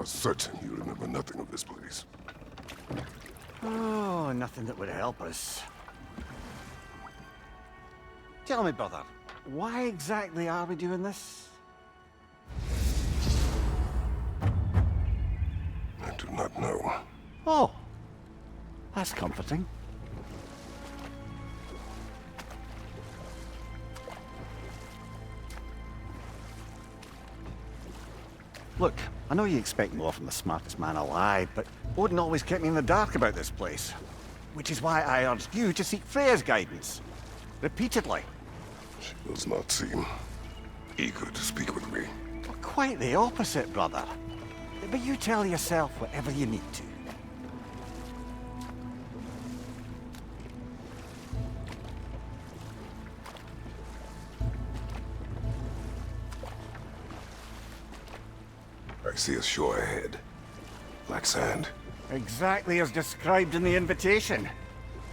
certain you remember nothing of this place. Oh, nothing that would help us. Tell me, brother, why exactly are we doing this? I do not know. Oh, that's comforting. Look, I know you expect more from the smartest man alive, but Odin always kept me in the dark about this place. Which is why I urged you to seek Freya's guidance. Repeatedly. She does not seem eager to speak with me. Well, quite the opposite, brother. But you tell yourself whatever you need to. I see a shore ahead. Black sand. Exactly as described in the invitation.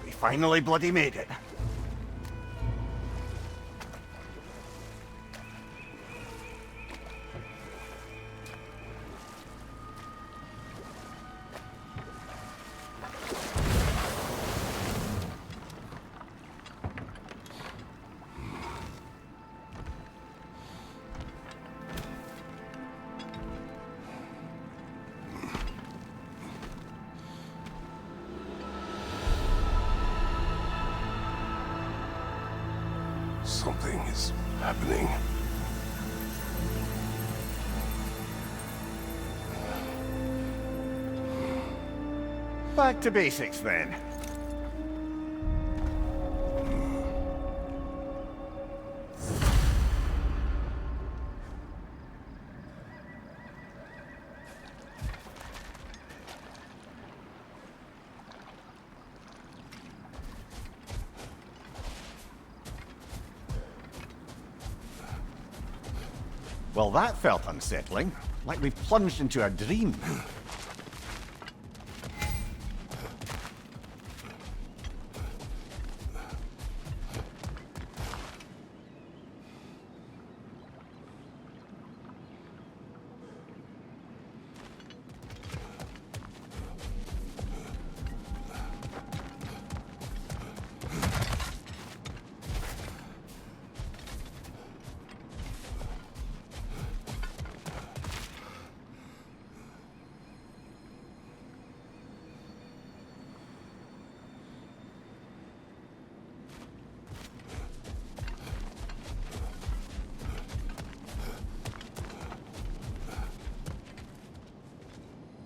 We finally bloody made it. Something is happening. Back to basics then. Well, that felt unsettling. Like we've plunged into a dream.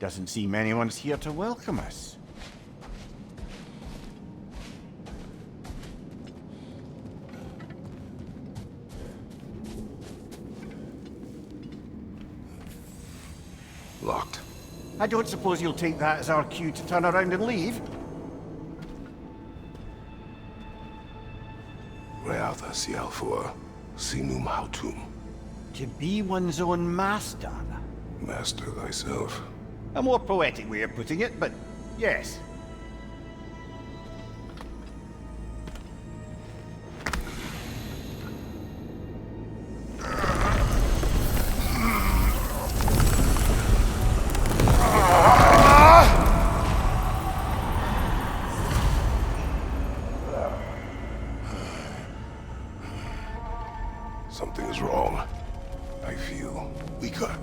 Doesn't seem anyone's here to welcome us. Locked. I don't suppose you'll take that as our cue to turn around and leave? Realtha Sialfua, Sinum Hautum. To be one's own master. Master thyself. A more poetic way of putting it, but yes. Something is wrong. I feel weaker.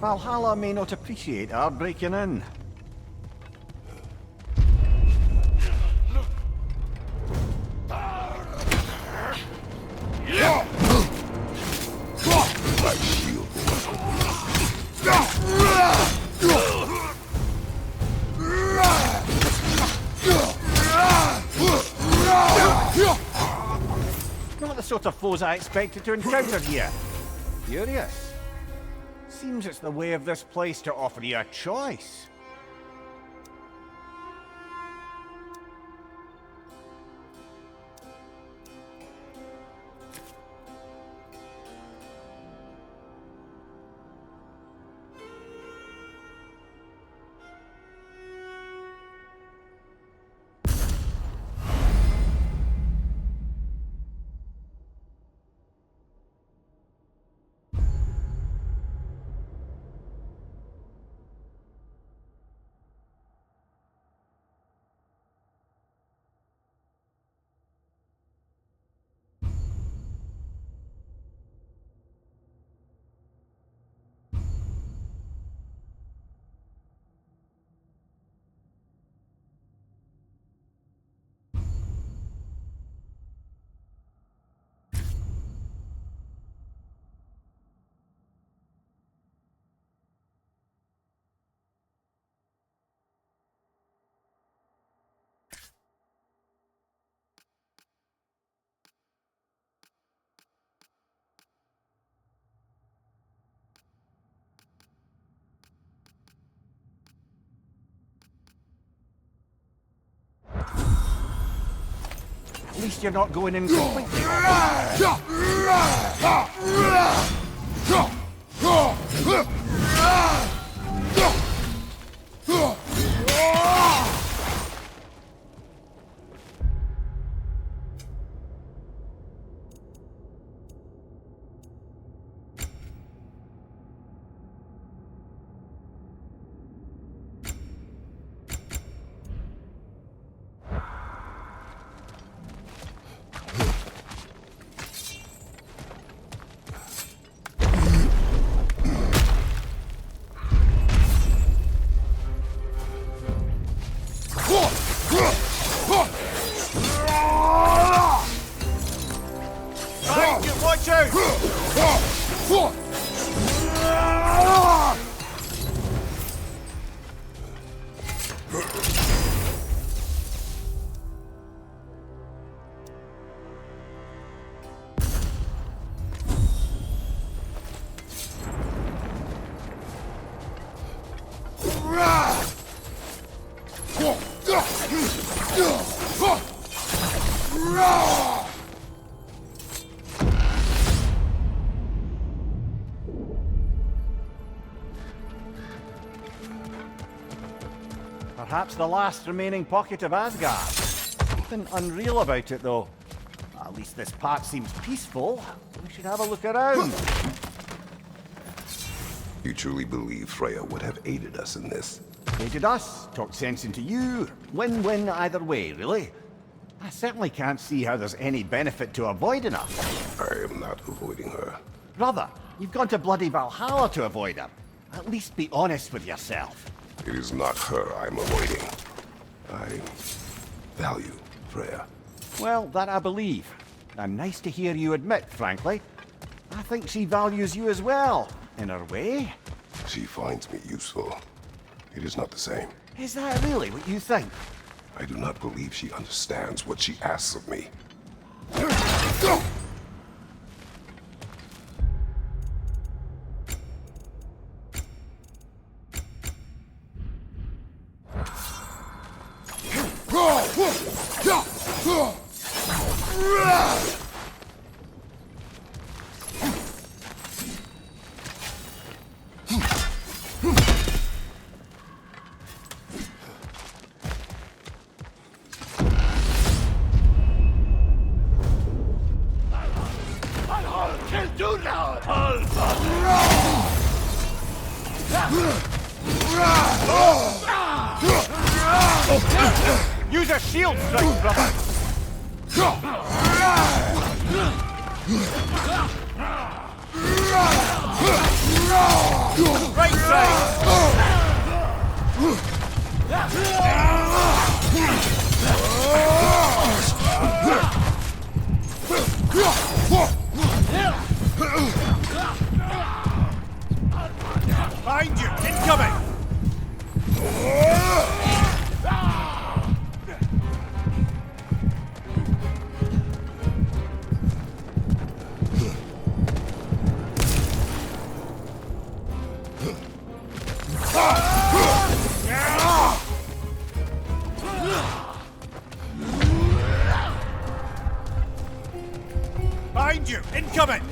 Valhalla may not appreciate our breaking in. My shield Not the sort of foes I expected to encounter here. Curious. Seems it's the way of this place to offer you a choice. least you're not going in completely. Watch out! Perhaps the last remaining pocket of Asgard. Nothing unreal about it, though. At least this part seems peaceful. We should have a look around. You truly believe Freya would have aided us in this? Aided us, talked sense into you. Win-win either way, really. I certainly can't see how there's any benefit to avoiding her. I am not avoiding her. Brother, you've gone to bloody Valhalla to avoid her. At least be honest with yourself. It is not her I'm avoiding. I value Freya. Well, that I believe. And nice to hear you admit, frankly. I think she values you as well, in her way. She finds me useful. It is not the same. Is that really what you think? I do not believe she understands what she asks of me. Use a shield strike, brother! Right side! Behind you! Incoming! Behind you! Incoming!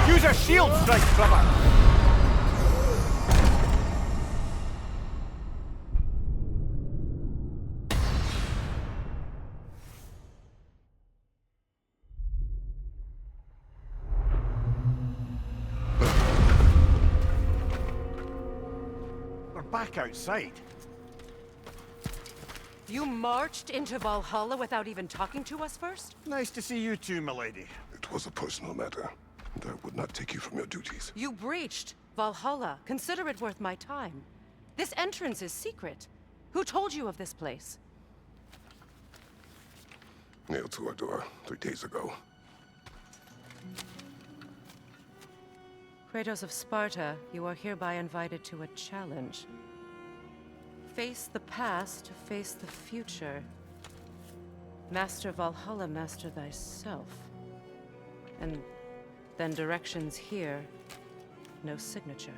Use a shield strike, brother! We're back outside. You marched into Valhalla without even talking to us first? Nice to see you too, milady. It was a personal matter, and I would not take you from your duties. You breached Valhalla. Consider it worth my time. This entrance is secret. Who told you of this place? Nailed to our door 3 days ago. Kratos of Sparta, you are hereby invited to a challenge. Face the past to face the future. Master Valhalla, master thyself. And then directions here, no signature.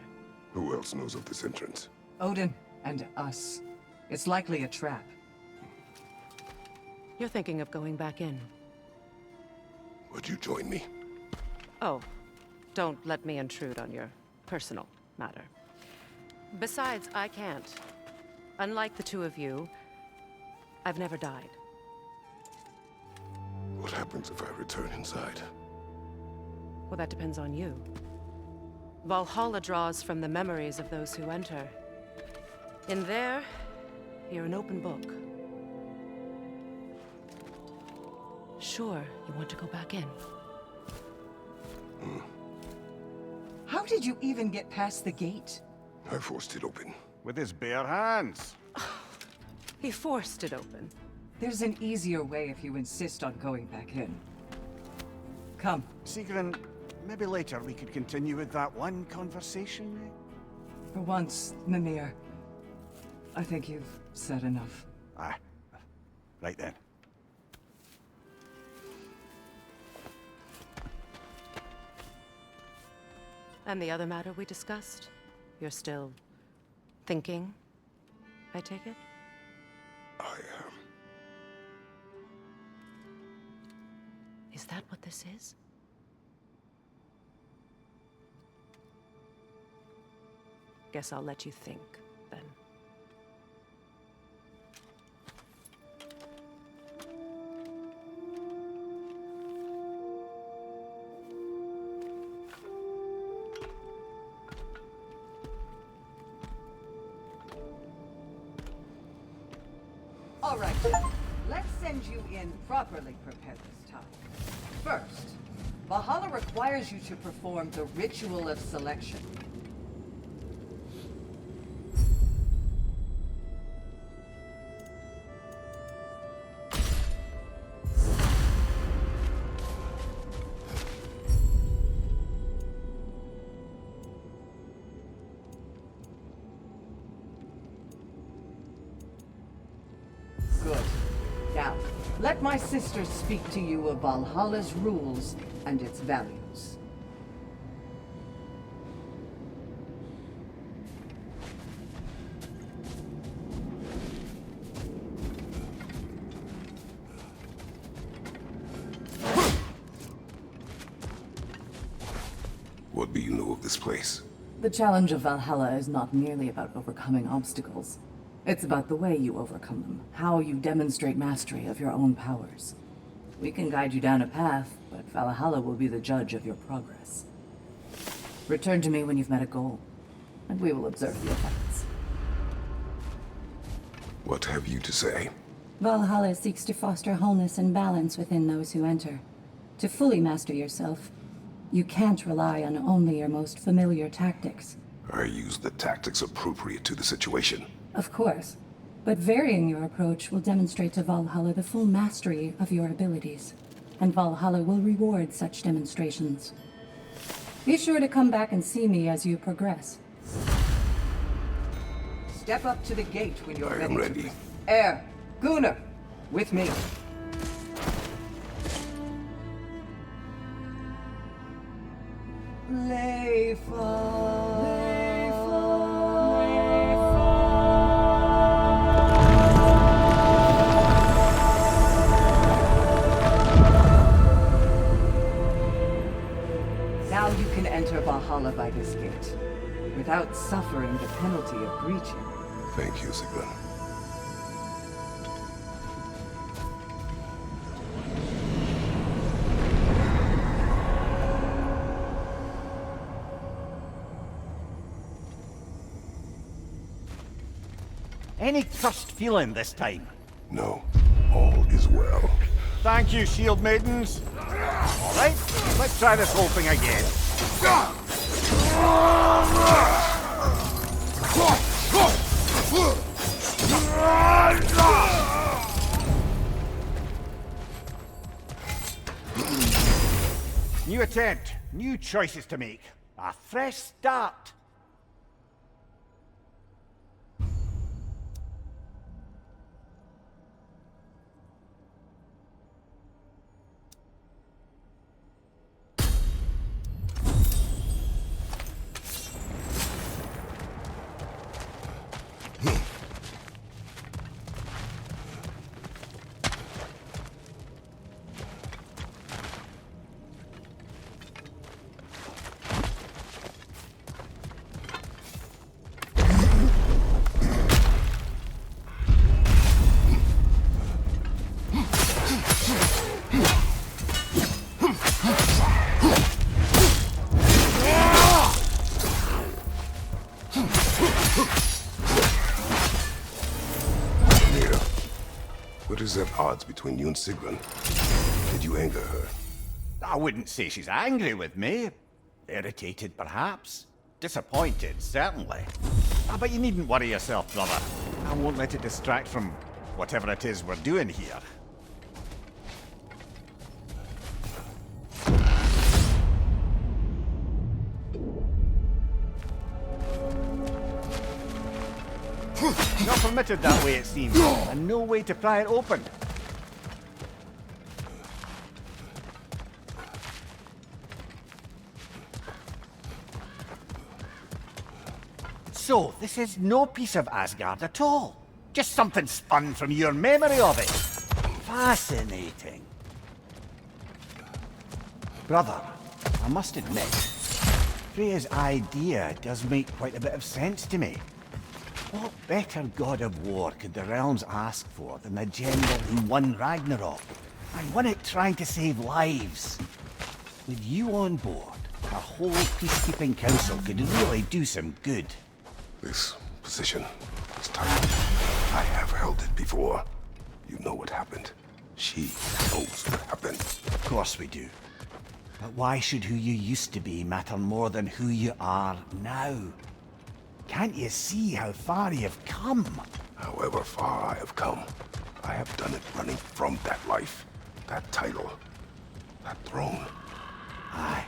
Who else knows of this entrance? Odin and us. It's likely a trap. You're thinking of going back in. Would you join me? Oh, don't let me intrude on your personal matter. Besides, I can't. Unlike the two of you, I've never died. What happens if I return inside? Well, that depends on you. Valhalla draws from the memories of those who enter. In there, you're an open book. Sure, you want to go back in. How did you even get past the gate? I forced it open. With his bare hands. He forced it open. There's an easier way if you insist on going back in. Come. Sigrun, maybe later we could continue with that one conversation, eh? For once, Mimir. I think you've said enough. Aye. Right then. And the other matter we discussed? You're still thinking, I take it? I am. Is that what this is? Guess I'll let you think, then. All right. Let's send you in properly prepared this time. First, Valhalla requires you to perform the ritual of selection. Good. Now, let my sister speak to you of Valhalla's rules and its values. What do you know of this place? The challenge of Valhalla is not merely about overcoming obstacles. It's about the way you overcome them, how you demonstrate mastery of your own powers. We can guide you down a path, but Valhalla will be the judge of your progress. Return to me when you've met a goal, and we will observe the effects. What have you to say? Valhalla seeks to foster wholeness and balance within those who enter. To fully master yourself, you can't rely on only your most familiar tactics. I use the tactics appropriate to the situation. Of course, but varying your approach will demonstrate to Valhalla the full mastery of your abilities, and Valhalla will reward such demonstrations. Be sure to come back and see me as you progress. Step up to the gate when you're I am ready. Air, Gunnar, with me. Now you can enter Valhalla by this gate, without suffering the penalty of breaching. Thank you, Sigrun. Any crushed feeling this time? No, all is well. Thank you, shield maidens. All right, let's try this whole thing again. New attempt, new choices to make. A fresh start. What is at odds between you and Sigrun? Did you anger her? I wouldn't say she's angry with me. Irritated, perhaps. Disappointed, certainly. But you needn't worry yourself, brother. I won't let it distract from whatever it is we're doing here. Not permitted that way, it seems, and no way to pry it open. So, this is no piece of Asgard at all. Just something spun from your memory of it. Fascinating. Brother, I must admit, Freya's idea does make quite a bit of sense to me. What better god of war could the realms ask for than the general who won Ragnarok, and won it trying to save lives? With you on board, a whole peacekeeping council could really do some good. This position is tight. I have held it before. You know what happened. She knows what happened. Of course we do. But why should who you used to be matter more than who you are now? Can't you see how far you've come? However far I have come, I have done it running from that life, that title, that throne. Aye.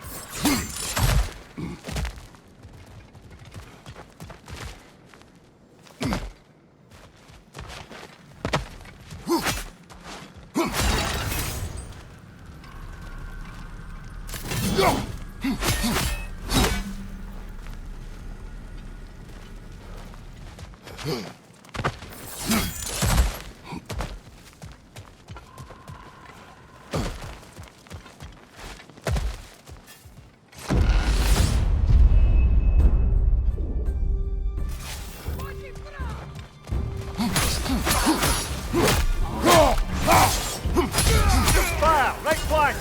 Fire! Right flank!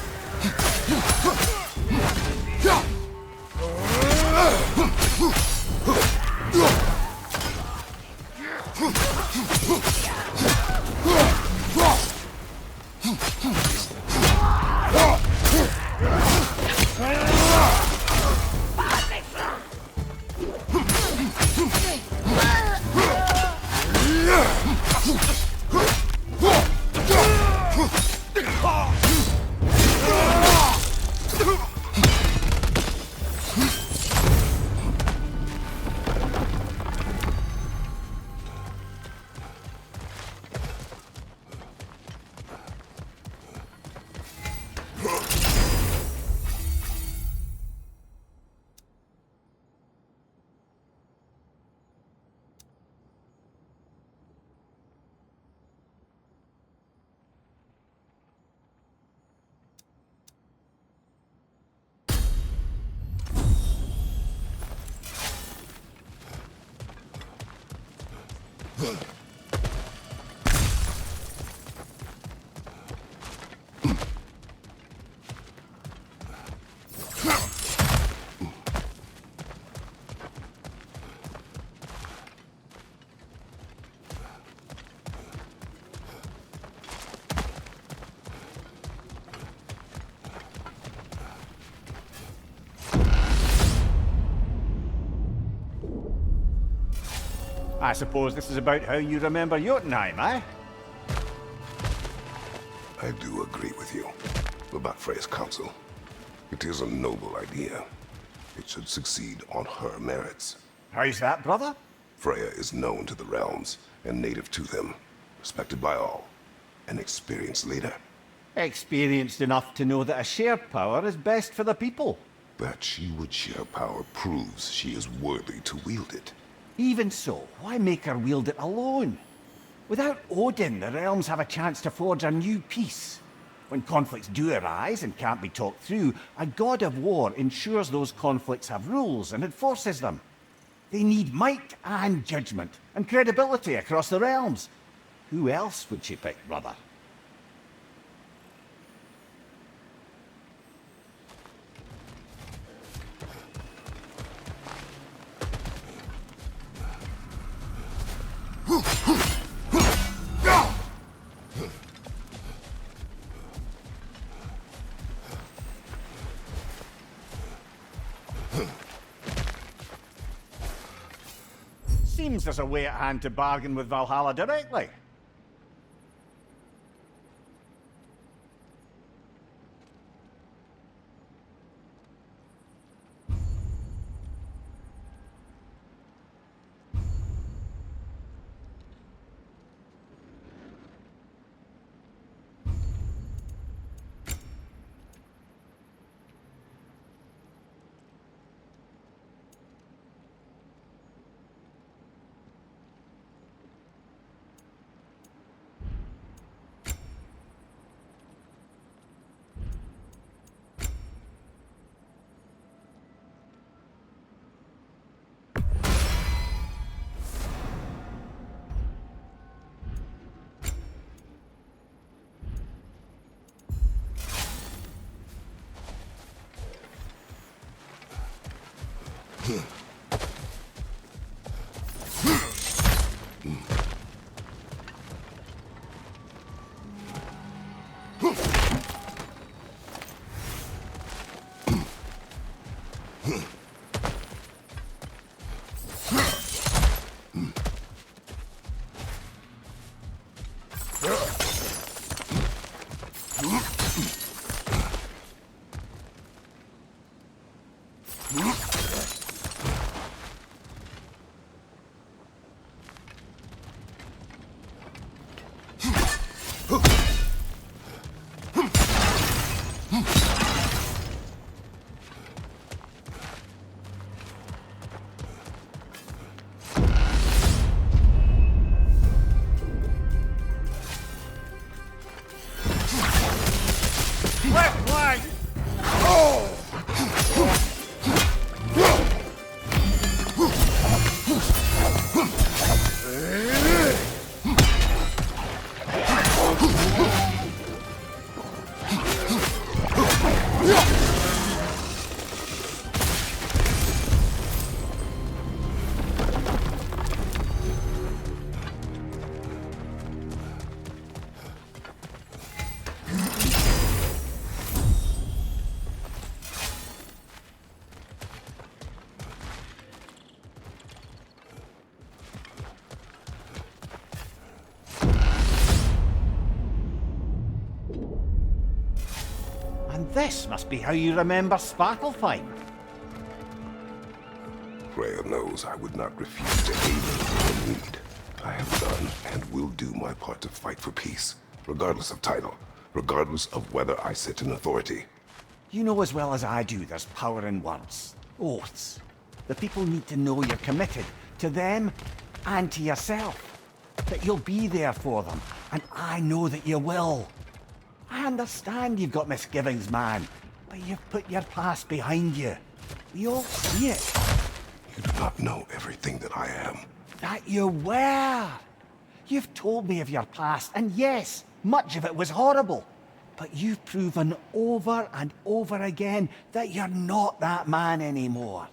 I suppose this is about how you remember Jotunheim, eh? I do agree with you about Freya's council. It is a noble idea. It should succeed on her merits. How's that, brother? Freya is known to the realms and native to them, respected by all, an experienced leader. Experienced enough to know that a shared power is best for the people. That she would share power proves she is worthy to wield it. Even so, why make her wield it alone? Without Odin, the realms have a chance to forge a new peace. When conflicts do arise and can't be talked through, a god of war ensures those conflicts have rules and enforces them. They need might and judgment, and credibility across the realms. Who else would she pick, brother? Seems there's a way at hand to bargain with Valhalla directly. This must be how you remember Svartalfheim. Freya knows I would not refuse to aid her in need. I have done and will do my part to fight for peace, regardless of title, regardless of whether I sit in authority. You know as well as I do there's power in words, oaths. The people need to know you're committed, to them and to yourself. That you'll be there for them, and I know that you will. I understand you've got misgivings, man, but you've put your past behind you. We all see it. You do not know everything that I am. That you were. You've told me of your past, and yes, much of it was horrible. But you've proven over and over again that you're not that man anymore.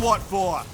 what for?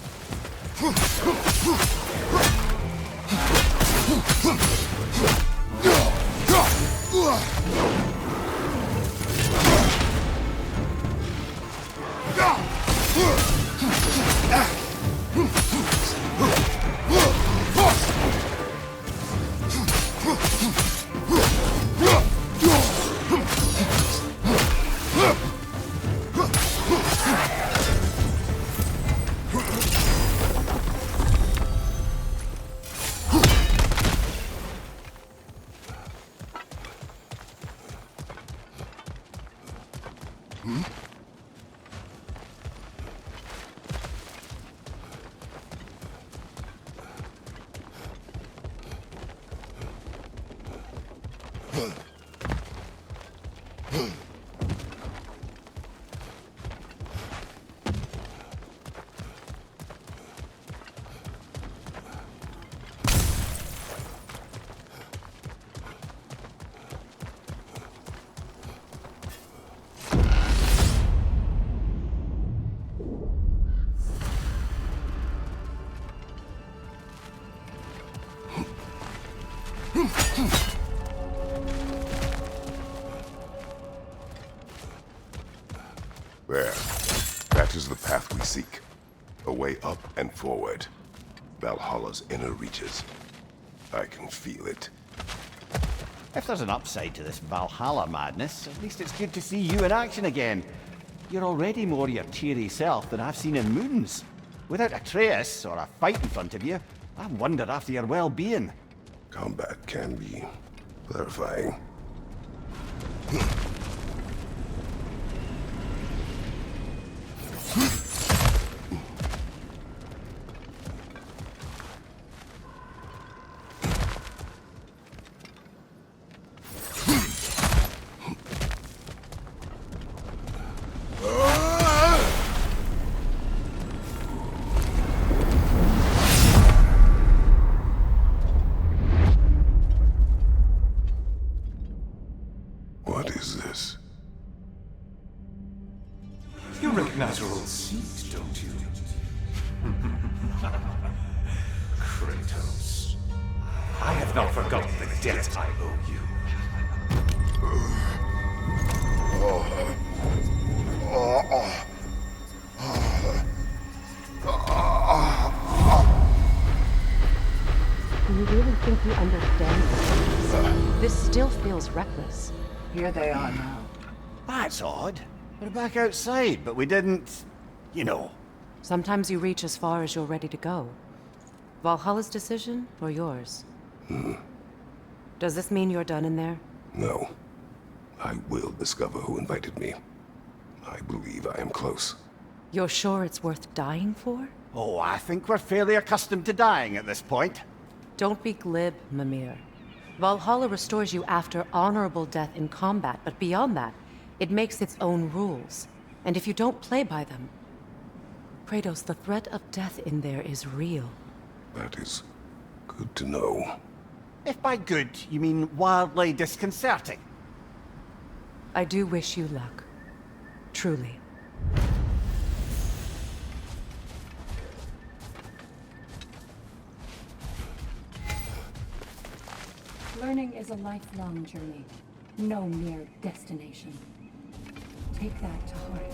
There. That is the path we seek. A way up and forward. Valhalla's inner reaches. I can feel it. If there's an upside to this Valhalla madness, at least it's good to see you in action again. You're already more your cheery self than I've seen in moons. Without Atreus, or a fight in front of you, I wonder after your well-being. Combat can be clarifying. What is this? You recognize your old seat, don't you? Kratos. I have not forgotten the debt I owe you. Do you really think you understand this? This still feels reckless. Here they are now. That's odd. We're back outside, but we didn't... you know. Sometimes you reach as far as you're ready to go. Valhalla's decision, or yours? Does this mean you're done in there? No. I will discover who invited me. I believe I am close. You're sure it's worth dying for? Oh, I think we're fairly accustomed to dying at this point. Don't be glib, Mimir. Valhalla restores you after honorable death in combat, but beyond that, it makes its own rules. And if you don't play by them... Kratos, the threat of death in there is real. That is good to know. If by good, you mean wildly disconcerting. I do wish you luck. Truly. Learning is a lifelong journey, no mere destination. Take that to heart.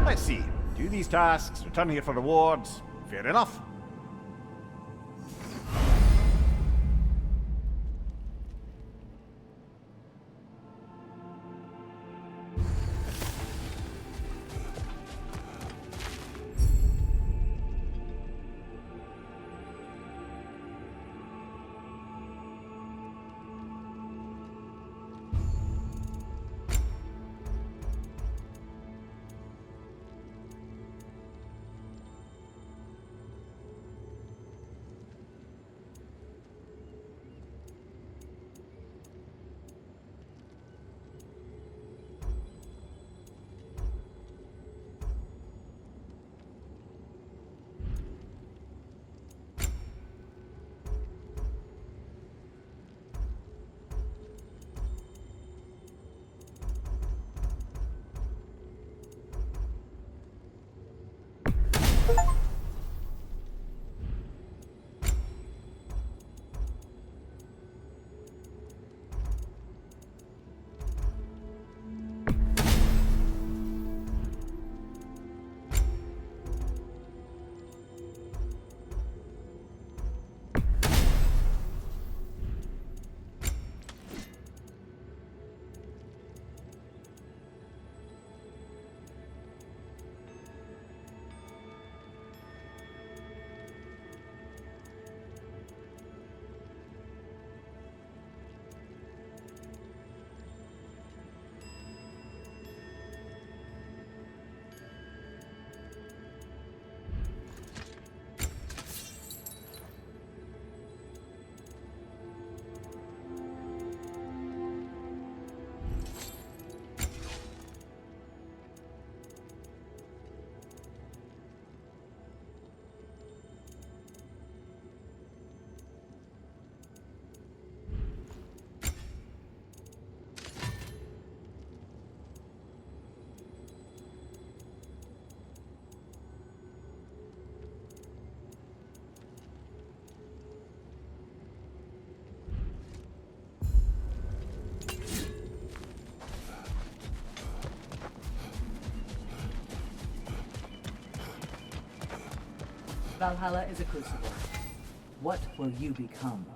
Let's see. Do these tasks, return here for rewards. Fair enough. Valhalla is a crucible. What will you become?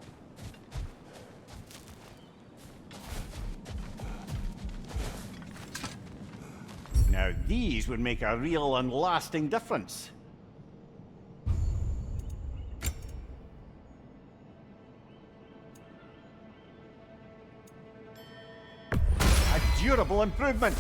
Now these would make a real and lasting difference. A durable improvement.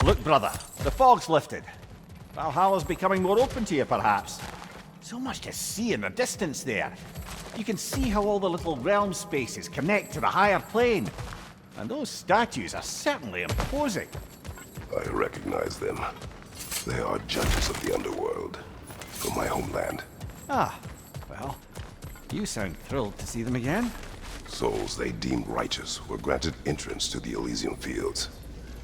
Look, brother, the fog's lifted. Valhalla's becoming more open to you, perhaps. So much to see in the distance there. You can see how all the little realm spaces connect to the higher plane. And those statues are certainly imposing. I recognize them. They are judges of the underworld, from my homeland. Ah, well, you sound thrilled to see them again. Souls they deemed righteous were granted entrance to the Elysian fields.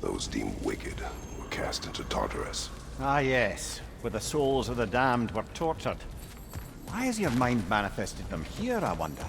Those deemed wicked were cast into Tartarus. Ah yes, where the souls of the damned were tortured. Why has your mind manifested them here, I wonder?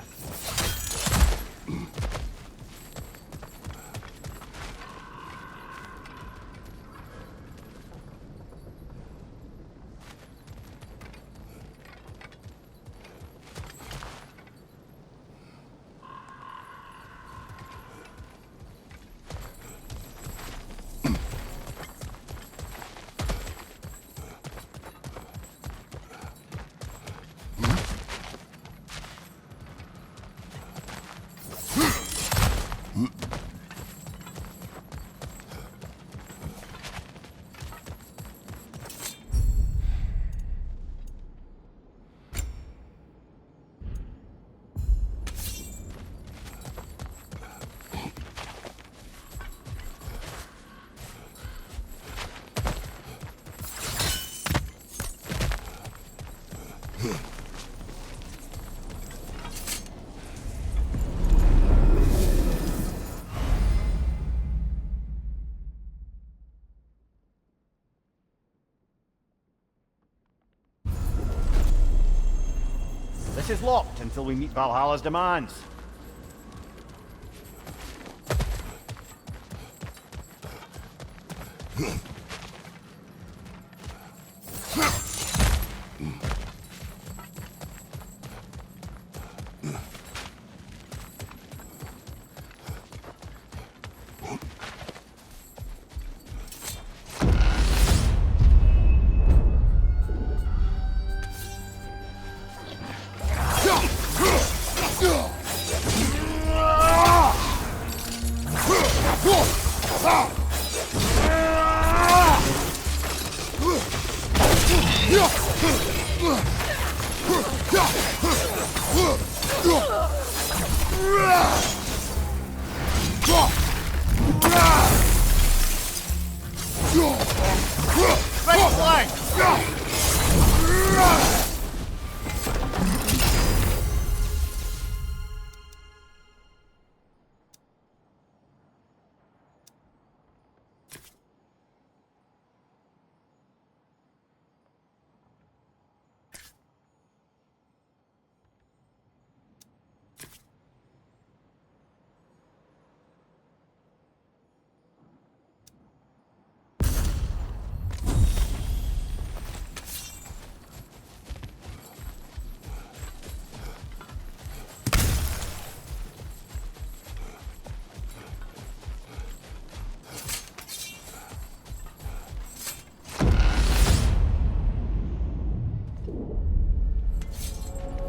This is locked until we meet Valhalla's demands. Right flank!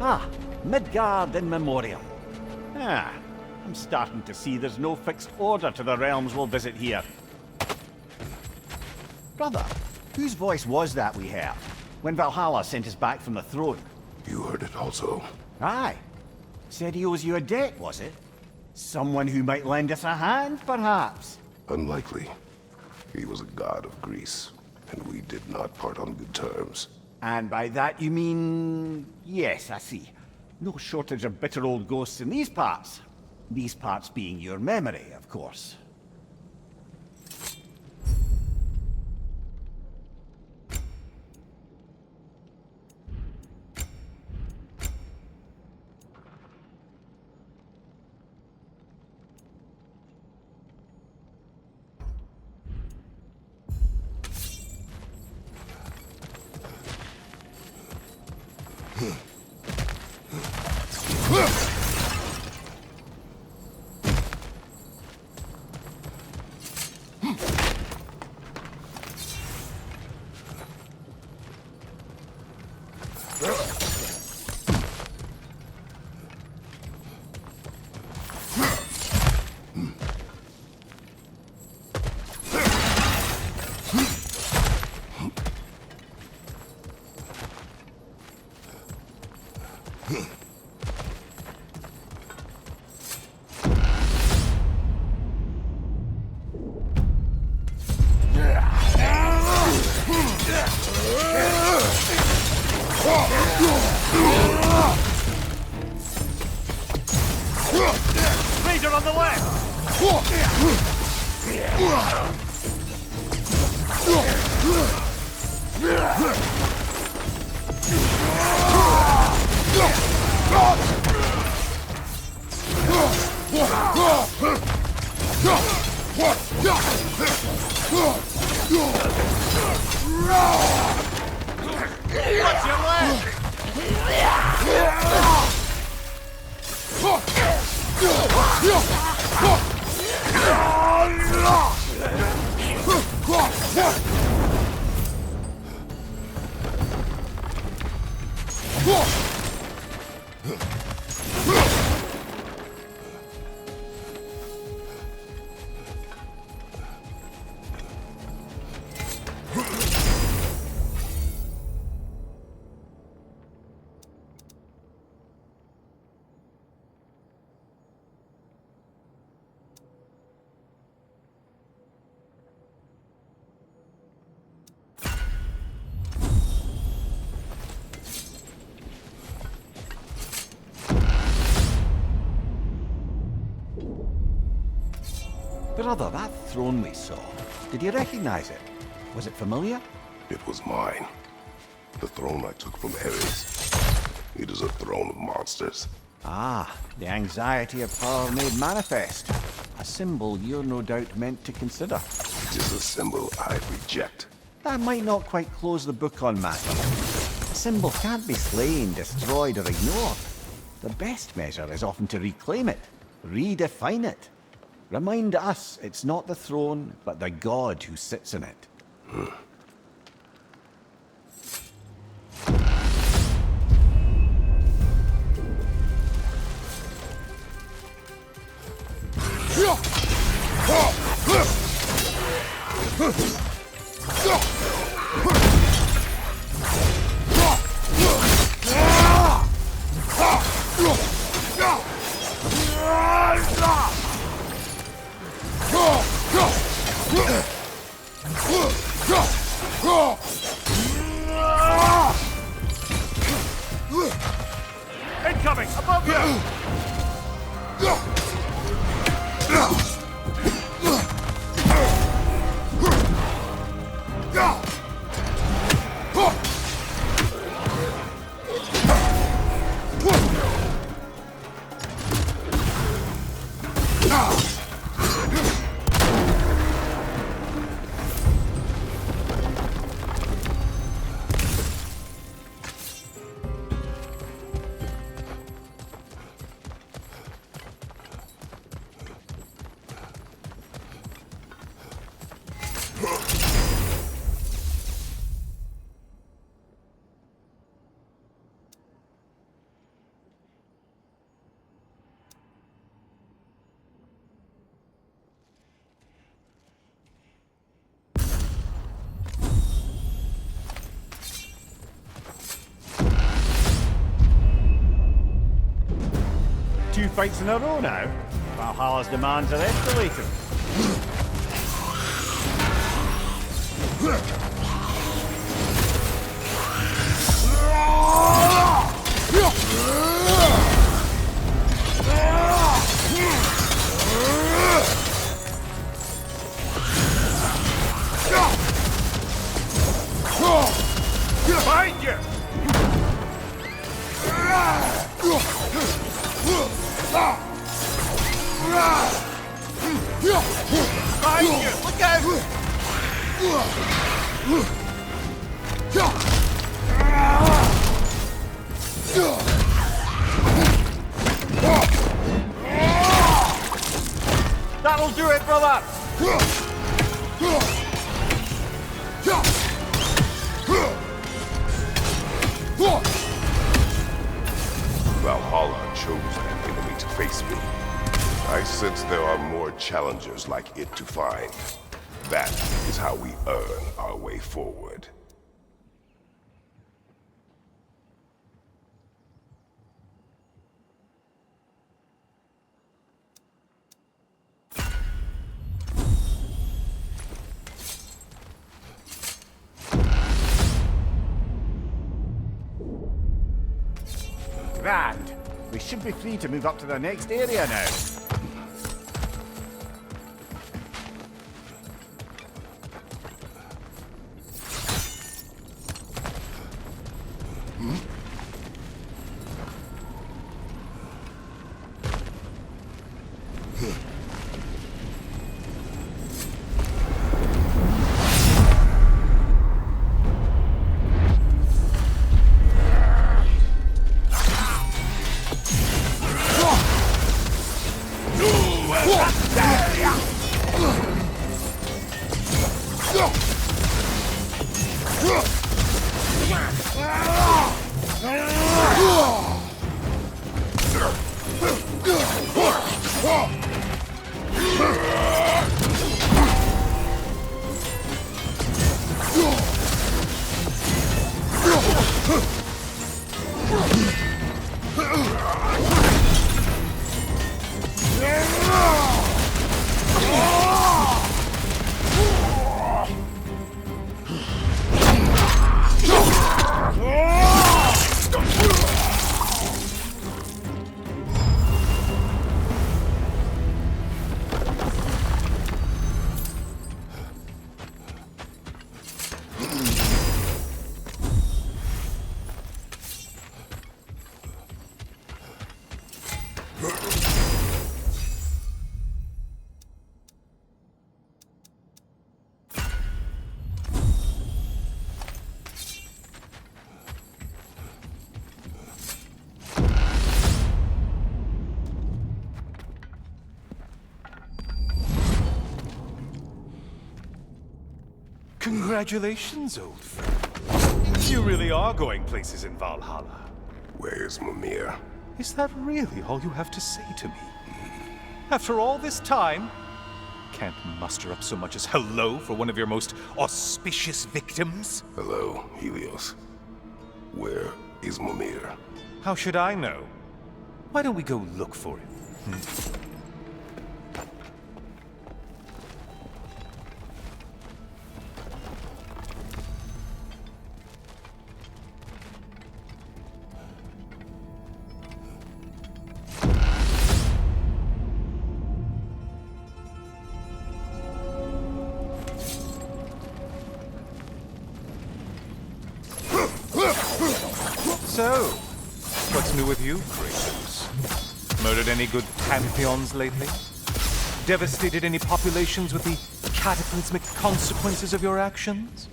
Ah, Midgard in memoriam. Ah, I'm starting to see there's no fixed order to the realms we'll visit here. Brother, whose voice was that we heard when Valhalla sent us back from the throne? You heard it also. Aye. Said he owes you a debt, was it? Someone who might lend us a hand, perhaps? Unlikely. He was a god of Greece, and we did not part on good terms. And by that you mean... Yes, I see. No shortage of bitter old ghosts in these parts. These parts being your memory, of course. Leader on the left! What's your left? Brother, that throne we saw, did you recognize it? Was it familiar? It was mine. The throne I took from Ares. It is a throne of monsters. Ah, the anxiety of power made manifest. A symbol you're no doubt meant to consider. It is a symbol I reject. That might not quite close the book on matter. A symbol can't be slain, destroyed, or ignored. The best measure is often to reclaim it, redefine it. Remind us it's not the throne, but the god who sits in it. Incoming! Above you! Two fights in a row now. Valhalla's demands are escalating. Behind you! Behind you! Look out! That'll do it, brother! Valhalla chose an enemy to face me. I sense there are more challengers like it to find. That is how we earn our way forward. Grand. We should be free to move up to the next area now. Congratulations, old friend. You really are going places in Valhalla. Where's Mimir? Is that really all you have to say to me? After all this time, can't muster up so much as hello for one of your most auspicious victims? Hello, Helios. Where is Mimir? How should I know? Why don't we go look for him? So, what's new with you, Kratos? Murdered any good pantheons lately? Devastated any populations with the cataclysmic consequences of your actions?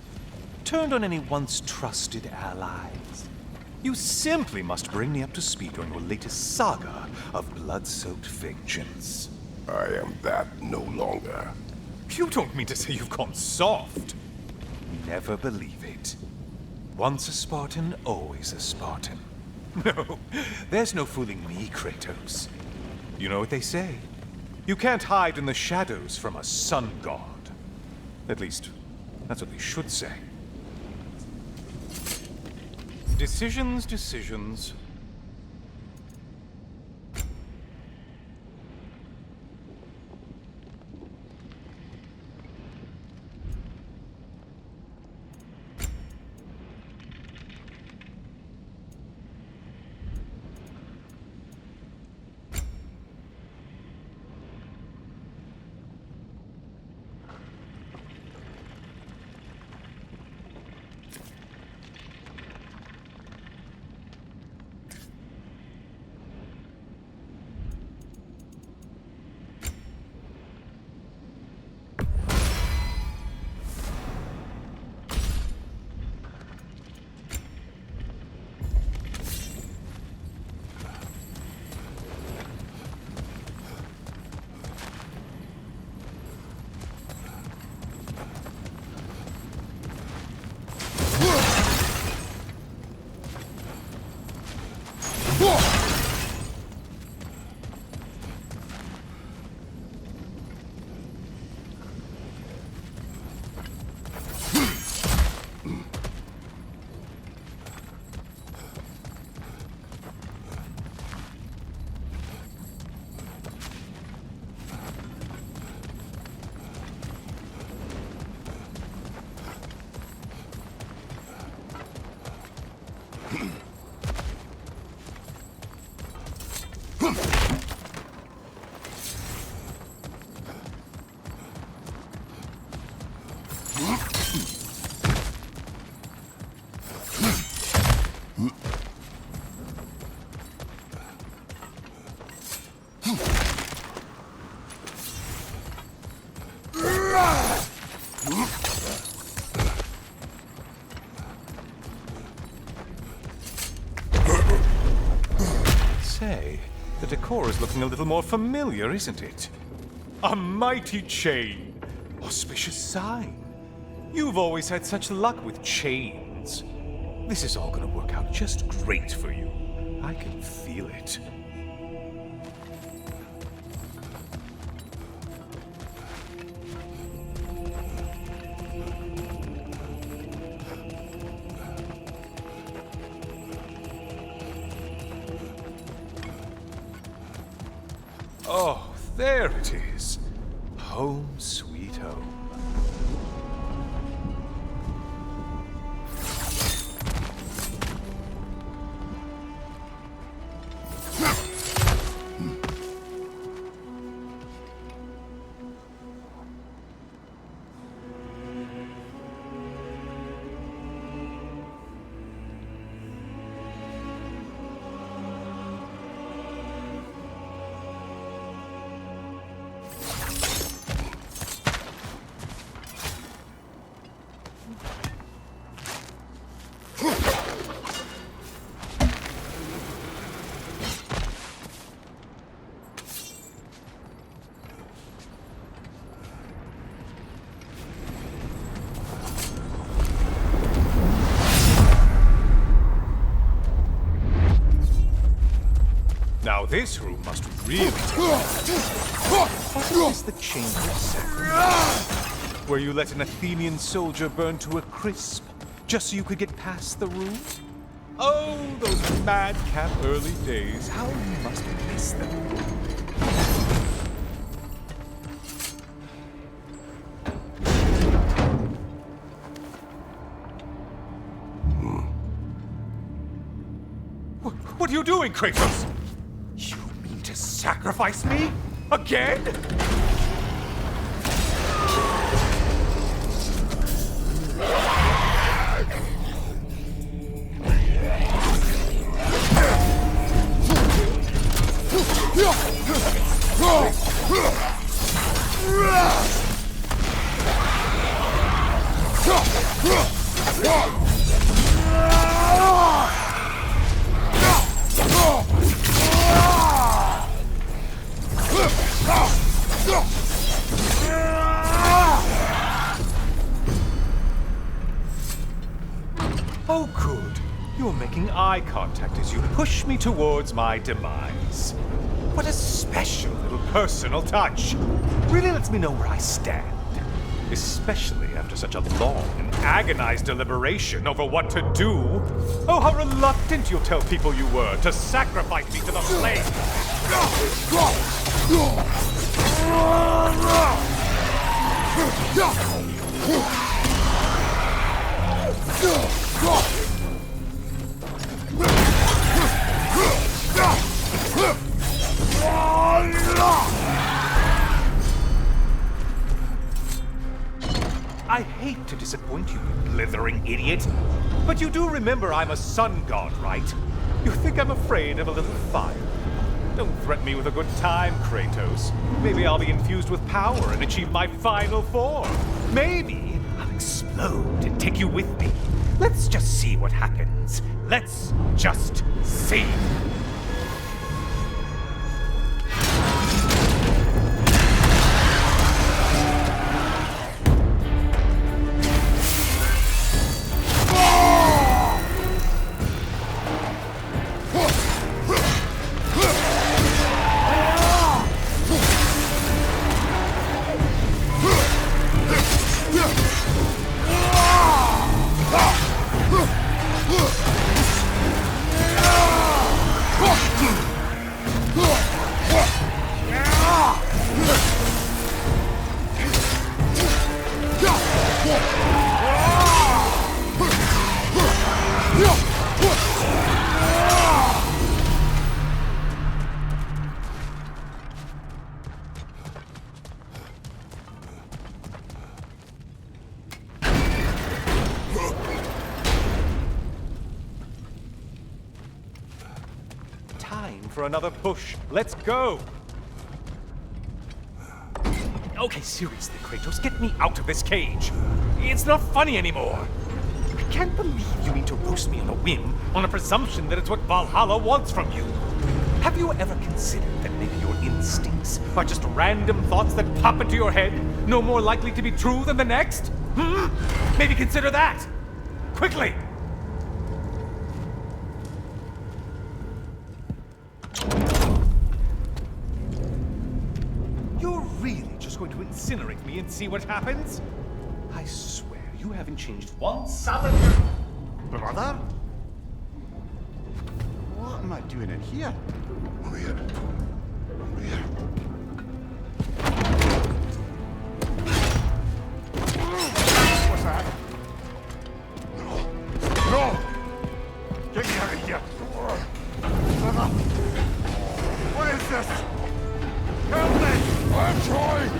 Turned on any once trusted allies? You simply must bring me up to speed on your latest saga of blood-soaked vengeance. I am that no longer. You don't mean to say you've gone soft? Never believe it. Once a Spartan, always a Spartan. No, there's no fooling me, Kratos. You know what they say? You can't hide in the shadows from a sun god. At least, that's what they should say. Decisions, decisions. Say, the decor is looking a little more familiar, isn't it? A mighty chain. Auspicious sign. You've always had such luck with chains. This is all gonna work out just great for you. I can feel it. Oh, there it is. Home sweet home. Now this room must really Wasn't this the Chamber of Sacrifice? Where you let an Athenian soldier burn to a crisp, just so you could get past the room? Oh, those madcap early days. How you must miss them. What are you doing, Kratos? You mean to sacrifice me? Again? Oh, good. You're making eye contact as you push me towards my demise. What a special little personal touch. Really lets me know where I stand. Especially after such a long and agonized deliberation over what to do. Oh, how reluctant you'll tell people you were to sacrifice me to the flames. I hate to disappoint you, blithering idiot, but you do remember I'm a sun god, right? You think I'm afraid of a little fire? Don't threaten me with a good time, Kratos. Maybe I'll be infused with power and achieve my final form. Maybe I'll explode and take you with me. Let's just see what happens. Let's just see. Time for another push. Let's go! Okay, seriously, Kratos, get me out of this cage. It's not funny anymore. I can't believe you mean to roast me on a whim, on a presumption that it's what Valhalla wants from you. Have you ever considered that maybe your instincts are just random thoughts that pop into your head, no more likely to be true than the next? Maybe consider that! Quickly! You're really just going to incinerate me and see what happens? I swear, you haven't changed one solid... Brother? What am I doing in here? Weird. What's that? No! Get me out of here! Brother! What is this? Help me! I'm trying!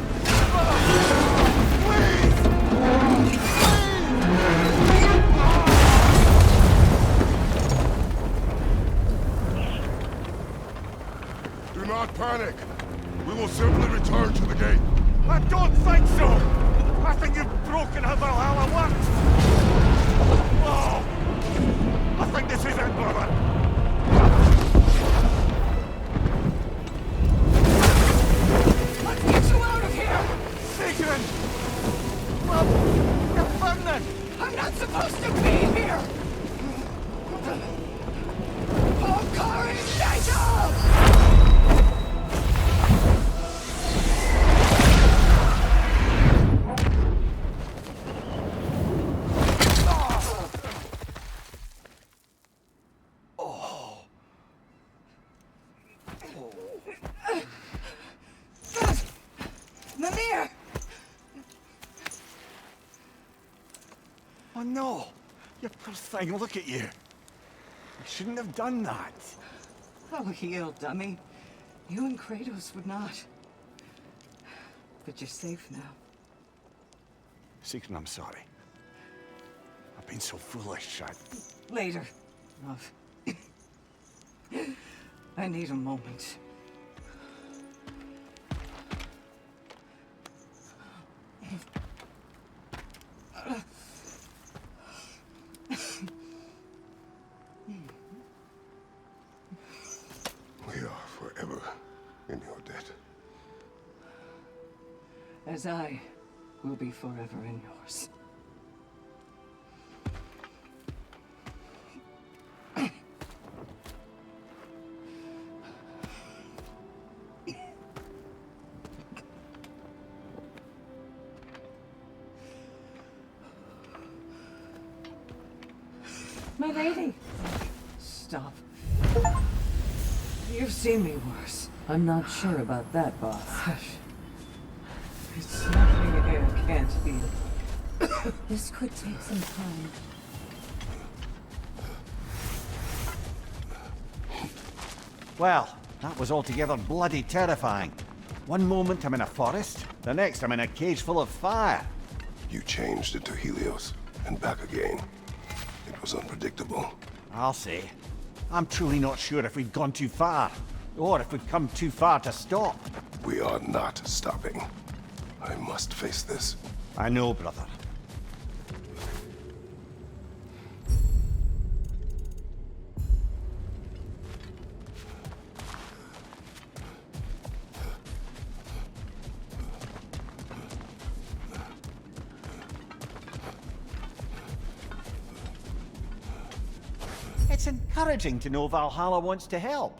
Please! Do not panic. We will simply return to the gate. I don't think so! I think you've broken how Valhalla works! Oh! I think this is it, brother! Let's get you out of here! Satan! Well, you're burning! I'm not supposed to be here! Oh, Cory, Nigel! Oh no! You poor thing, look at you. You shouldn't have done that. Oh, heal, dummy. You and Kratos would not. But you're safe now. Seeker, I'm sorry. I've been so foolish. Later, love. I need a moment. We are forever in your debt. As I will be forever in yours. My lady! Stop. You've seen me worse. I'm not sure about that, boss. Hush. It's nothing air can't heal. This could take some time. Well, that was altogether bloody terrifying. One moment I'm in a forest, the next I'm in a cage full of fire. You changed into Helios and back again. It was unpredictable. I'll say. I'm truly not sure if we've gone too far, or if we've come too far to stop. We are not stopping. I must face this. I know, brother. It's encouraging to know Valhalla wants to help.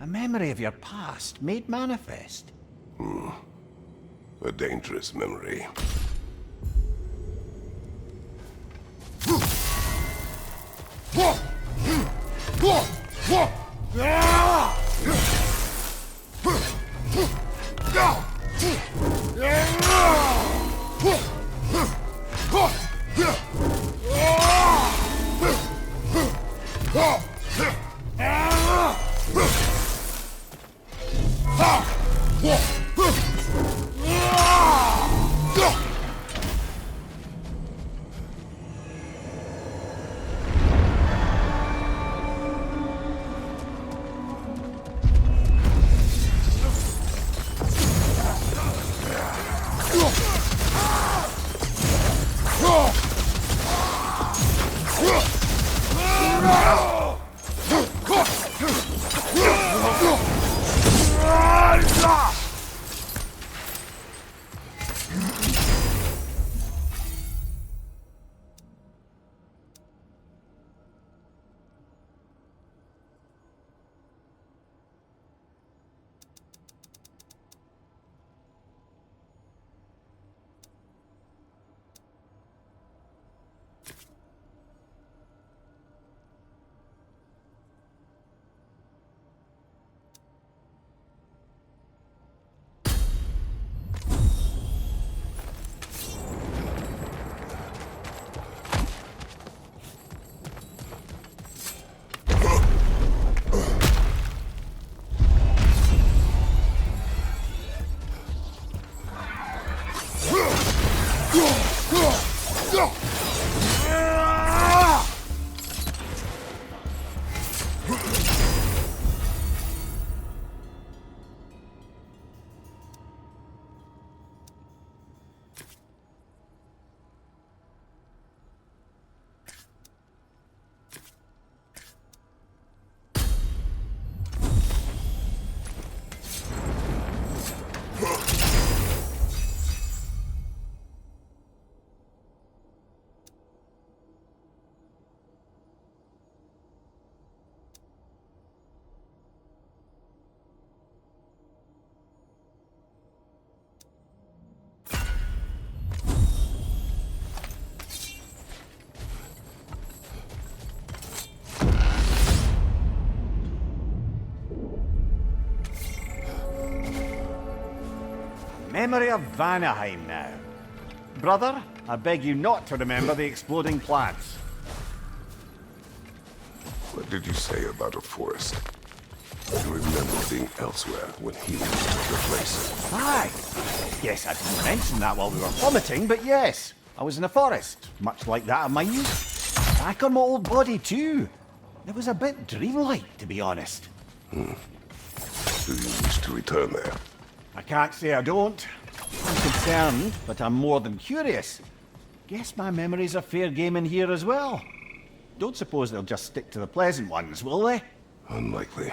A memory of your past made manifest. A dangerous memory. Memory of Vanaheim now. Brother, I beg you not to remember the exploding plants. What did you say about a forest? I remember being elsewhere when humans took your place. Aye. Yes, I didn't mention that while we were plummeting, but yes. I was in a forest, much like that of my youth. Back on my old body too. It was a bit dreamlike, to be honest. Do you wish to return there? I can't say I don't. I'm concerned, but I'm more than curious. Guess my memories are fair game in here as well. Don't suppose they'll just stick to the pleasant ones, will they? Unlikely.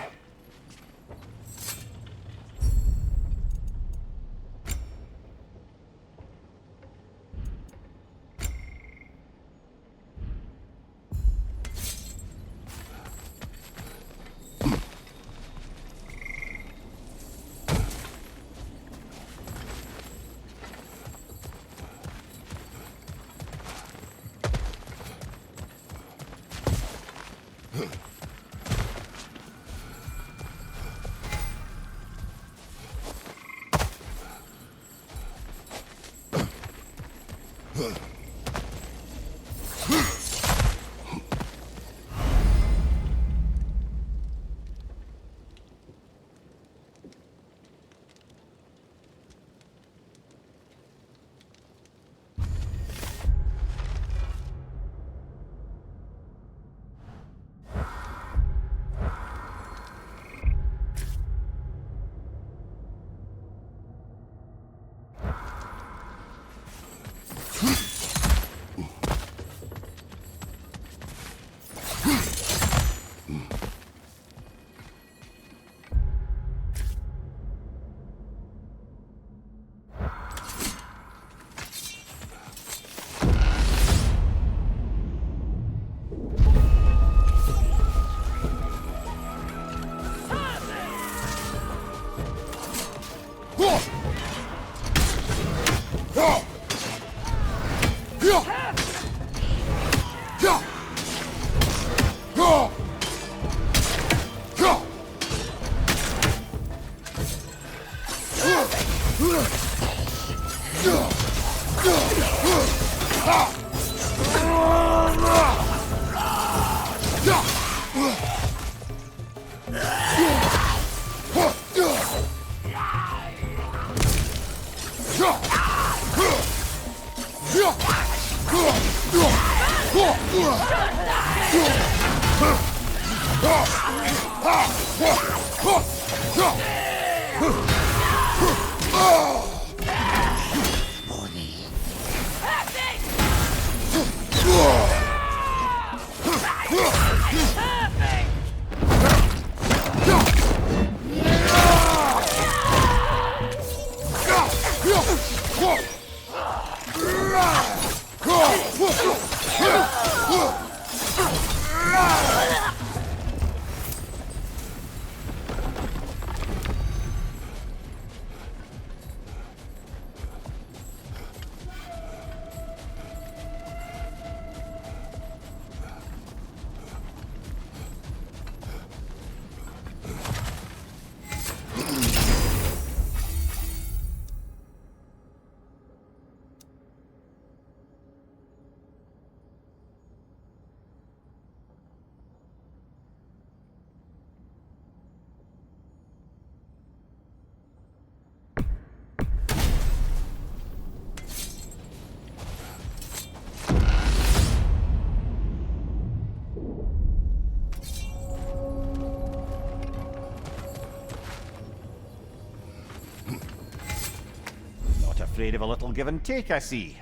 Not afraid of a little give and take, I see.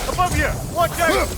Above you! Watch out!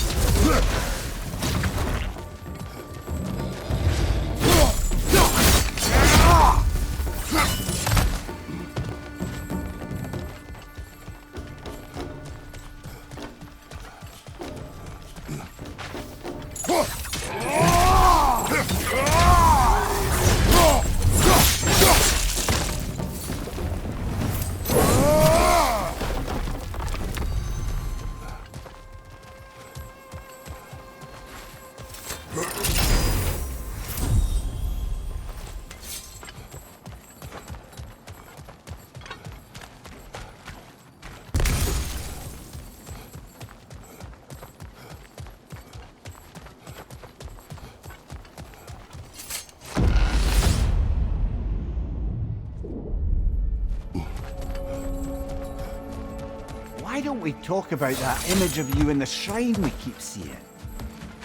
Why don't we talk about that image of you in the shrine we keep seeing?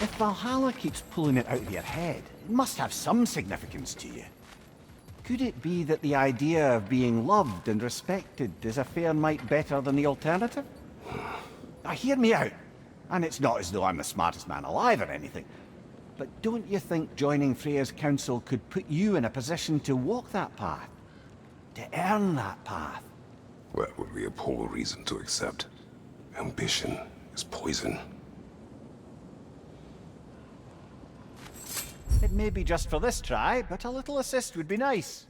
If If Valhalla keeps pulling it out of your head, it must have some significance to you. Could it be that the idea of being loved and respected is a fair mite better than the alternative? Now hear me out, and it's not as though I'm the smartest man alive or anything, but don't you think joining Freya's council could put you in a position to walk that path? To earn that path? That would be a poor reason to accept. Ambition is poison. It may be just for this try, but a little assist would be nice.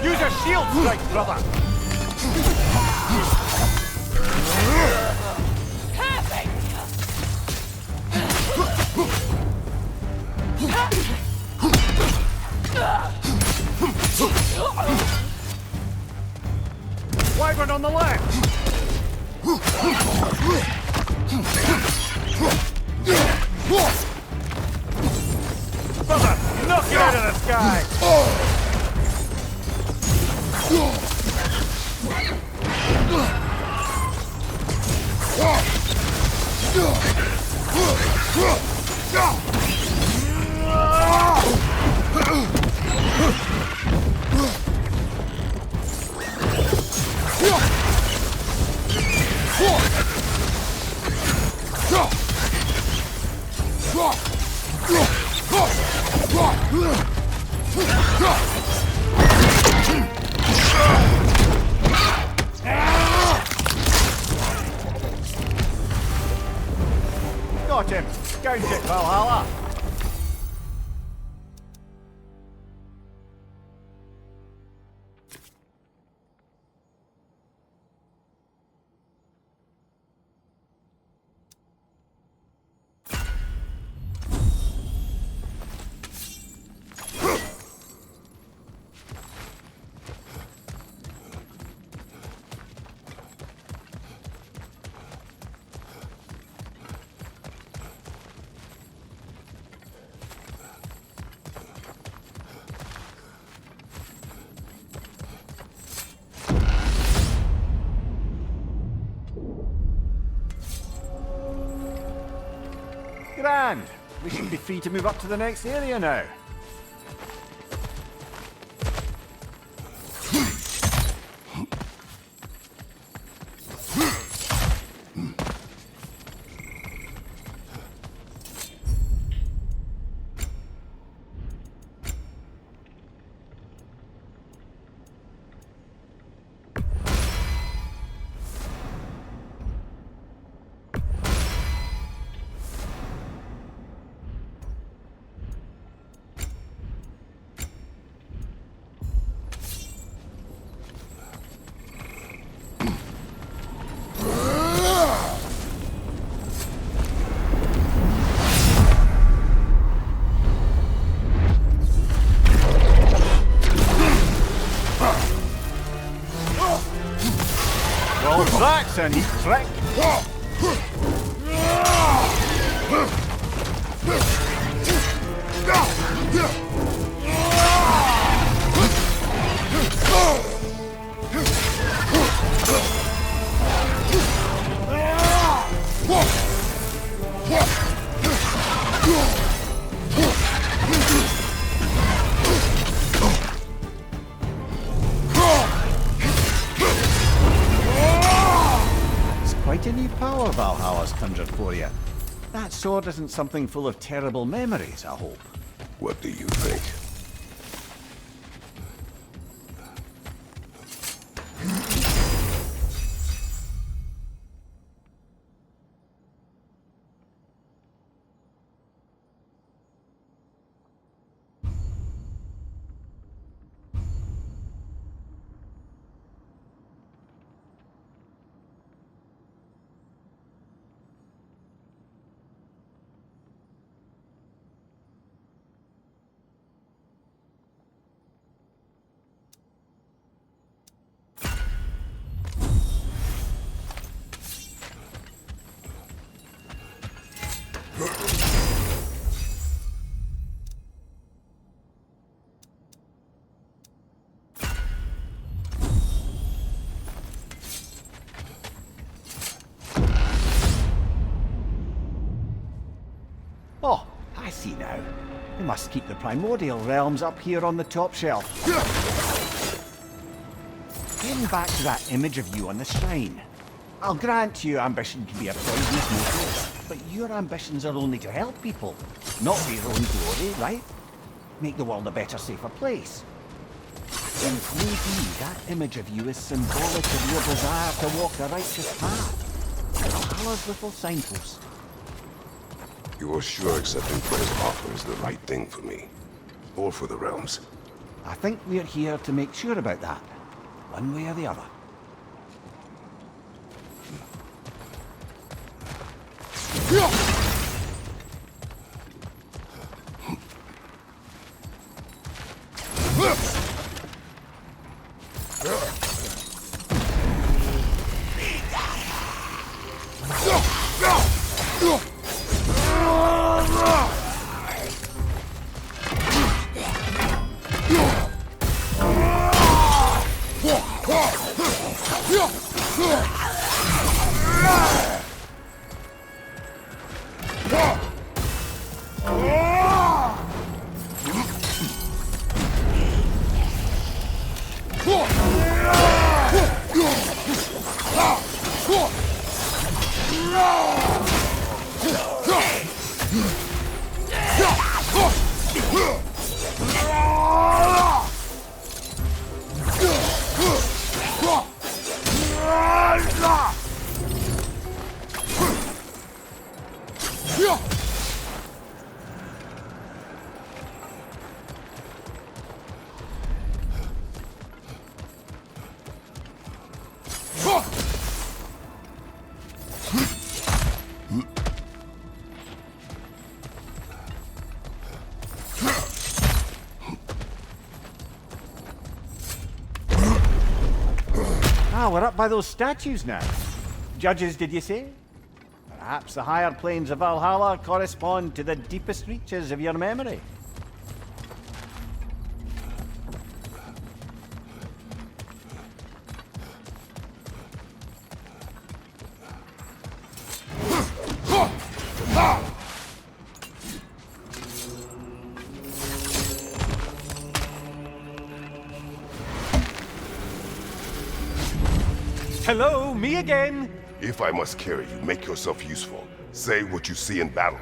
Use a shield strike, brother! Wyvern on the left! Brother, knock it out of the sky! Got him! Gouge it, Valhalla! Grand! We should be free to move up to the next area now. Well, that's a neat trick. more Valhalla's conjured for you. That sword isn't something full of terrible memories, I hope. What do you think? Oh, I see now. They must keep the primordial realms up here on the top shelf. Getting back to that image of you on the shrine. I'll grant you ambition can be a poisonous motive, but your ambitions are only to help people, not for your own glory, right? Make the world a better, safer place. Then maybe that image of you is symbolic of your desire to walk the righteous path. Valhalla's little signpost. You are sure accepting Freya's offer is the right thing for me? Or for the realms? I think we're here to make sure about that, one way or the other. Ah, we're up by those statues now. Judges, did you say? Perhaps the higher planes of Valhalla correspond to the deepest reaches of your memory. Hello, me again. If I must carry you, make yourself useful. Say what you see in battle.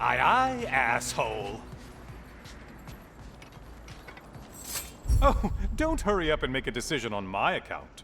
Aye, aye, asshole. Oh, don't hurry up and make a decision on my account.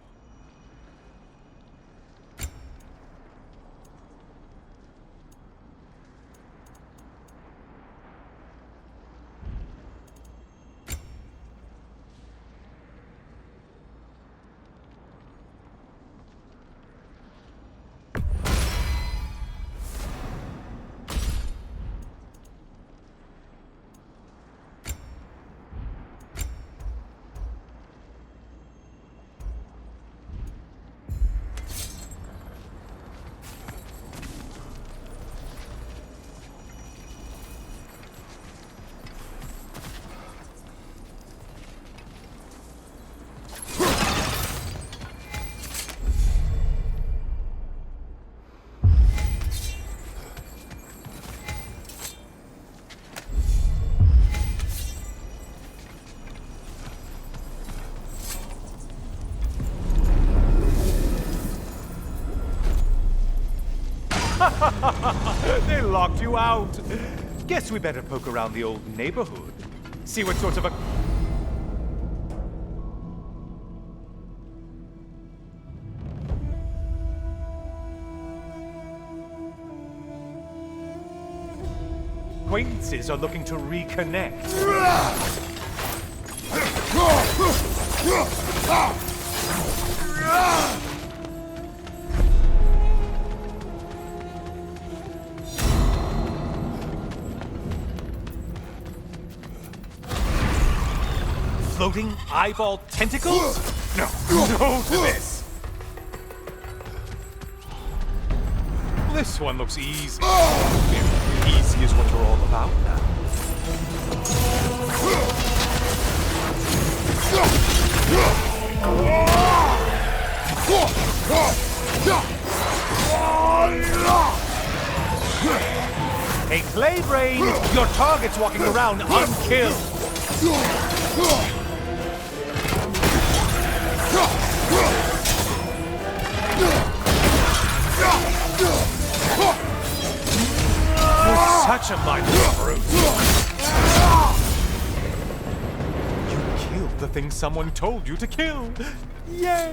They locked you out. Guess we better poke around the old neighborhood. See what sort of a... acquaintances are looking to reconnect. Floating eyeball tentacles? No, no to this. This one looks easy. Easy is what you're all about now. Hey, Clay Brain, your target's walking around unkilled. You're such a mindless brute. You killed the thing someone told you to kill. Yay!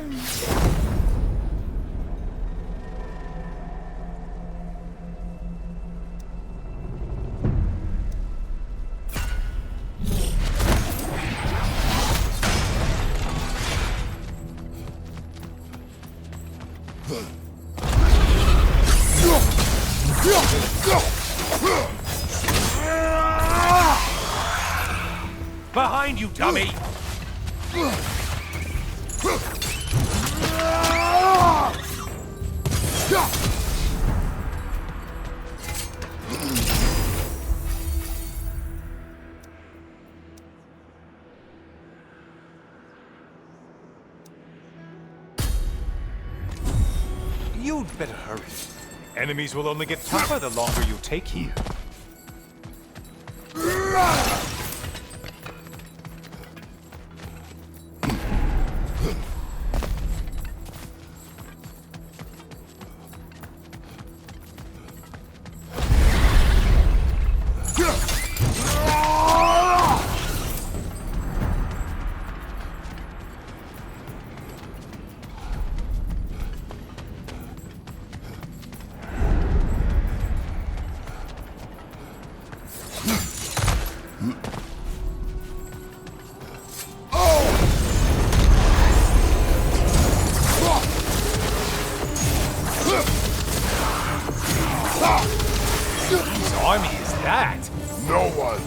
Behind you, dummy! You'd better hurry. Enemies will only get tougher the longer you take here. Whose army is that? No one.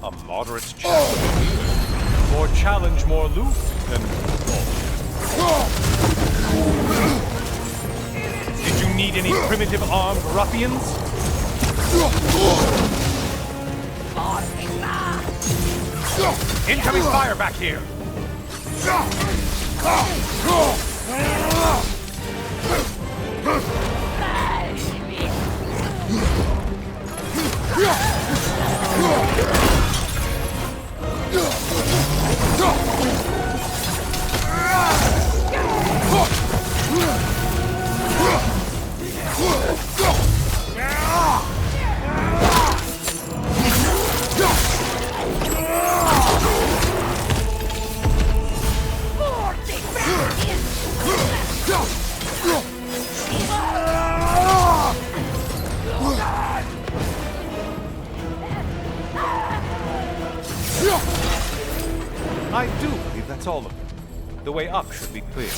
A moderate challenge. More challenge, more loot, and... Did you need any primitive armed ruffians? Incoming fire back here! all of them. The way up should be clear.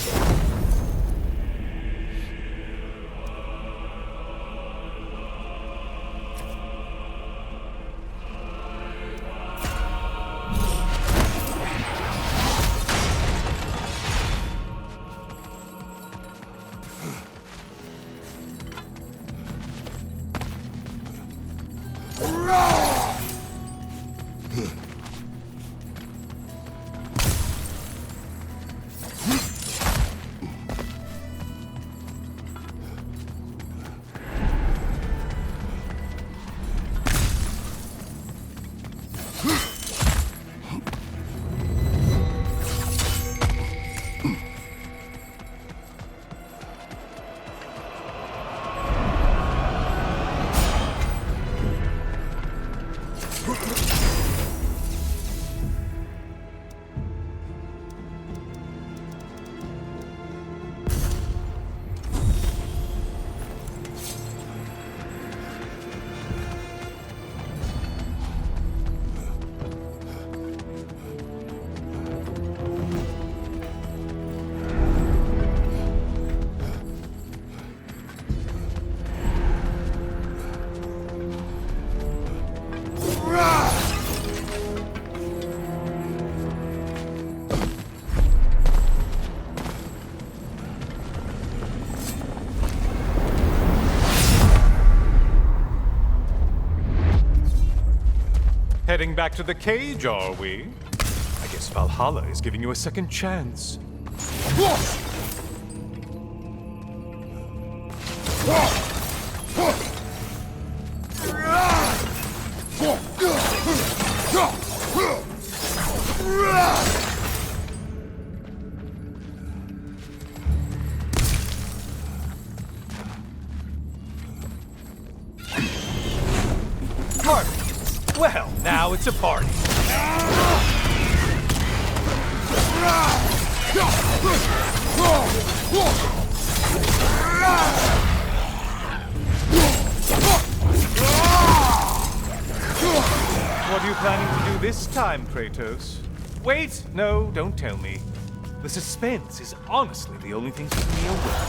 Heading back to the cage, are we? I guess Valhalla is giving you a second chance. Well, now it's a party. What are you planning to do this time, Kratos? Wait, no, don't tell me. The suspense is honestly the only thing keeping me awake.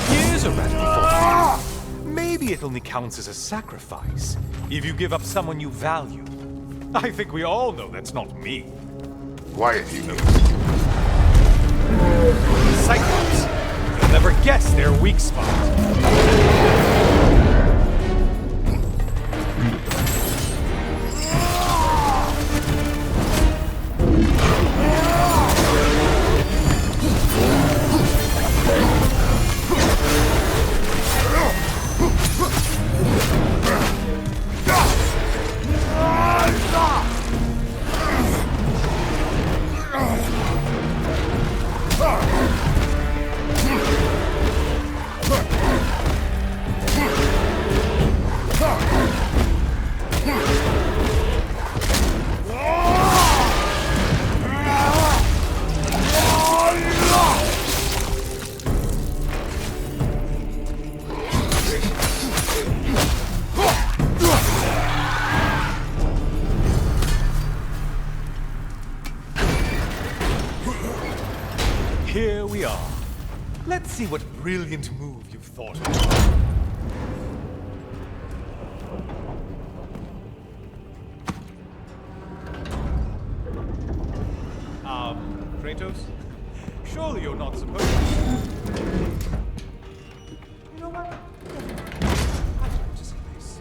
Here's a radical thought. Maybe it only counts as a sacrifice if you give up someone you value. I think we all know that's not me. Quiet, you know. Cyclops. You'll never guess their weak spot. Here we are. Let's see what brilliant move you've thought of. Kratos? Surely you're not supposed to. You know what? I'd like to see this.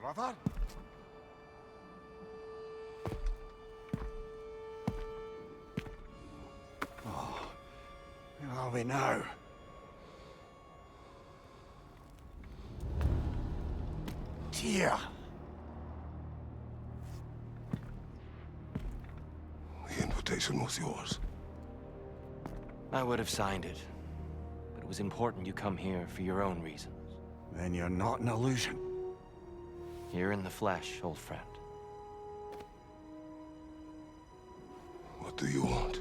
Brother? are we now? Dear. The invitation was yours. I would have signed it, but it was important you come here for your own reasons. Then you're not an illusion. Here in the flesh, old friend. What do you want?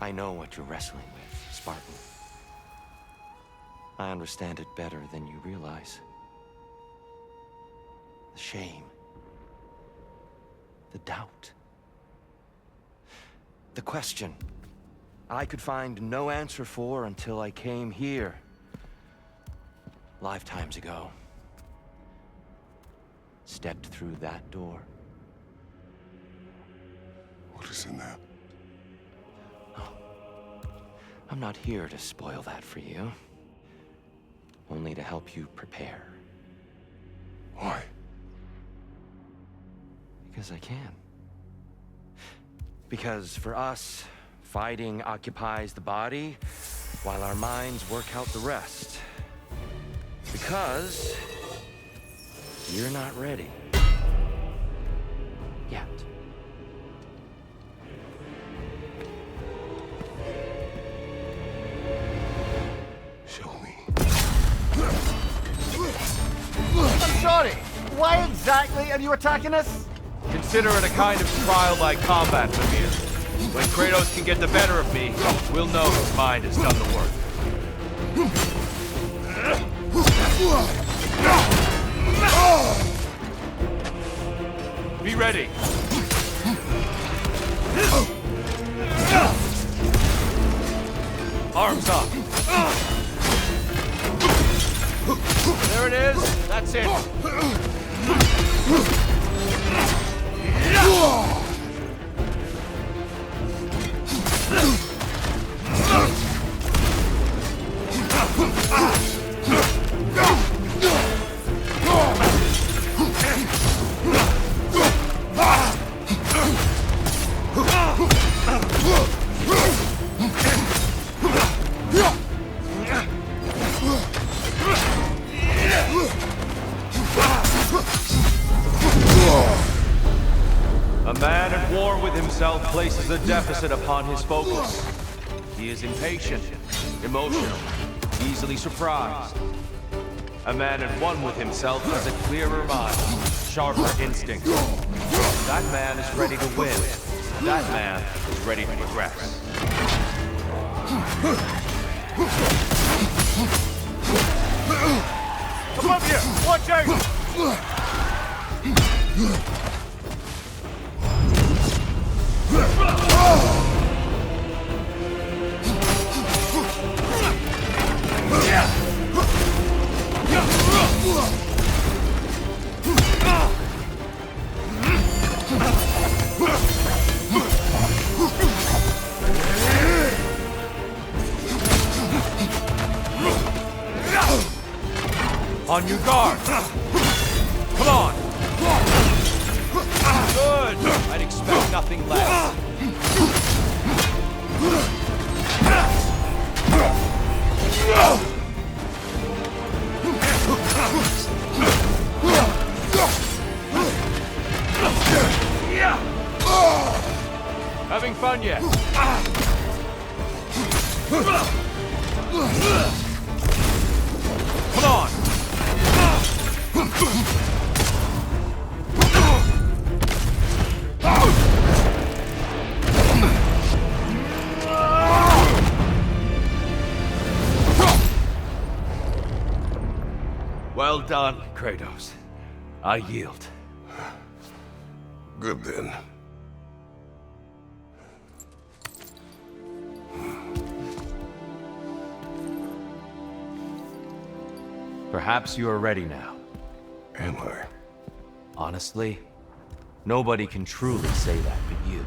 I know what you're wrestling with, Spartan. I understand it better than you realize. The shame. The doubt. The question I could find no answer for until I came here. Lifetimes ago. Stepped through that door. What is in there? I'm not here to spoil that for you. Only to help you prepare. Why? Because I can. Because for us, fighting occupies the body, while our minds work out the rest. Because you're not ready. Yet. Show me. I'm sorry. Why exactly are you attacking us? Consider it a kind of trial-like combat, Mimir. When Kratos can get the better of me, we'll know his mind has done the work. Be ready. Arms up. There it is. That's it. A man at war with himself places a deficit upon his focus. He is impatient, emotional, easily surprised. A man at one with himself has a clearer mind, sharper instincts. That man is ready to win. That man is ready to progress. Come up here! Watch out! On your guard! Come on! Good! I'd expect nothing less. Having fun yet? Come on! Well done, Kratos. I yield. Good then. Perhaps you are ready now. Am I? Honestly, nobody can truly say that but you.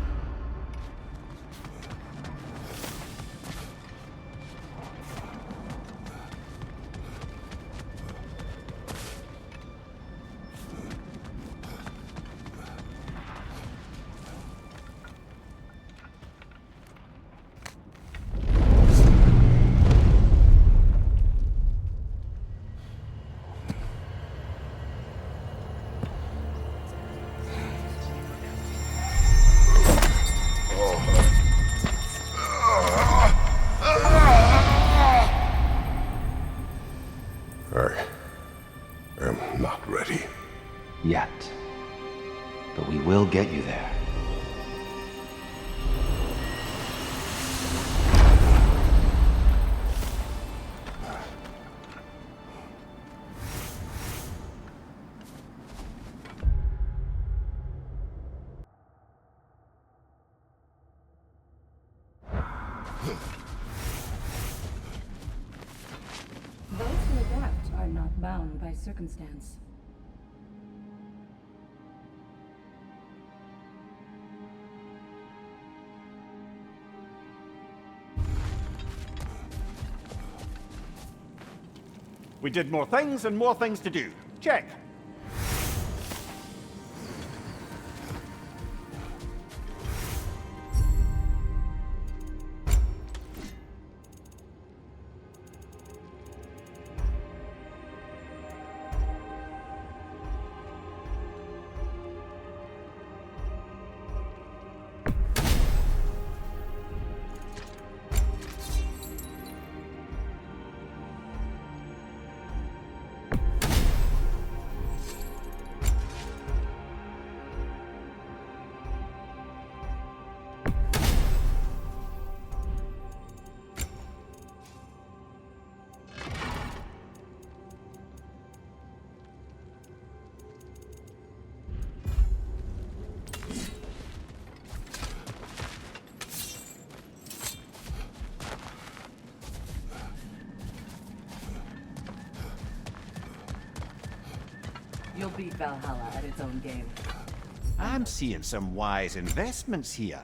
get you there. Those who adapt are not bound by circumstance. We did more things and more things to do. Check. You'll beat Valhalla at its own game. I'm seeing some wise investments here.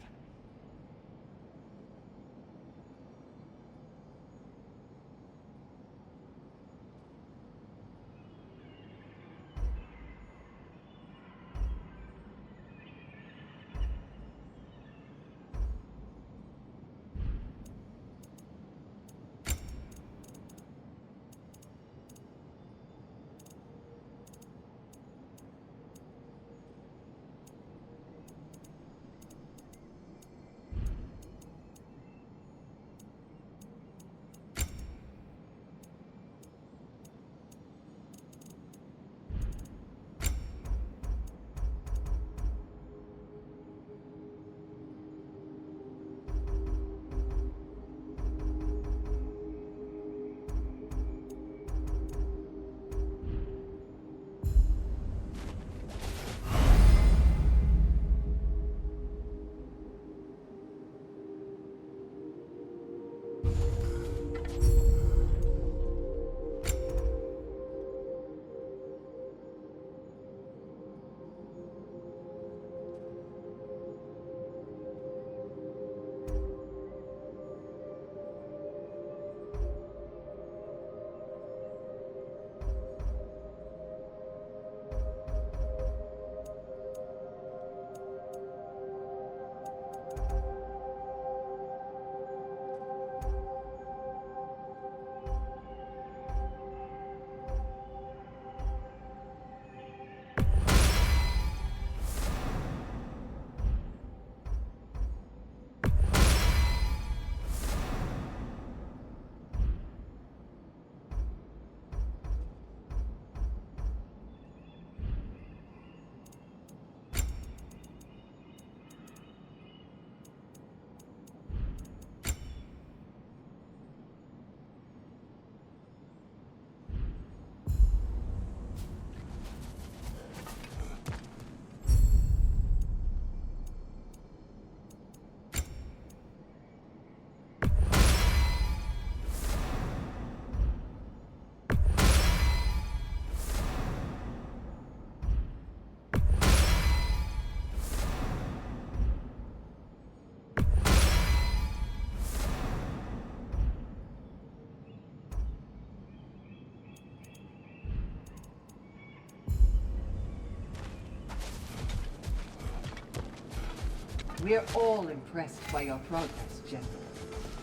We're all impressed by your progress, General.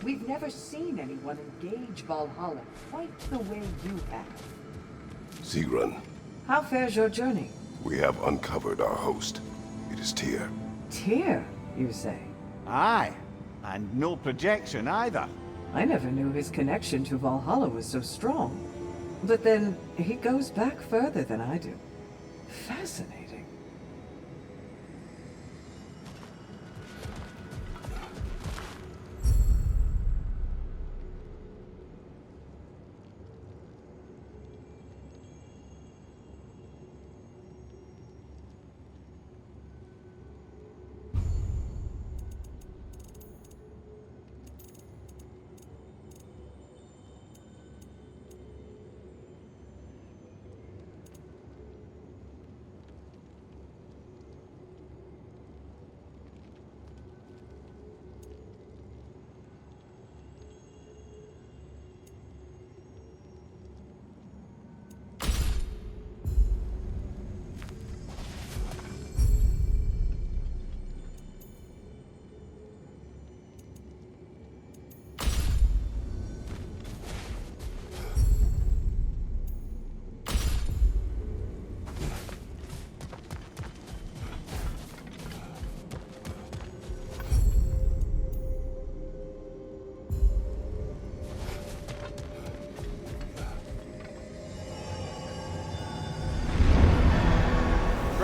We've never seen anyone engage Valhalla quite the way you have. Sigrun, How fares your journey? we have uncovered our host. It is Tyr. Tyr, you say? Aye, and no projection either. I never knew his connection to Valhalla was so strong. But then, he goes back further than I do. Fascinating.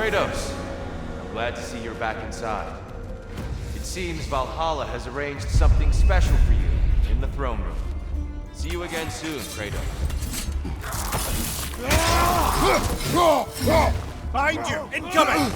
Kratos, I'm glad to see you're back inside. It seems Valhalla has arranged something special for you in the throne room. See you again soon, Kratos. Behind you! Incoming!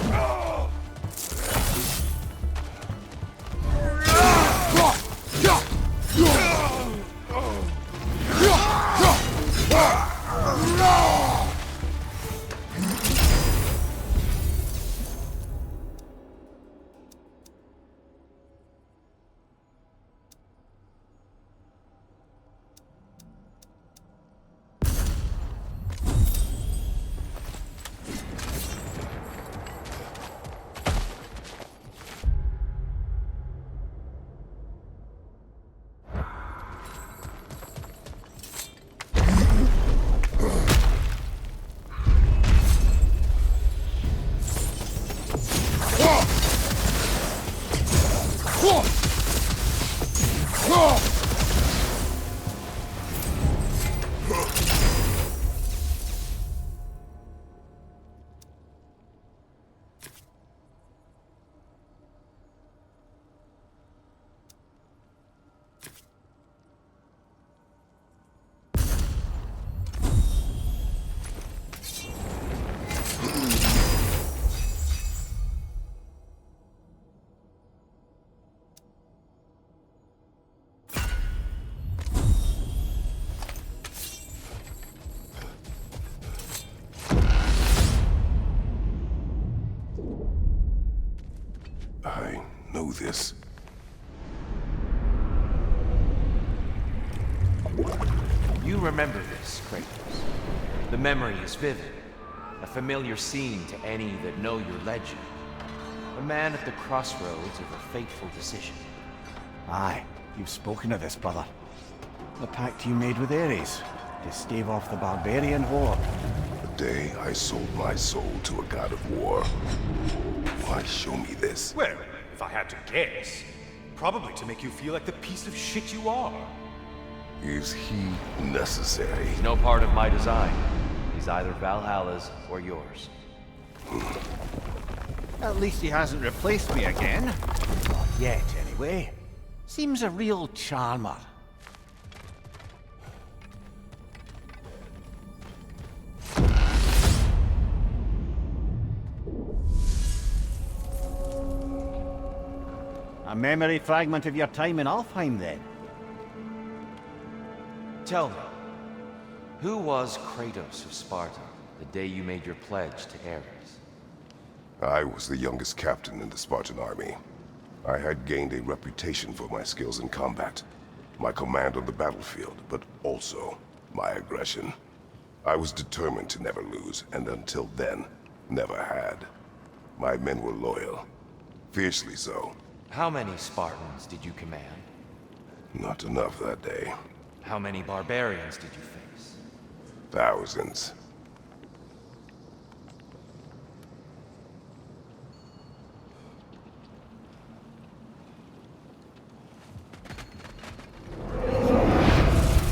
I know this. You remember this, Kratos. The memory is vivid. A familiar scene to any that know your legend. A man at the crossroads of a fateful decision. Aye, you've spoken of this, brother. The pact you made with Ares to stave off the barbarian horde. The day I sold my soul to a god of war. Why show me this? Well, if I had to guess, probably to make you feel like the piece of shit you are. Is he necessary? He's no part of my design. He's either Valhalla's or yours. At least he hasn't replaced me again. Not yet, anyway. Seems a real charmer. A memory fragment of your time in Alfheim, then? Tell me, who was Kratos of Sparta the day you made your pledge to Ares? I was the youngest captain in the Spartan army. I had gained a reputation for my skills in combat, my command on the battlefield, but also my aggression. I was determined to never lose, and until then, never had. My men were loyal, fiercely so. How many Spartans did you command? Not enough that day. How many barbarians did you face? Thousands.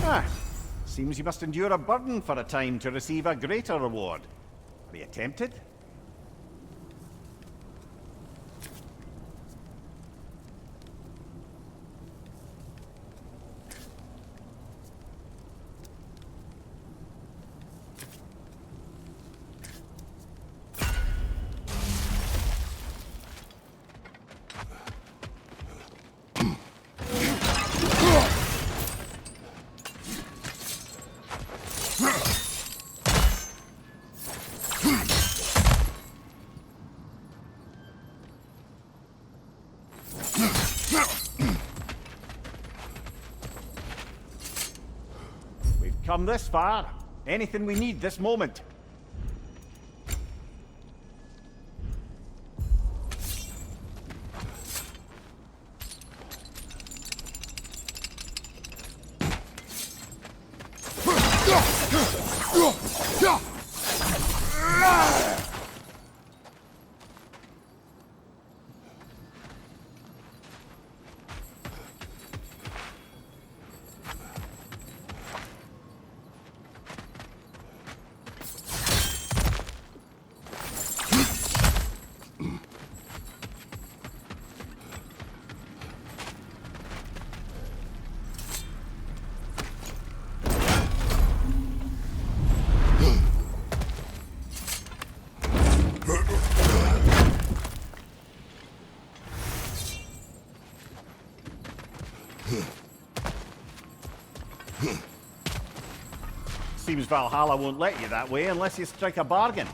Ah, seems you must endure a burden for a time to receive a greater reward. Are you tempted? Come this far. Anything we need this moment. Seems Valhalla won't let you that way unless you strike a bargain.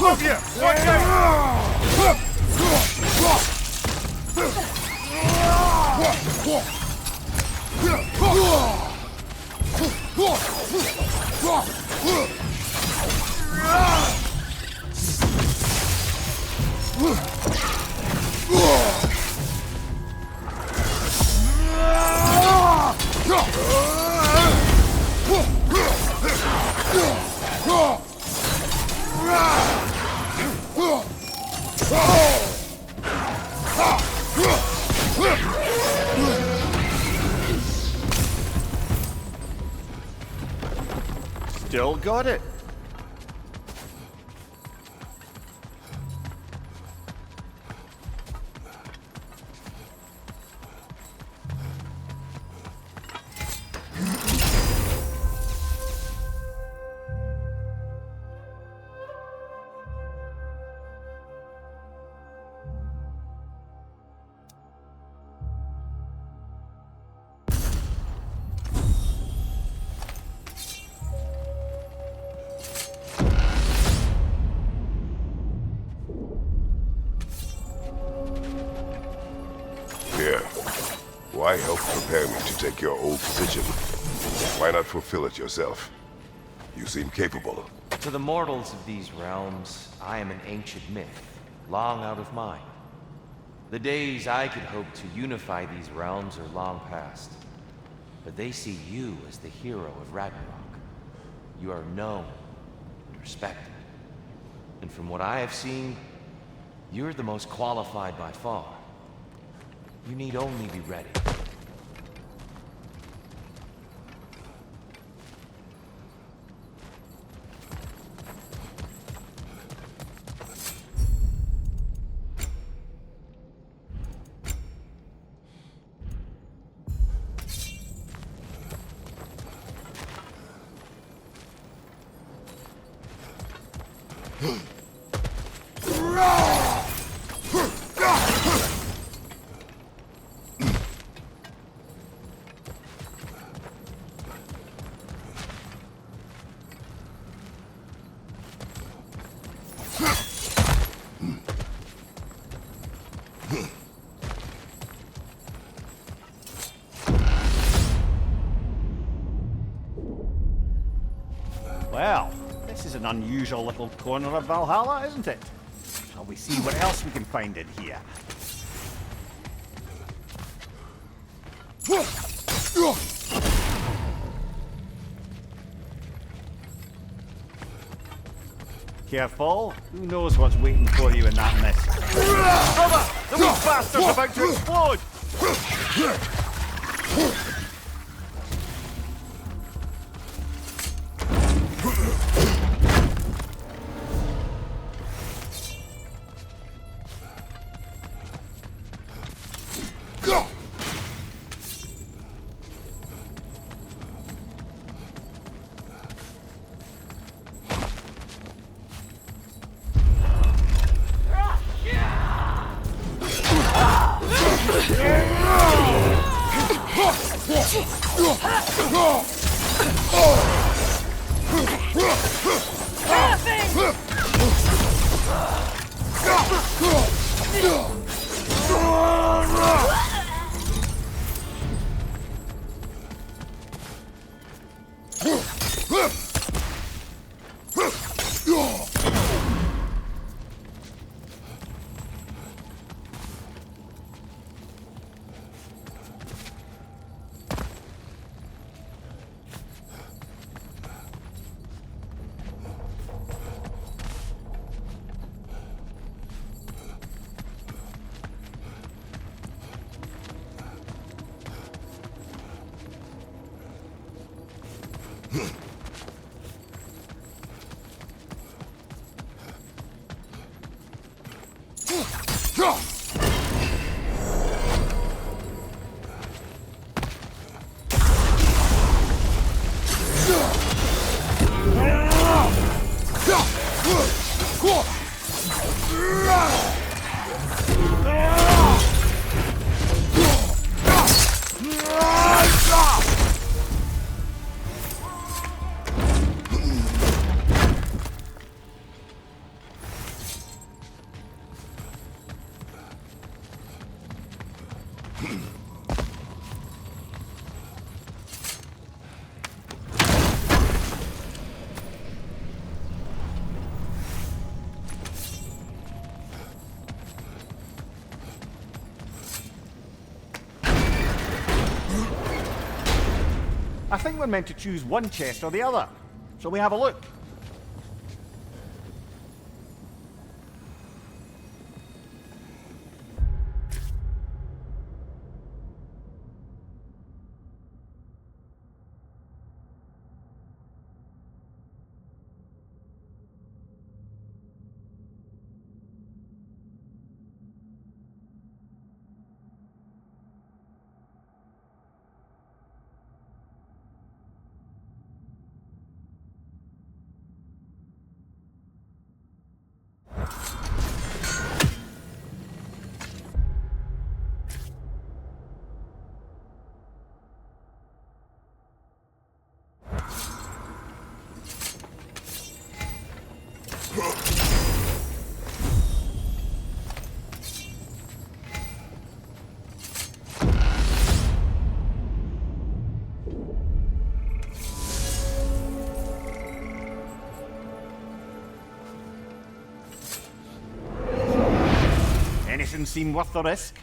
Above you! Watch Still got it. Here. Why help prepare me to take your old position? Why not fulfill it yourself? You seem capable. To the mortals of these realms, I am an ancient myth, long out of mind. The days I could hope to unify these realms are long past. But they see you as the hero of Ragnarok. You are known and respected. And from what I have seen, you're the most qualified by far. You need only be ready. Well, this is an unusual little corner of Valhalla, isn't it? Shall we see what else we can find in here? Careful, who knows what's waiting for you in that mist? Brother! The weak bastard's about to explode! I think we're meant to choose one chest or the other. Shall we have a look? Anything seem worth the risk?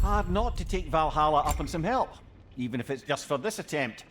Hard not to take Valhalla up on some help, even if it's just for this attempt.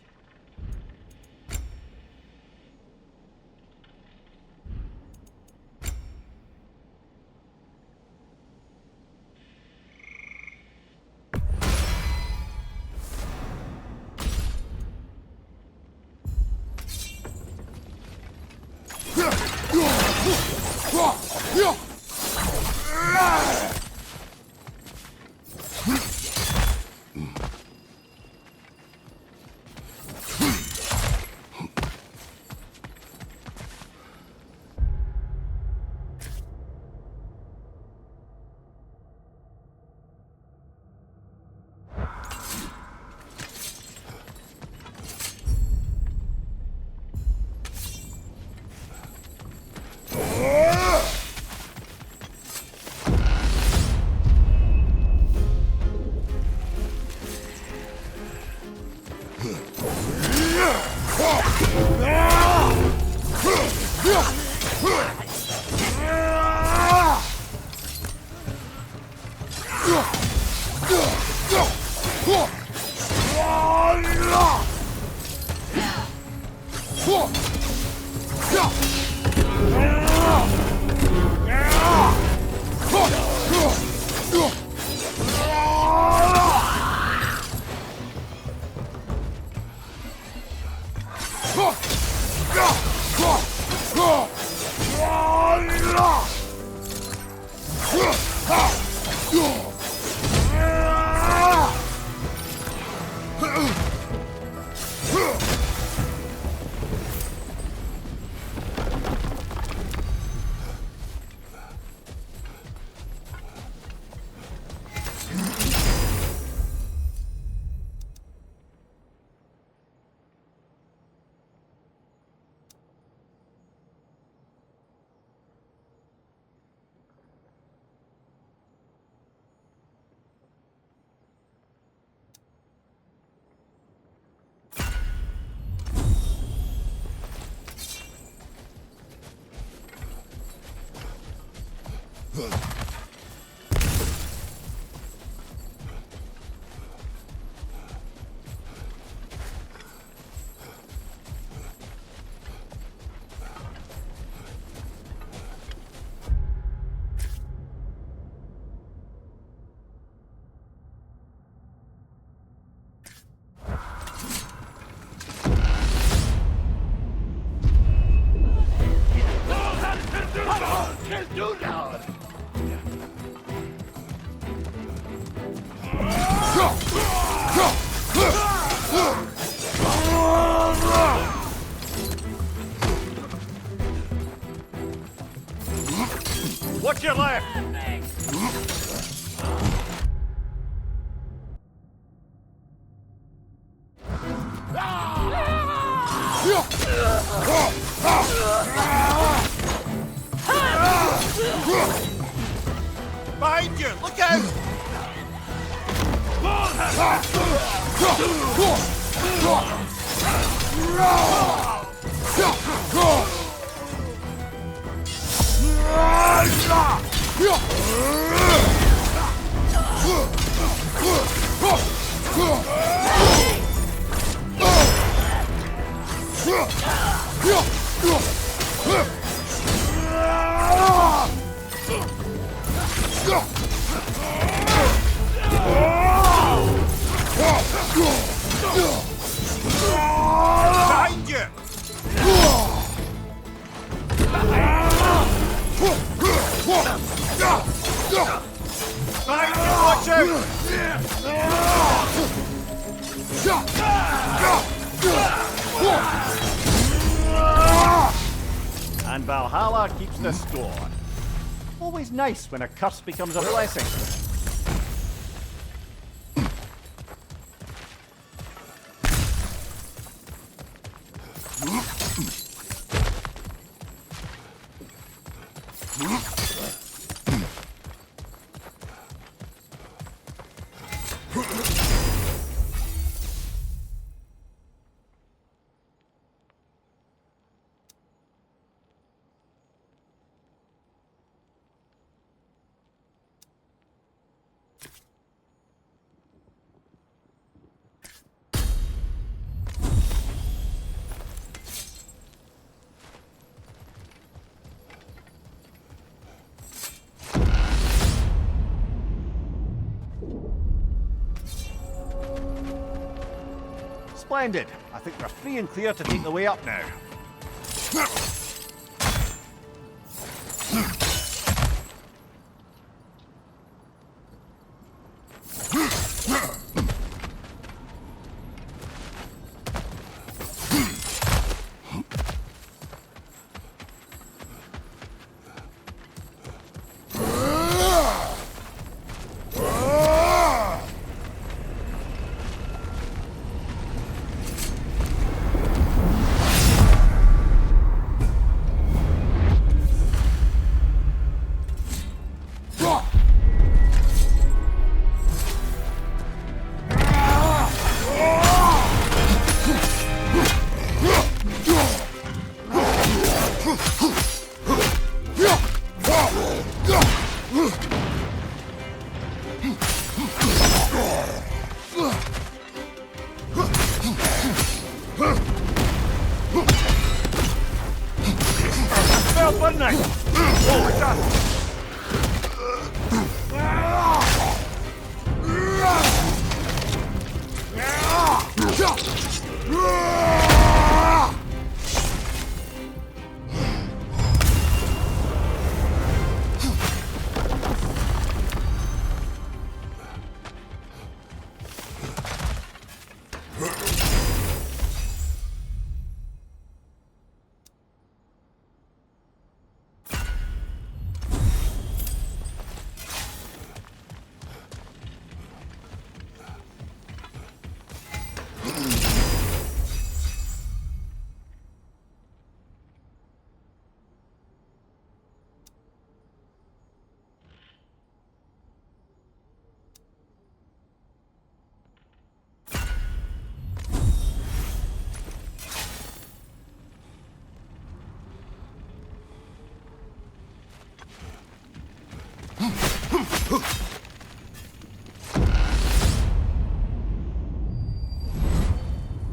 Watch your left! Behind you! Look out! Behind you! Behind you, watch out! And Valhalla keeps the score. Always nice when a curse becomes a blessing. Splendid. I think we're free and clear to take the way up now.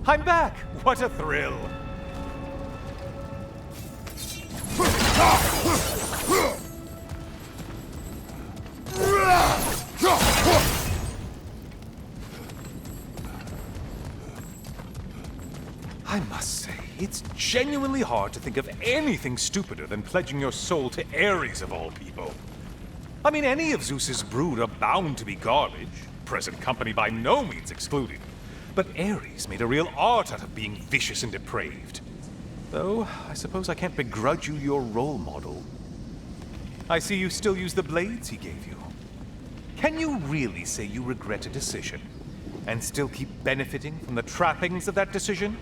I'm back! What a thrill! I must say, it's genuinely hard to think of anything stupider than pledging your soul to Ares of all people. I mean, any of Zeus's brood are bound to be garbage, present company by no means excluded. But Ares made a real art out of being vicious and depraved. Though, I suppose I can't begrudge you your role model. I see you still use the blades he gave you. Can you really say you regret a decision, and still keep benefiting from the trappings of that decision?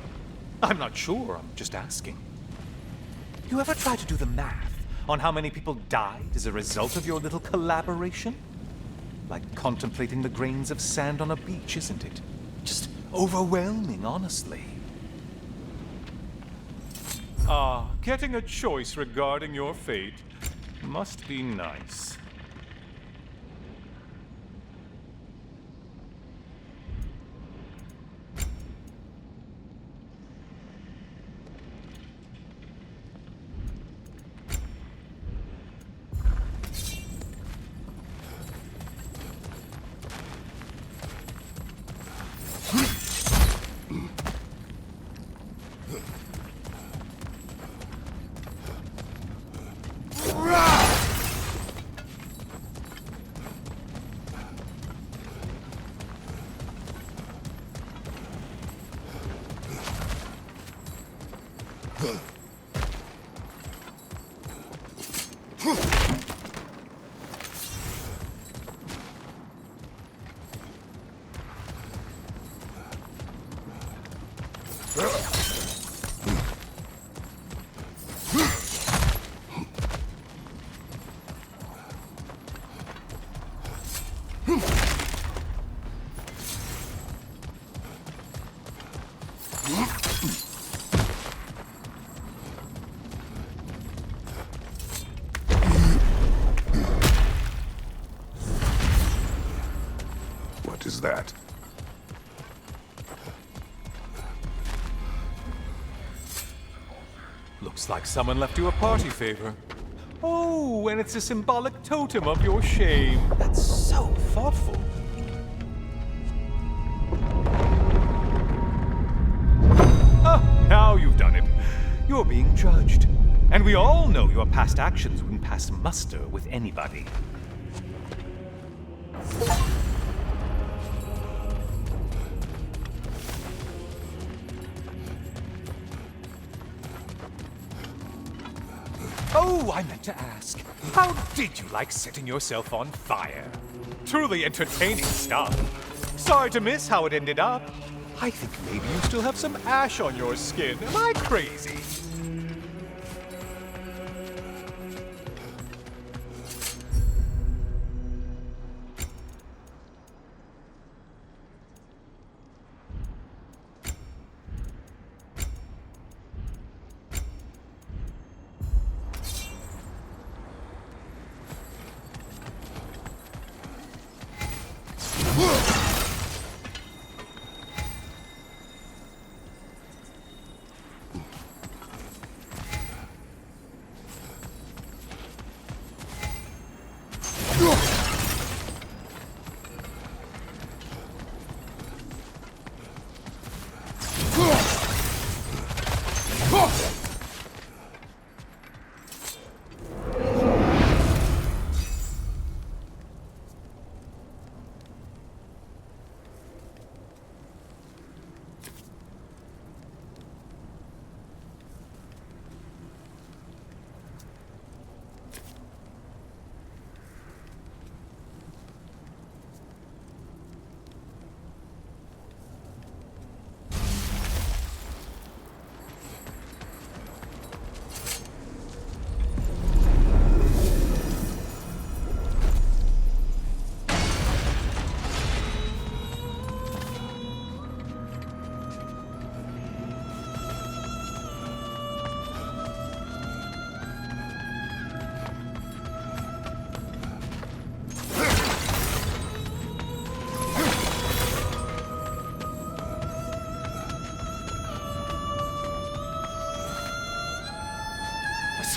I'm not sure, I'm just asking. You ever try to do the math on how many people died as a result of your little collaboration? Like contemplating the grains of sand on a beach, isn't it? Just overwhelming, honestly. Ah, getting a choice regarding your fate must be nice. What is that? Looks like someone left you a party favor. Oh, and it's a symbolic totem of your shame. That's so thoughtful. Ah, now you've done it. You're being judged. And we all know your past actions wouldn't pass muster with anybody. Oh, I meant to ask, how did you like setting yourself on fire? Truly entertaining stuff. Sorry to miss how it ended up. I think maybe you still have some ash on your skin. Am I crazy?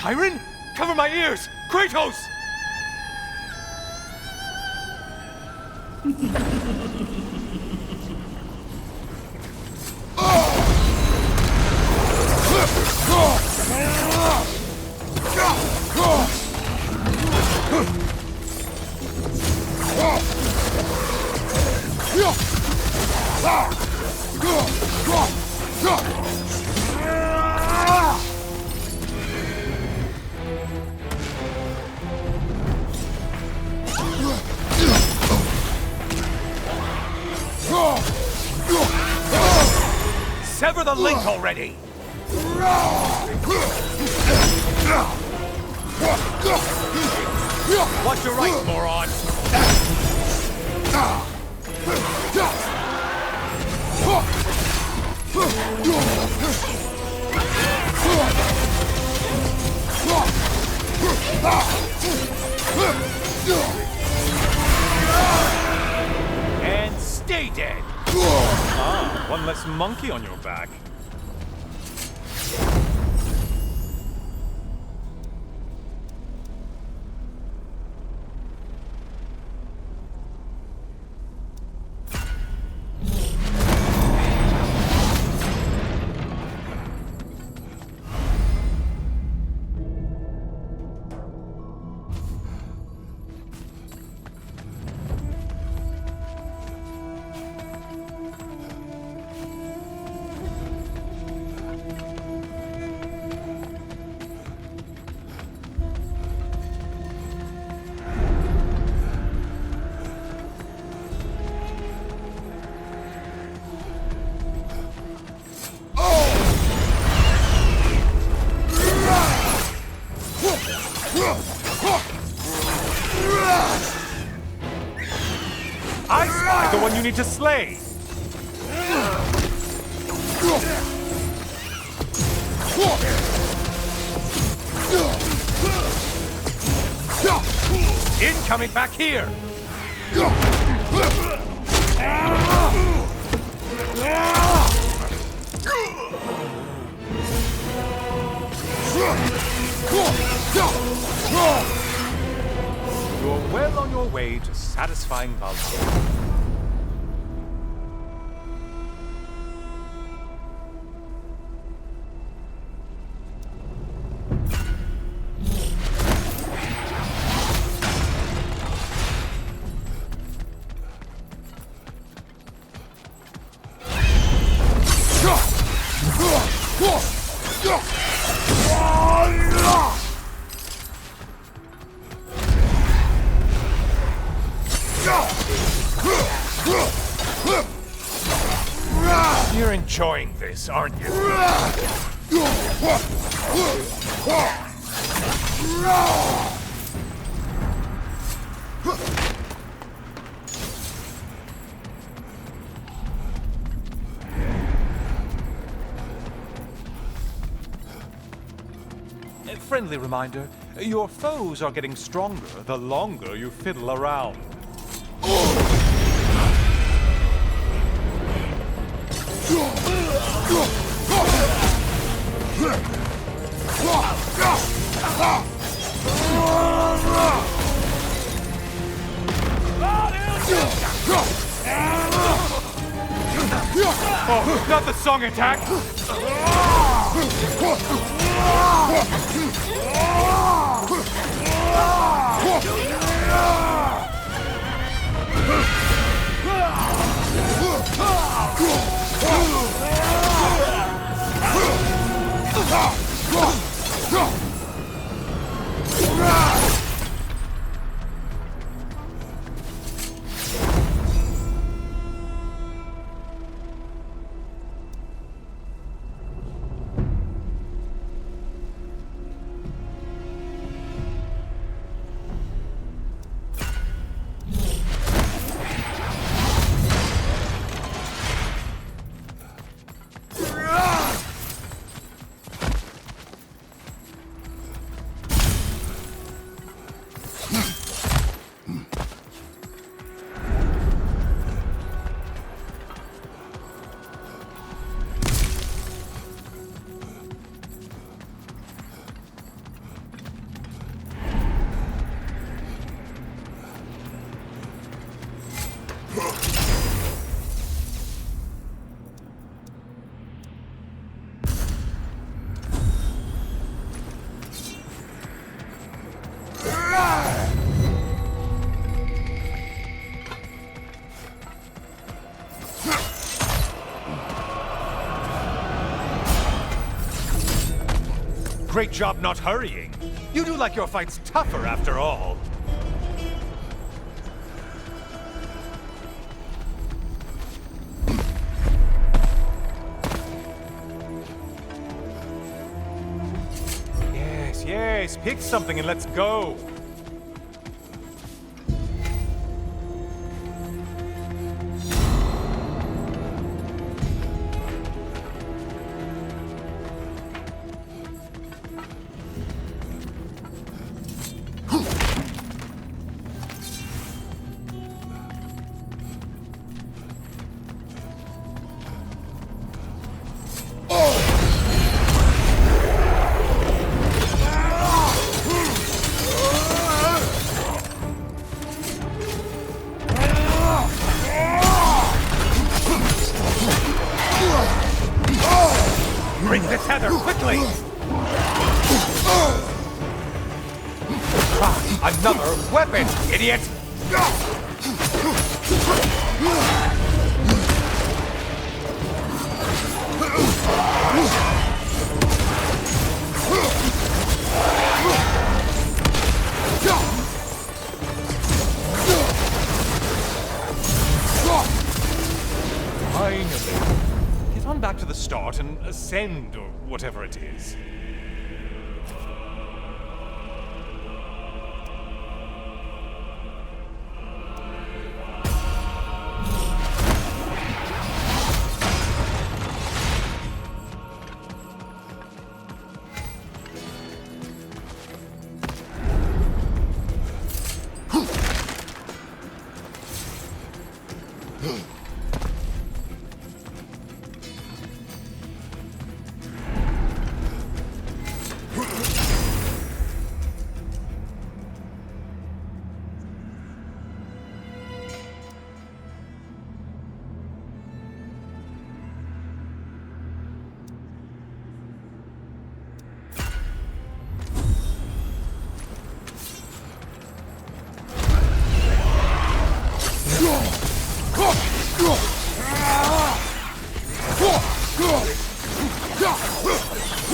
Siren? Cover my ears! Kratos! Sever the link already! Watch your right, moron! And stay dead! Ah, one less monkey on your back. I spy the one you need to slay! Incoming back here! You're well on your way to satisfying Valhalla. You're enjoying this, aren't you? A friendly reminder, your foes are getting stronger the longer you fiddle around. Oh, not the song attack! Great job not hurrying. You do like your fights tougher after all. face. Pick something and let's go. Bring the tether, quickly! Another weapon, idiot! Finally. Get on back to the start and ascend, or whatever it is.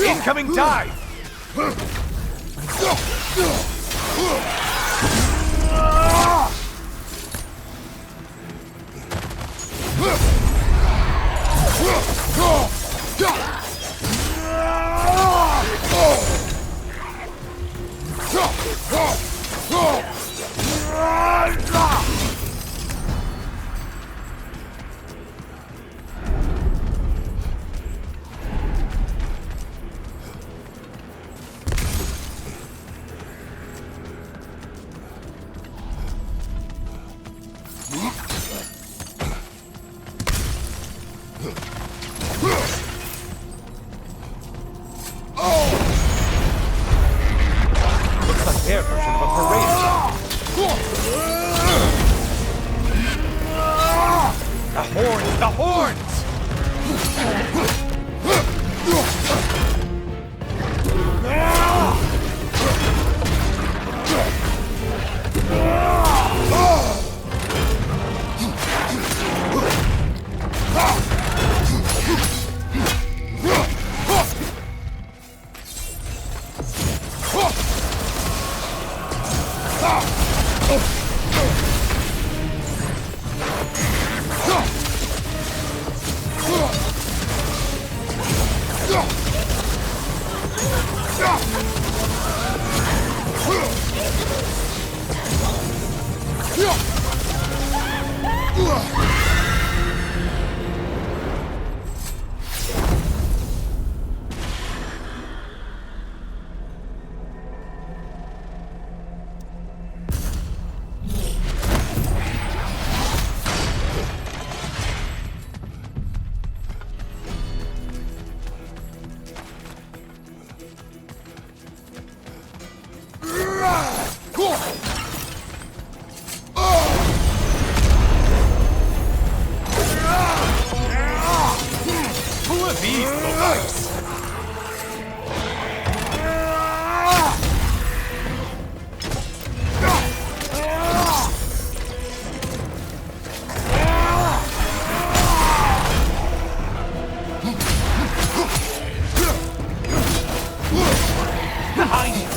Incoming dive! Looks like their version of a parade. The horns! The horns!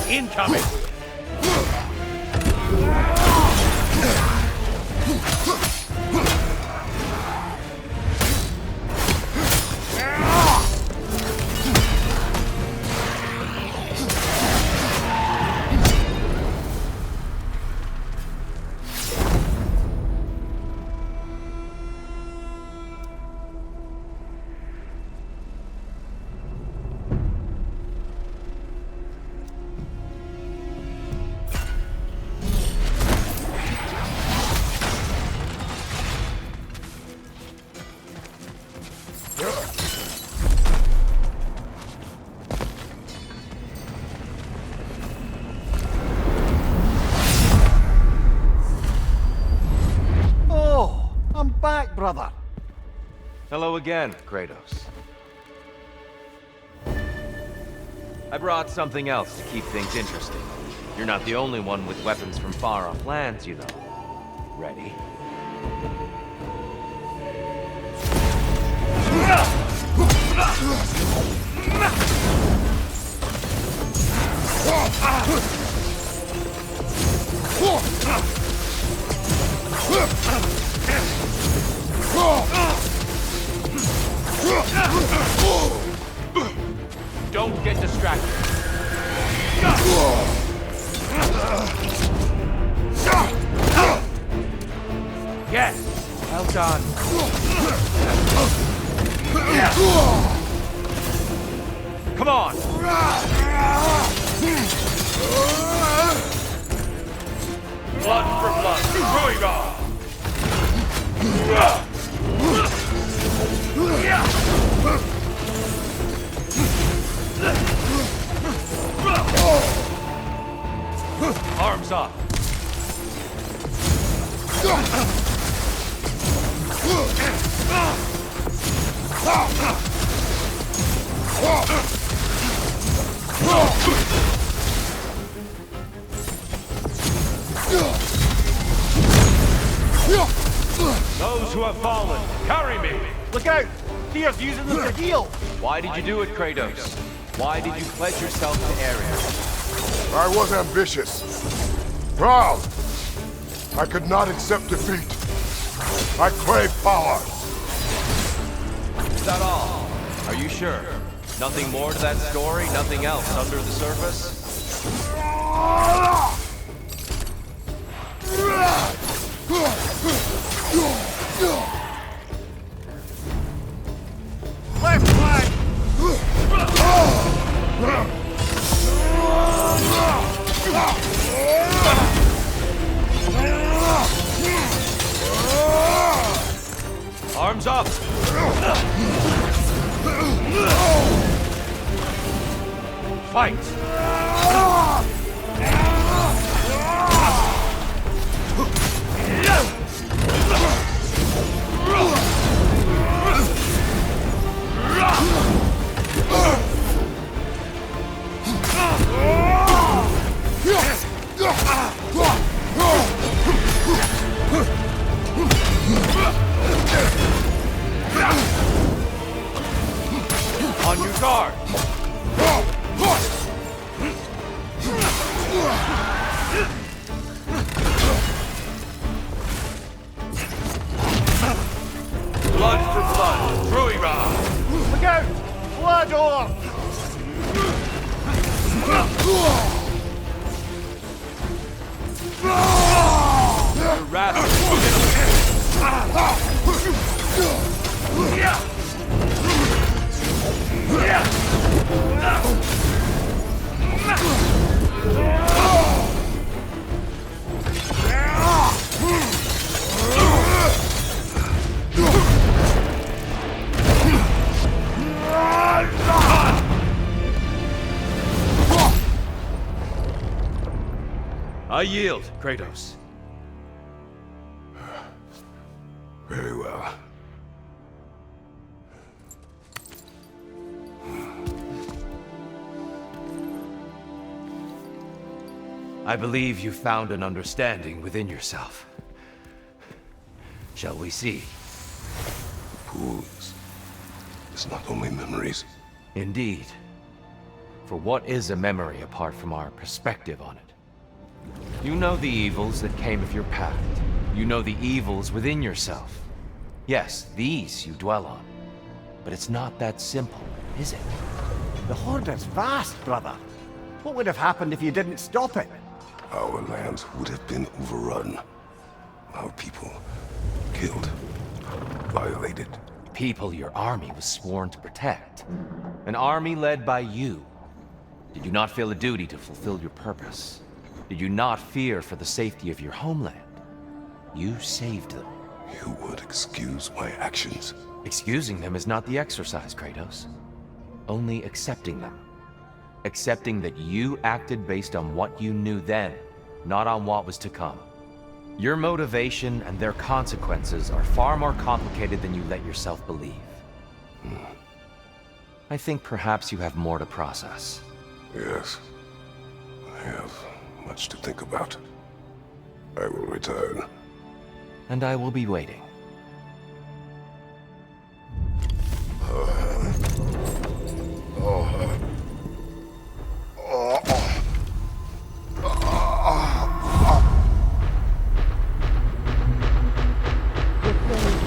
Incoming! Hello again, Kratos. I brought something else to keep things interesting. You're not the only one with weapons from far-off lands, you know. Ready? Don't get distracted. Yes! Well done. Come on! Blood for blood! Ruiga! Arms up! Those who have fallen, carry me! Look out! Tyr's using them to heal! Why did you do it, Kratos? Why did you pledge yourself to Ares? I was ambitious. Proud. I could not accept defeat. I crave power. Is that all? Are you sure? Nothing more to that story? Nothing else under the surface? Left flank! Arms up! Fight! On your guard! Blood for blood, Ruira! Look out! Blood orb! You rascal! I yield, Kratos. Very well. I believe you found an understanding within yourself. Shall we see? Pools. It's not only memories. Indeed. For what is a memory apart from our perspective on it? You know the evils that came of your pact. You know the evils within yourself. Yes, these you dwell on. But it's not that simple, is it? The Horde is vast, brother. What would have happened if you didn't stop it? Our lands would have been overrun. Our people killed, violated. People your army was sworn to protect. An army led by you. Did you not feel a duty to fulfill your purpose? Did you not fear for the safety of your homeland? You saved them. You would excuse my actions. Excusing them is not the exercise, Kratos. Only accepting them. Accepting that you acted based on what you knew then, not on what was to come. Your motivation and their consequences are far more complicated than you let yourself believe. I think perhaps you have more to process. Yes. I have much to think about. I will return. And I will be waiting.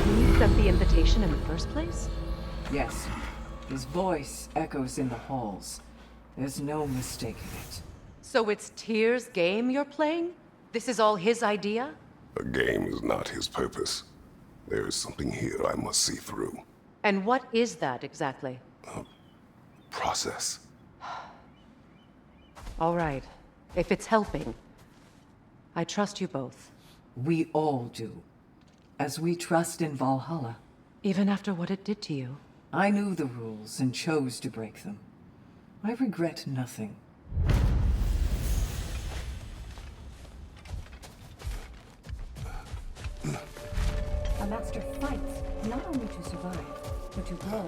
You sent the invitation in the first place? Yes. His voice echoes in the halls. There's no mistaking it. So it's Tyr's game you're playing? This is all his idea? A game is not his purpose. There is something here I must see through. And what is that exactly? Process. All right. If it's helping, I trust you both. We all do. As we trust in Valhalla. Even after what it did to you. I knew the rules and chose to break them. I regret nothing. A master fights not only to survive, but to grow.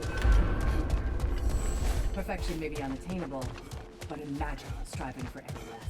Perfection may be unattainable, but imagine striving for any less.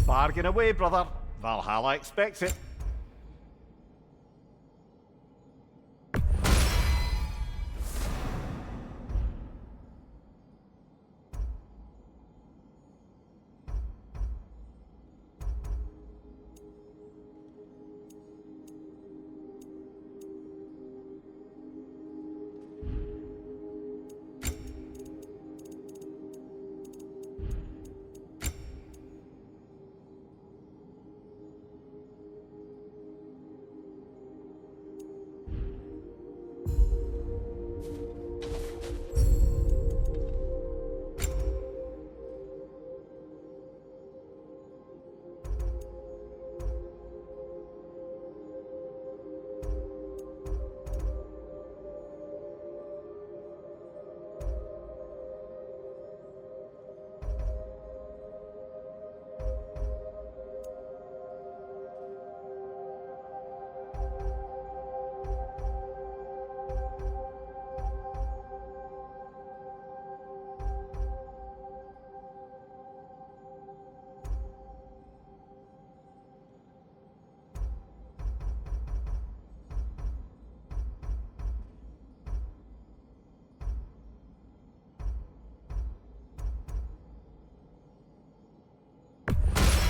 Bargain away, brother. Valhalla expects it.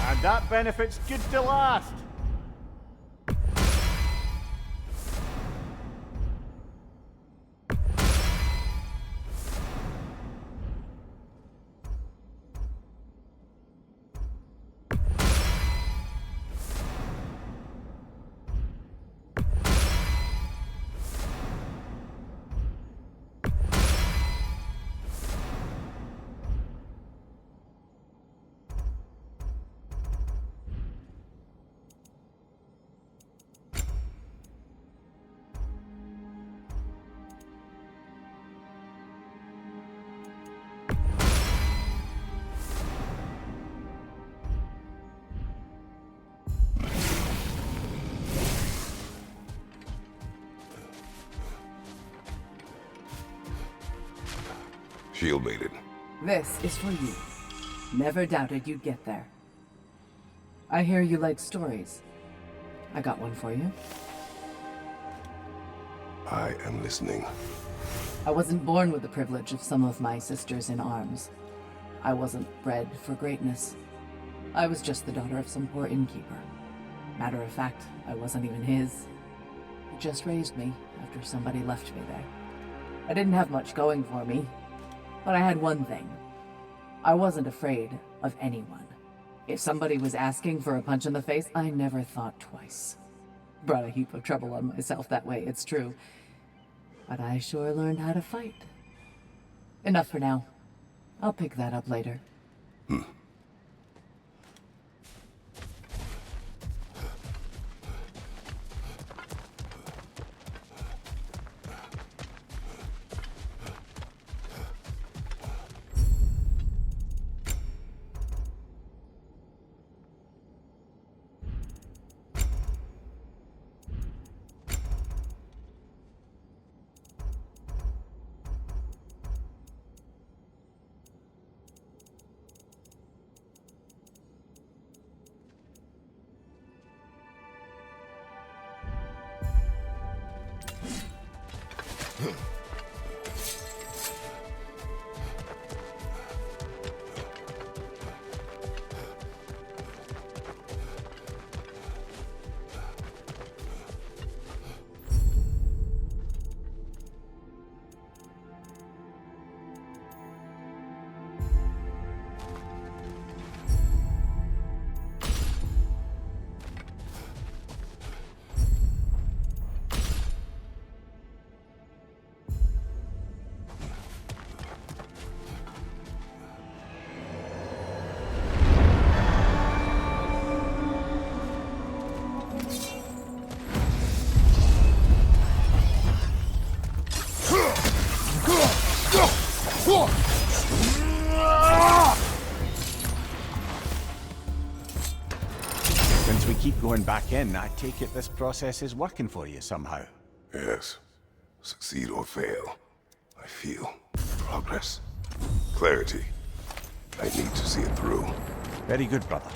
And that benefit's good to last. Shield mated. This is for you. Never doubted you'd get there. I hear you like stories. I got one for you. I am listening. I wasn't born with the privilege of some of my sisters in arms. I wasn't bred for greatness. I was just the daughter of some poor innkeeper. Matter of fact, I wasn't even his. He just raised me after somebody left me there. I didn't have much going for me, but I had one thing. I wasn't afraid of anyone. If somebody was asking for a punch in the face, I never thought twice. Brought a heap of trouble on myself that way, it's true. But I sure learned how to fight. Enough for now. I'll pick that up later. Since we keep going back in, I take it this process is working for you somehow. Yes. Succeed or fail, I feel progress. Clarity. I need to see it through. Very good, brother.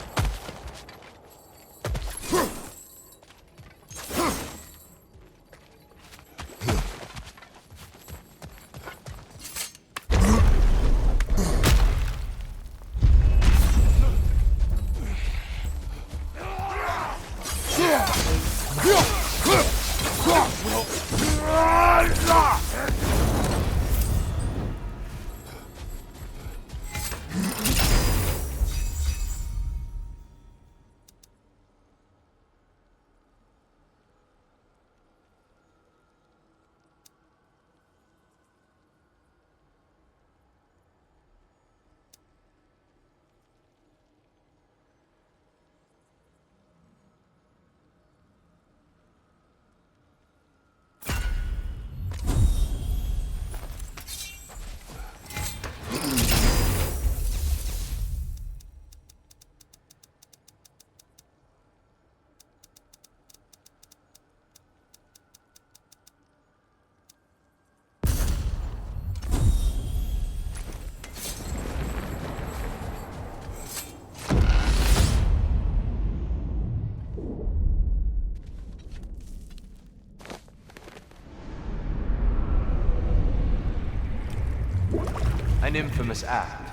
An infamous act.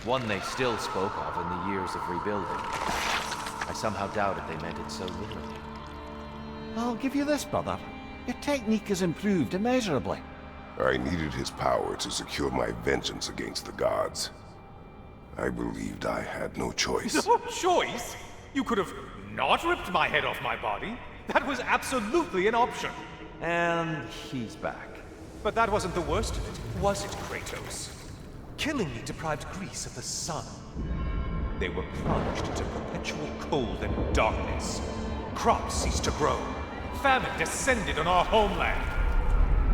One they still spoke of in the years of rebuilding. I somehow doubted they meant it so literally. I'll give you this, brother. Your technique has improved immeasurably. I needed his power to secure my vengeance against the gods. I believed I had no choice. No choice? You could have not ripped my head off my body. That was absolutely an option. And he's back. But that wasn't the worst of it, was it, Kratos? Killing me deprived Greece of the sun. They were plunged into perpetual cold and darkness. Crops ceased to grow. Famine descended on our homeland.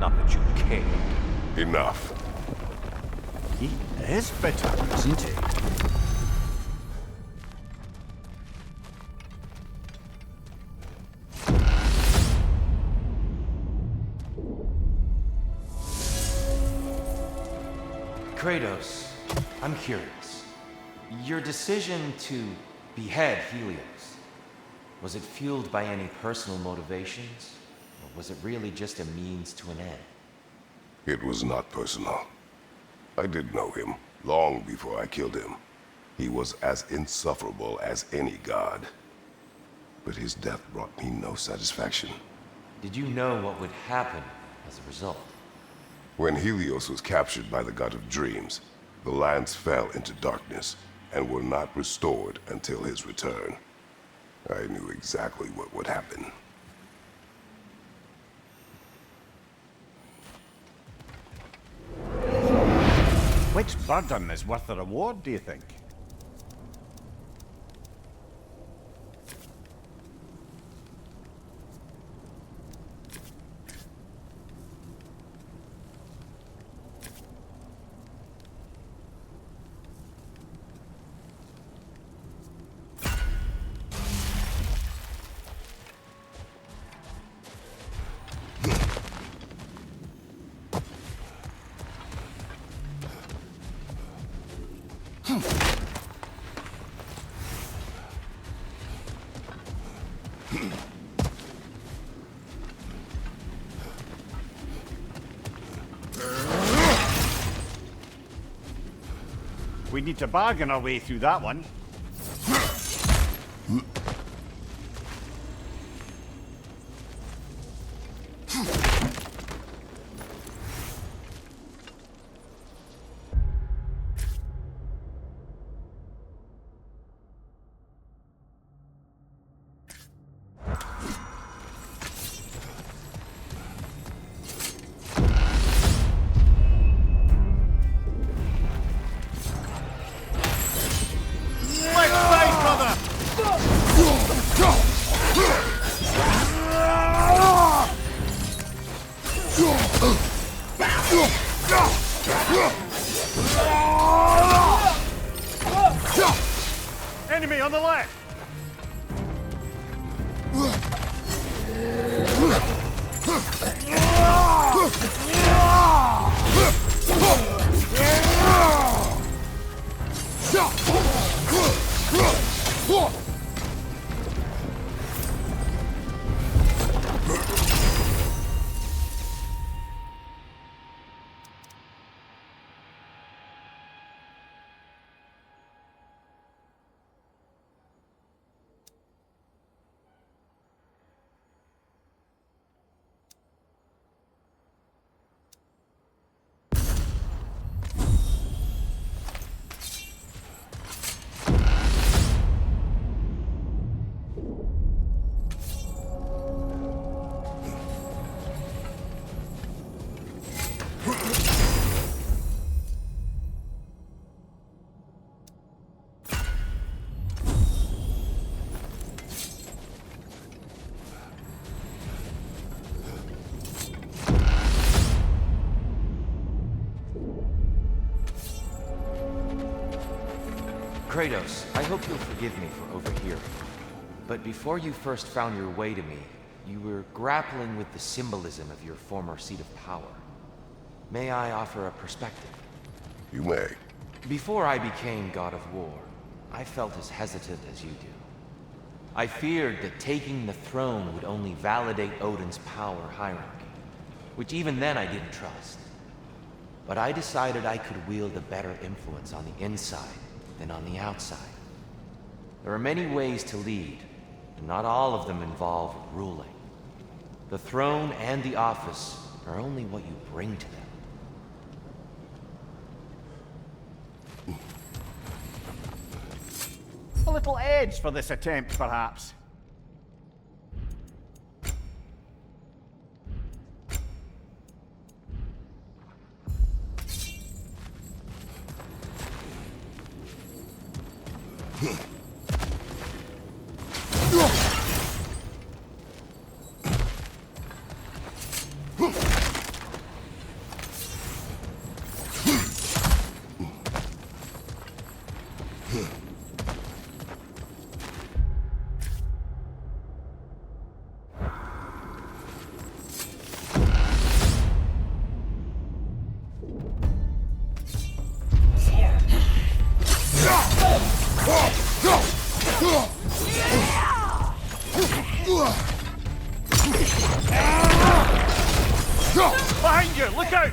Not that you cared. Enough. He is bitter, isn't he? Kratos, I'm curious. Your decision to behead Helios, was it fueled by any personal motivations? Or was it really just a means to an end? It was not personal. I did know him, long before I killed him. He was as insufferable as any god. But his death brought me no satisfaction. Did you know what would happen as a result? When Helios was captured by the god of dreams, the lands fell into darkness and were not restored until his return. I knew exactly what would happen. Which burden is worth the reward, do you think? We need to bargain our way through that one. Enemy on the left! Kratos, I hope you'll forgive me for overhearing. But before you first found your way to me, you were grappling with the symbolism of your former seat of power. May I offer a perspective? You may. Before I became God of War, I felt as hesitant as you do. I feared that taking the throne would only validate Odin's power hierarchy, which even then I didn't trust. But I decided I could wield a better influence on the inside than on the outside. There are many ways to lead, and not all of them involve ruling. The throne and the office are only what you bring to them. A little edge for this attempt, perhaps. Behind you! Look out!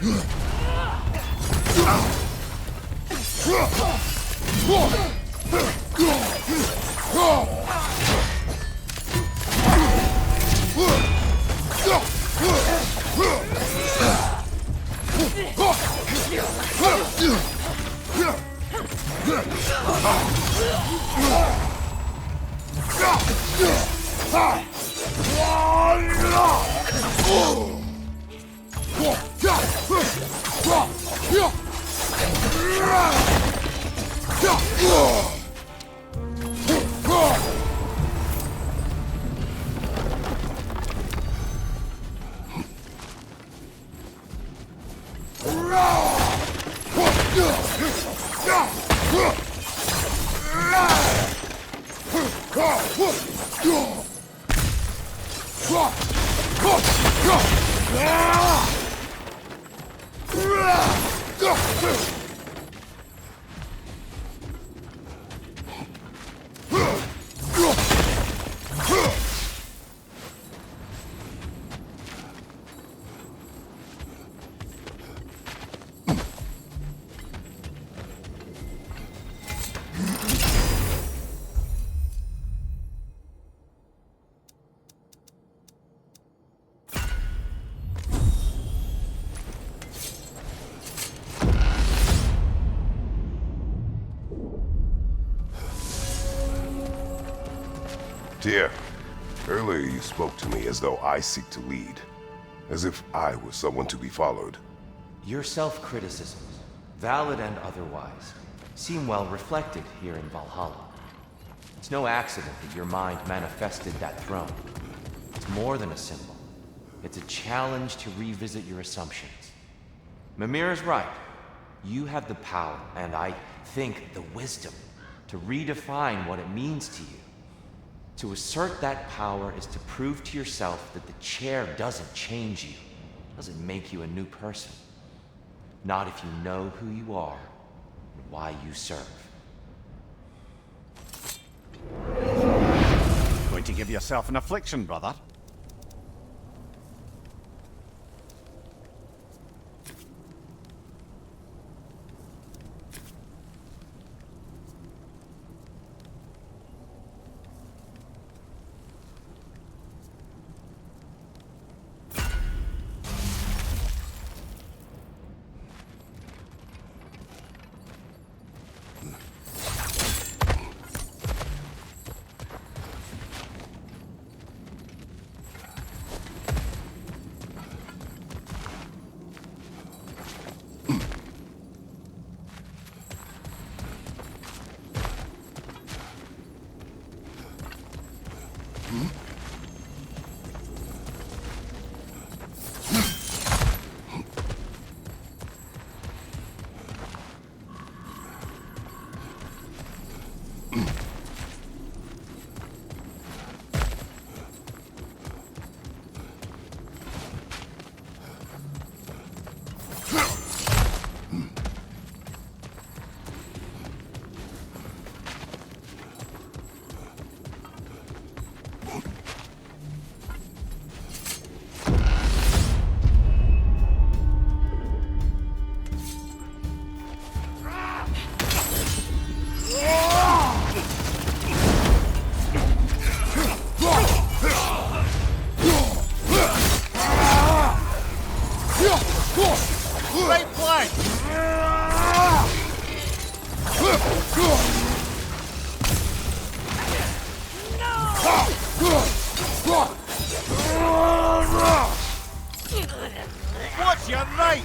Dear, earlier you spoke to me as though I seek to lead. As if I was someone to be followed. Your self-criticisms, valid and otherwise, seem well reflected here in Valhalla. It's no accident that your mind manifested that throne. It's more than a symbol. It's a challenge to revisit your assumptions. Mimir is right. You have the power, and I think the wisdom, to redefine what it means to you. To assert that power is to prove to yourself that the chair doesn't change you, doesn't make you a new person. Not if you know who you are and why you serve. Going to give yourself an affliction, brother? What's your right?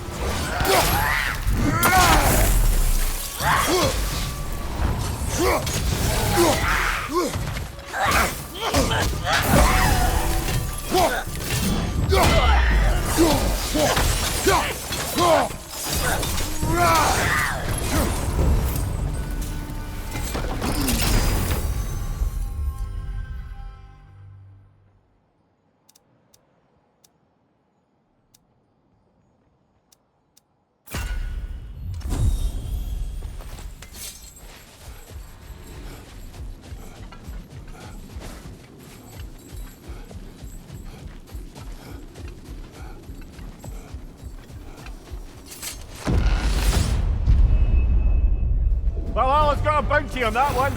got a bounty on that one.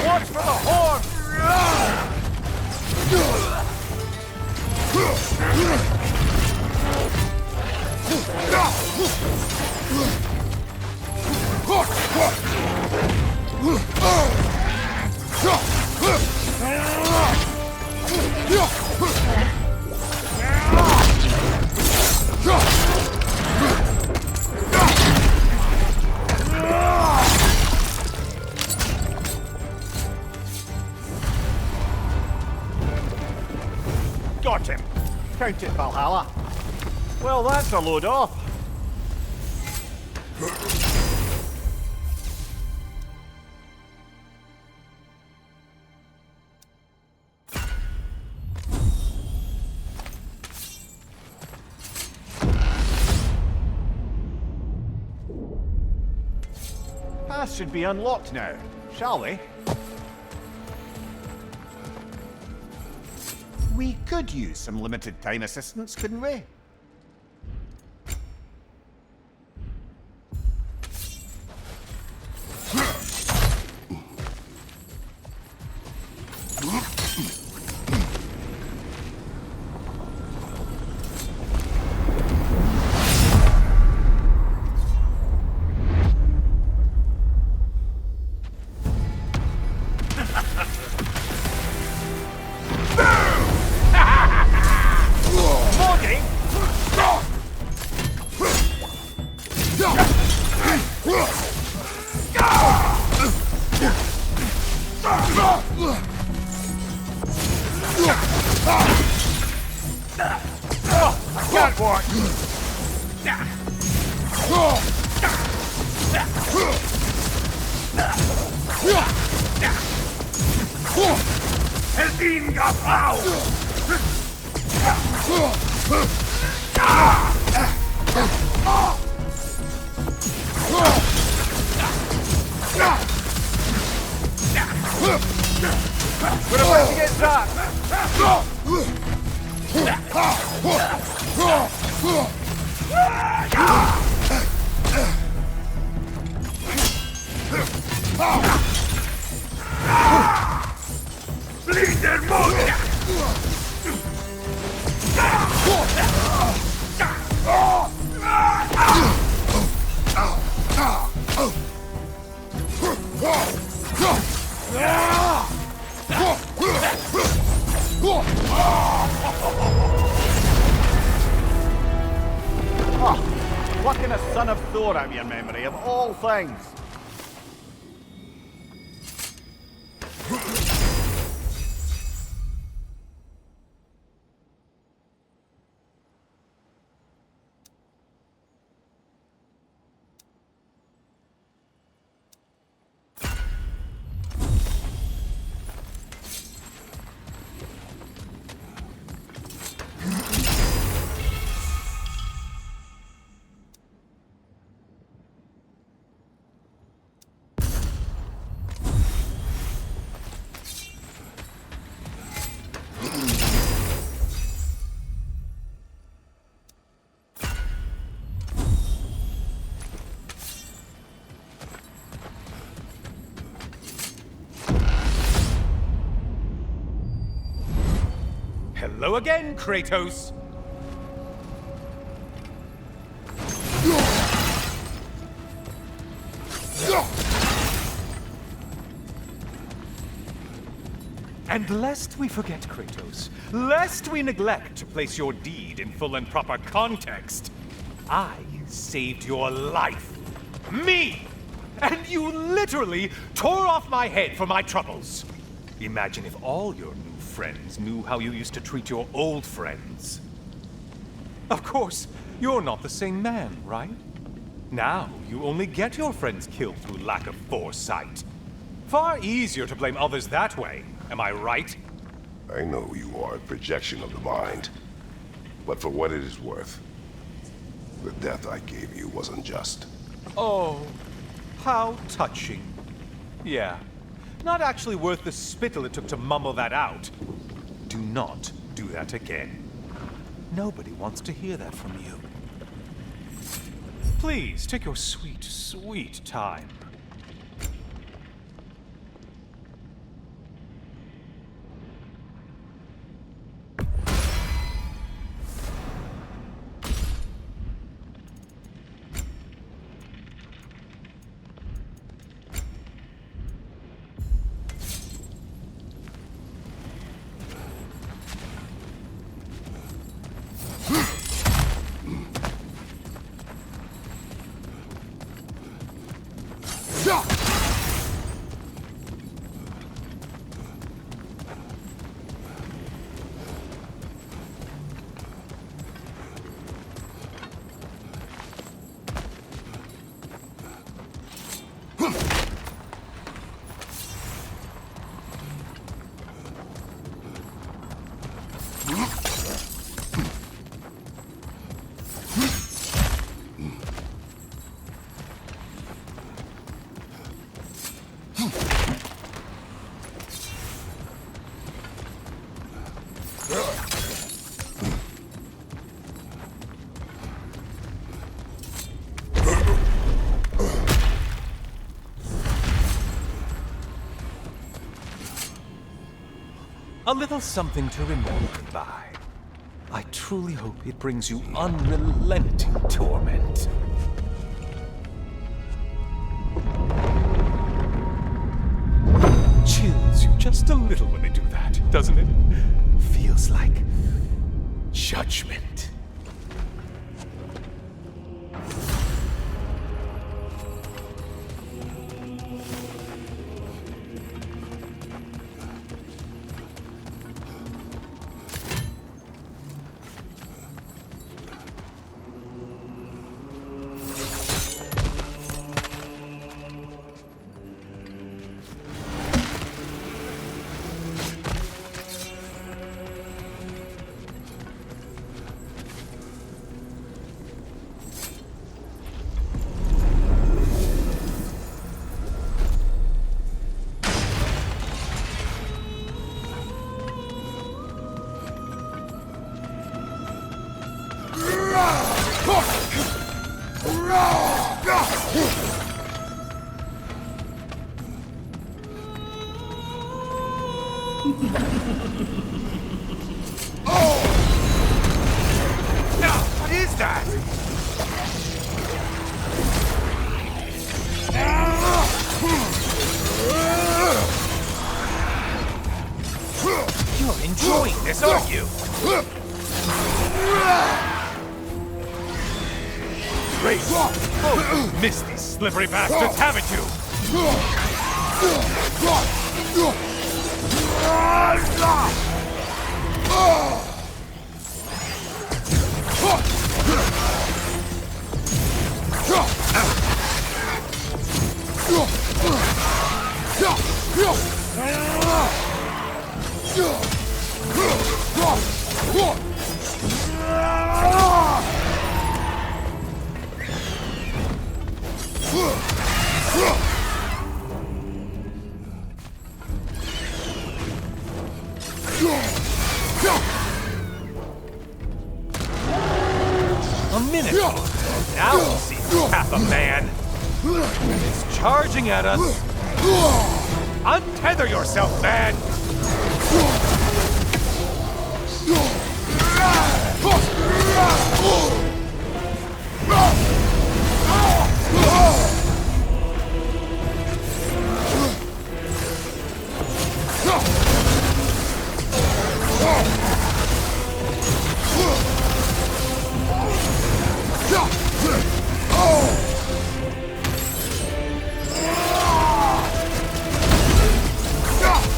Watch for the horn! Got him. Count it, Valhalla. Well, that's a load off. Path should be unlocked now, shall we? We could use some limited time assistance, couldn't we? We're about to get zapped! Bleed their mother! Oh, plucking a son of Thor out of your memory, of all things. Hello again, Kratos! And lest we forget, Kratos, lest we neglect to place your deed in full and proper context, I saved your life. Me! And you literally tore off my head for my troubles. Imagine if all your new friends knew how you used to treat your old friends. Of course, you're not the same man, right? Now, you only get your friends killed through lack of foresight. Far easier to blame others that way, am I right? I know you are a projection of the mind, but for what it is worth, the death I gave you was unjust. Oh, how touching. Yeah, Not actually worth the spittle it took to mumble that out. Do not do that again. Nobody wants to hear that from you. Please, take your sweet, sweet time. A little something to remember me by. I truly hope it brings you unrelenting torment. Chills you just a little when they do that, doesn't it? Feels like judgment. What is that? You're enjoying this, aren't you? Great! Oh, you missed these slippery bastards, haven't you? A minute. Now we'll see half a man. It's charging at us. Untether yourself, man.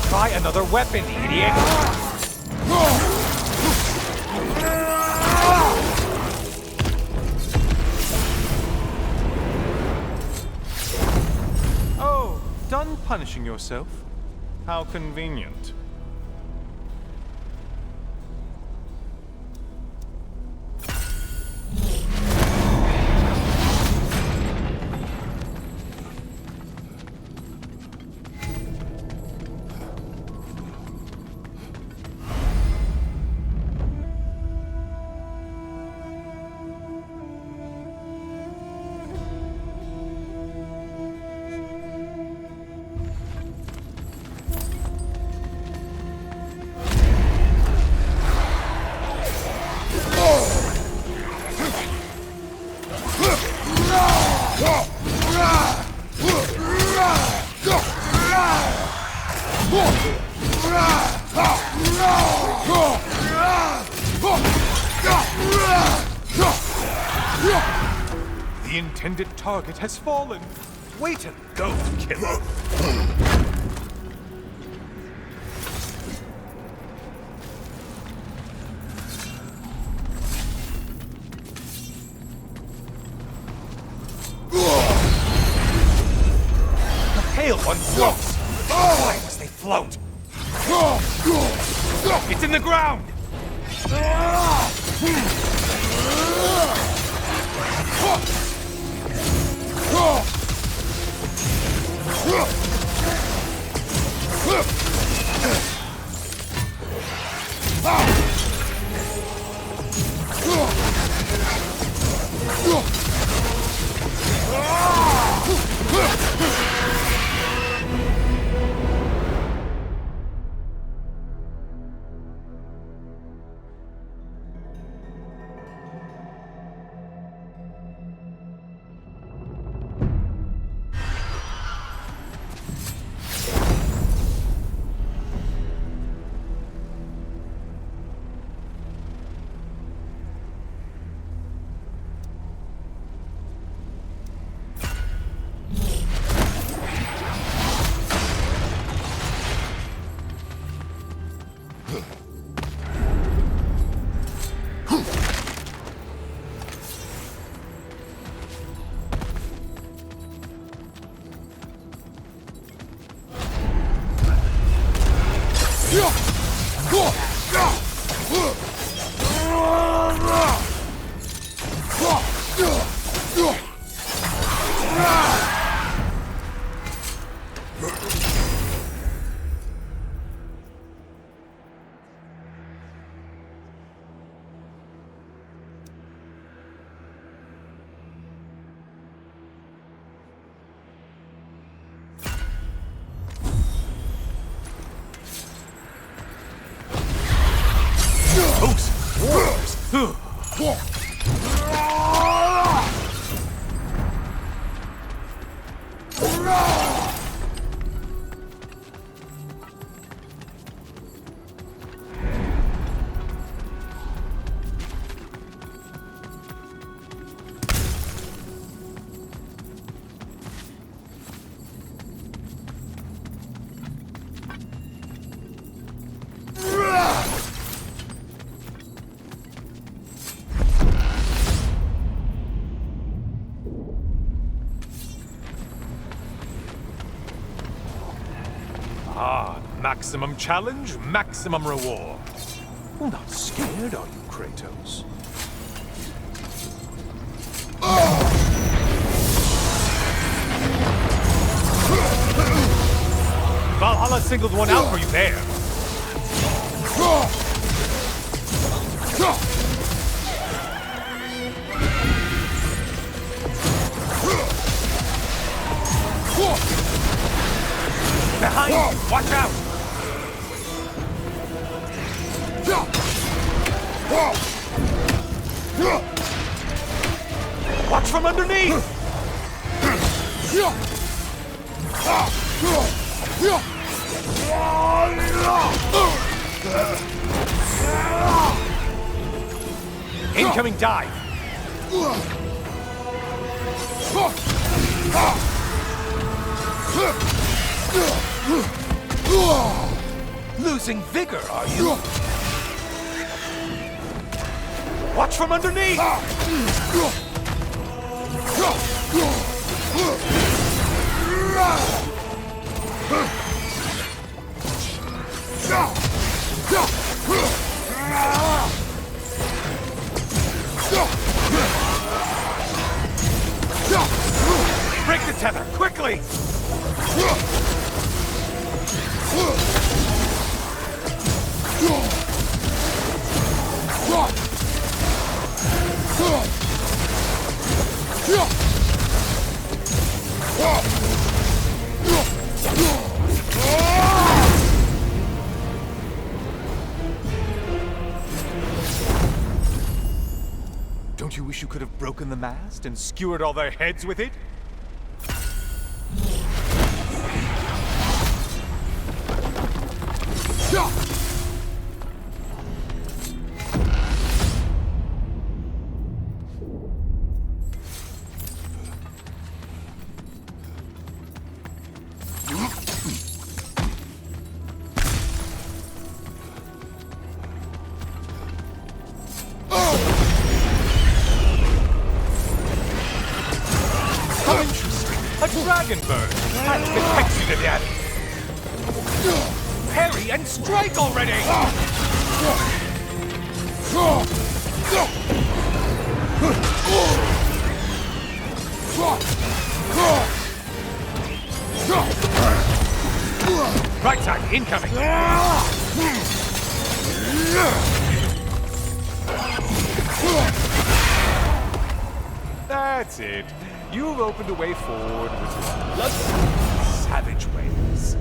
Try another weapon, idiot! Oh, done punishing yourself? How convenient. The intended target has fallen. Way to go, killer. The pale one floats. Why must they float? It's in the ground! Maximum challenge, maximum reward. Well, not scared, are you, Kratos? Valhalla singled one out for you there. Behind you! Watch out! Watch from underneath! Incoming dive! Losing vigor, are you? Watch from underneath! Break the tether, quickly! Don't you wish you could have broken the mast and skewered all their heads with it? dragon bird! I'll protect you to death! Parry and strike already! Right side, incoming! That's it. You've opened a way forward with your bloodthirsty, savage ways.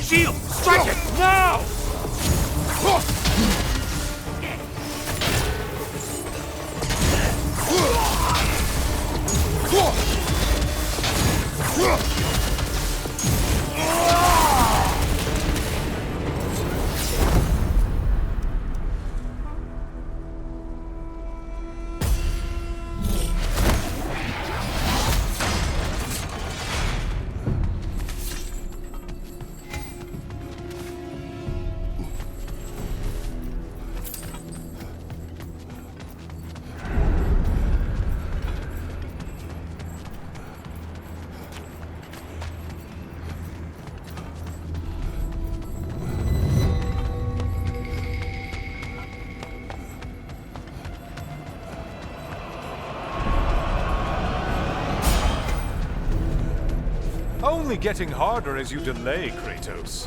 Shield! Strike it! Now! Only getting harder as you delay, Kratos.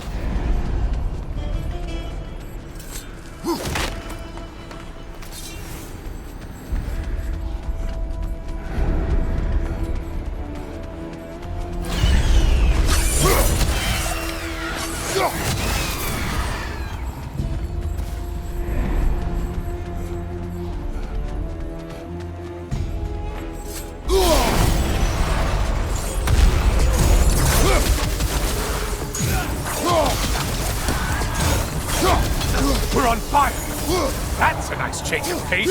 We're on fire! That's a nice change of pace!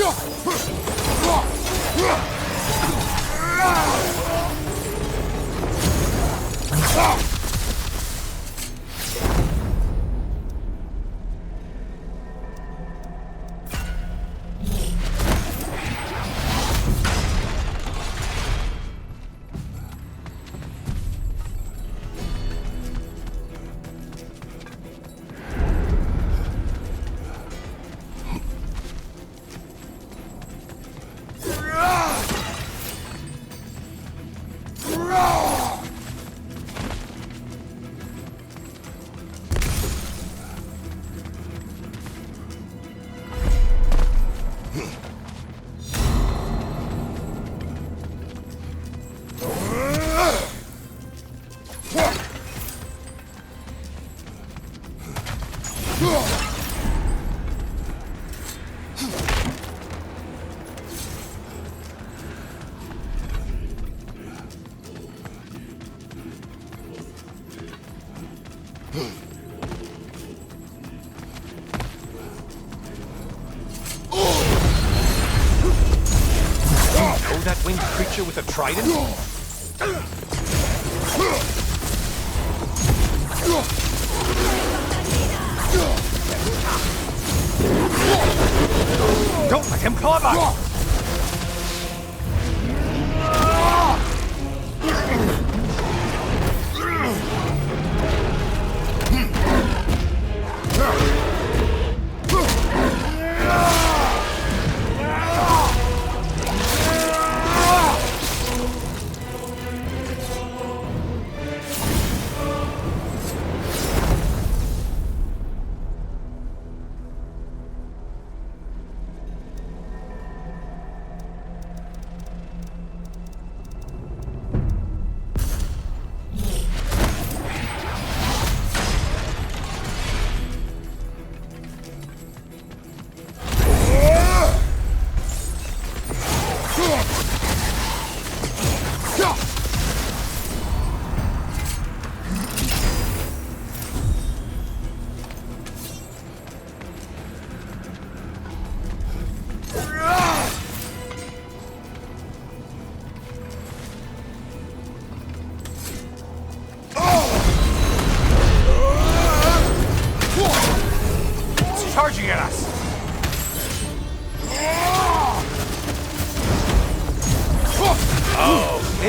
That winged creature with a trident? Don't let him club us!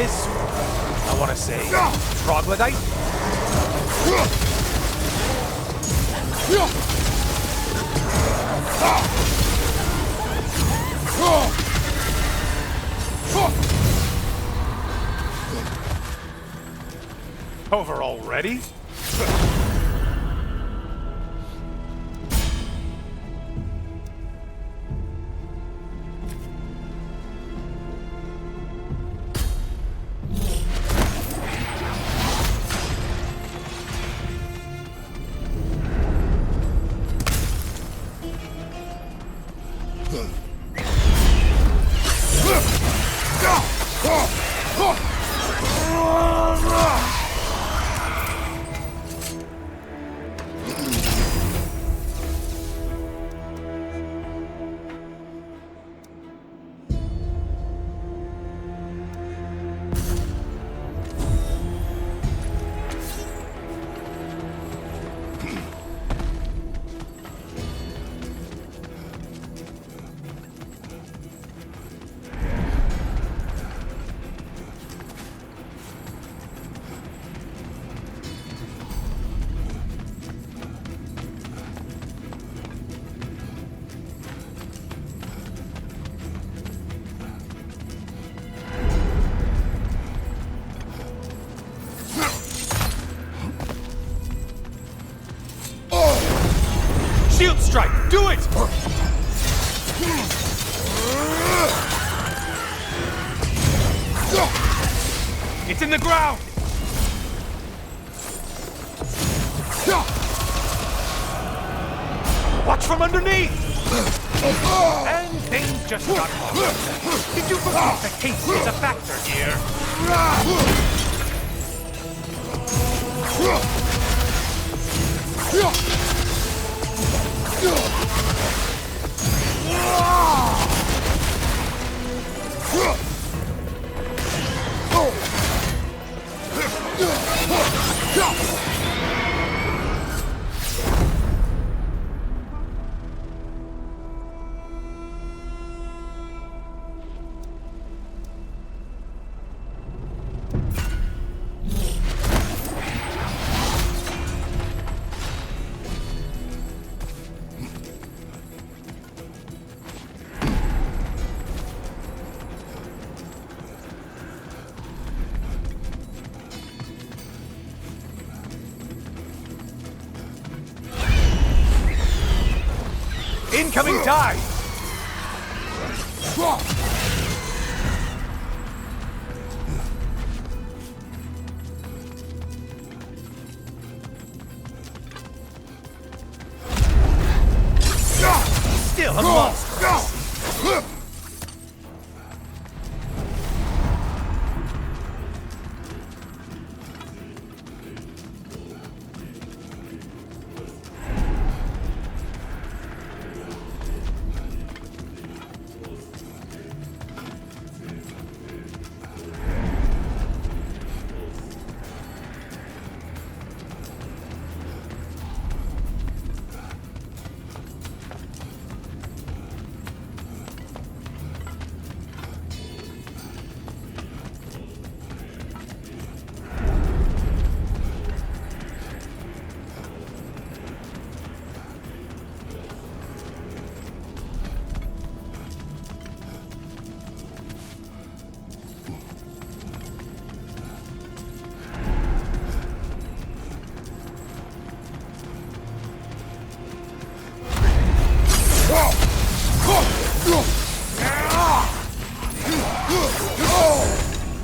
this, I want to say, troglodyte? Over already? Shield strike! Do it! It's in the ground! Watch from underneath! And things just got lost. Did you forget that haste is a factor here? Incoming dive! Still a monster!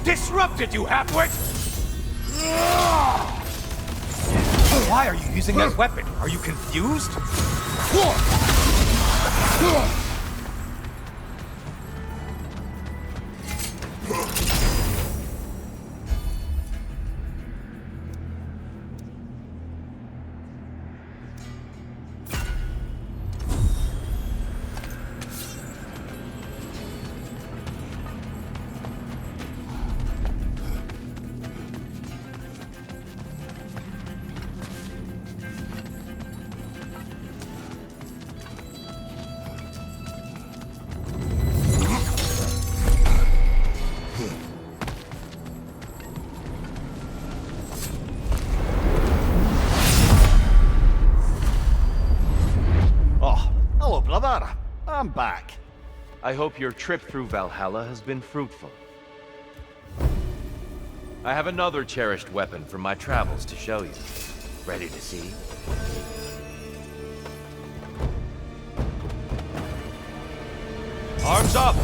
Disrupted, you halfwit! Why are you using that weapon? Are you confused? I'm back. I hope your trip through Valhalla has been fruitful. I have another cherished weapon from my travels to show you. Ready to see? Arms up!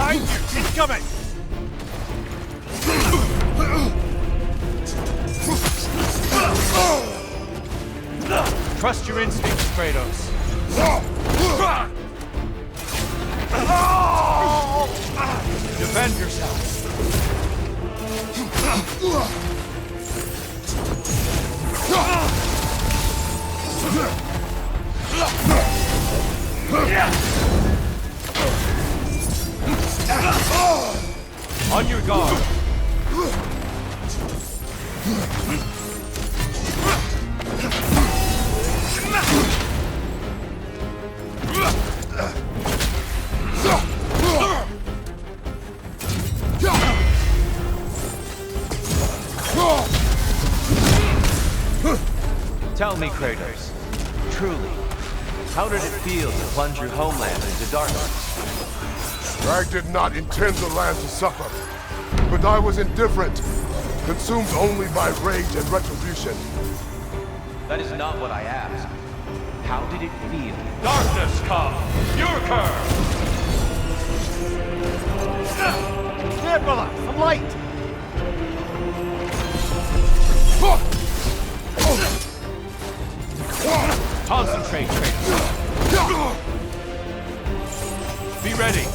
Behind you! He's coming! Trust your instincts, Kratos. Defend yourself. On your guard. Tell me, Kratos, truly, how did it feel to plunge your homeland into darkness? I did not intend the land to suffer, but I was indifferent, consumed only by rage and retribution. That is not what I asked. How did it feel? Darkness come! Your curse! Here, brother, some light. Concentrate, Kratos. Be ready.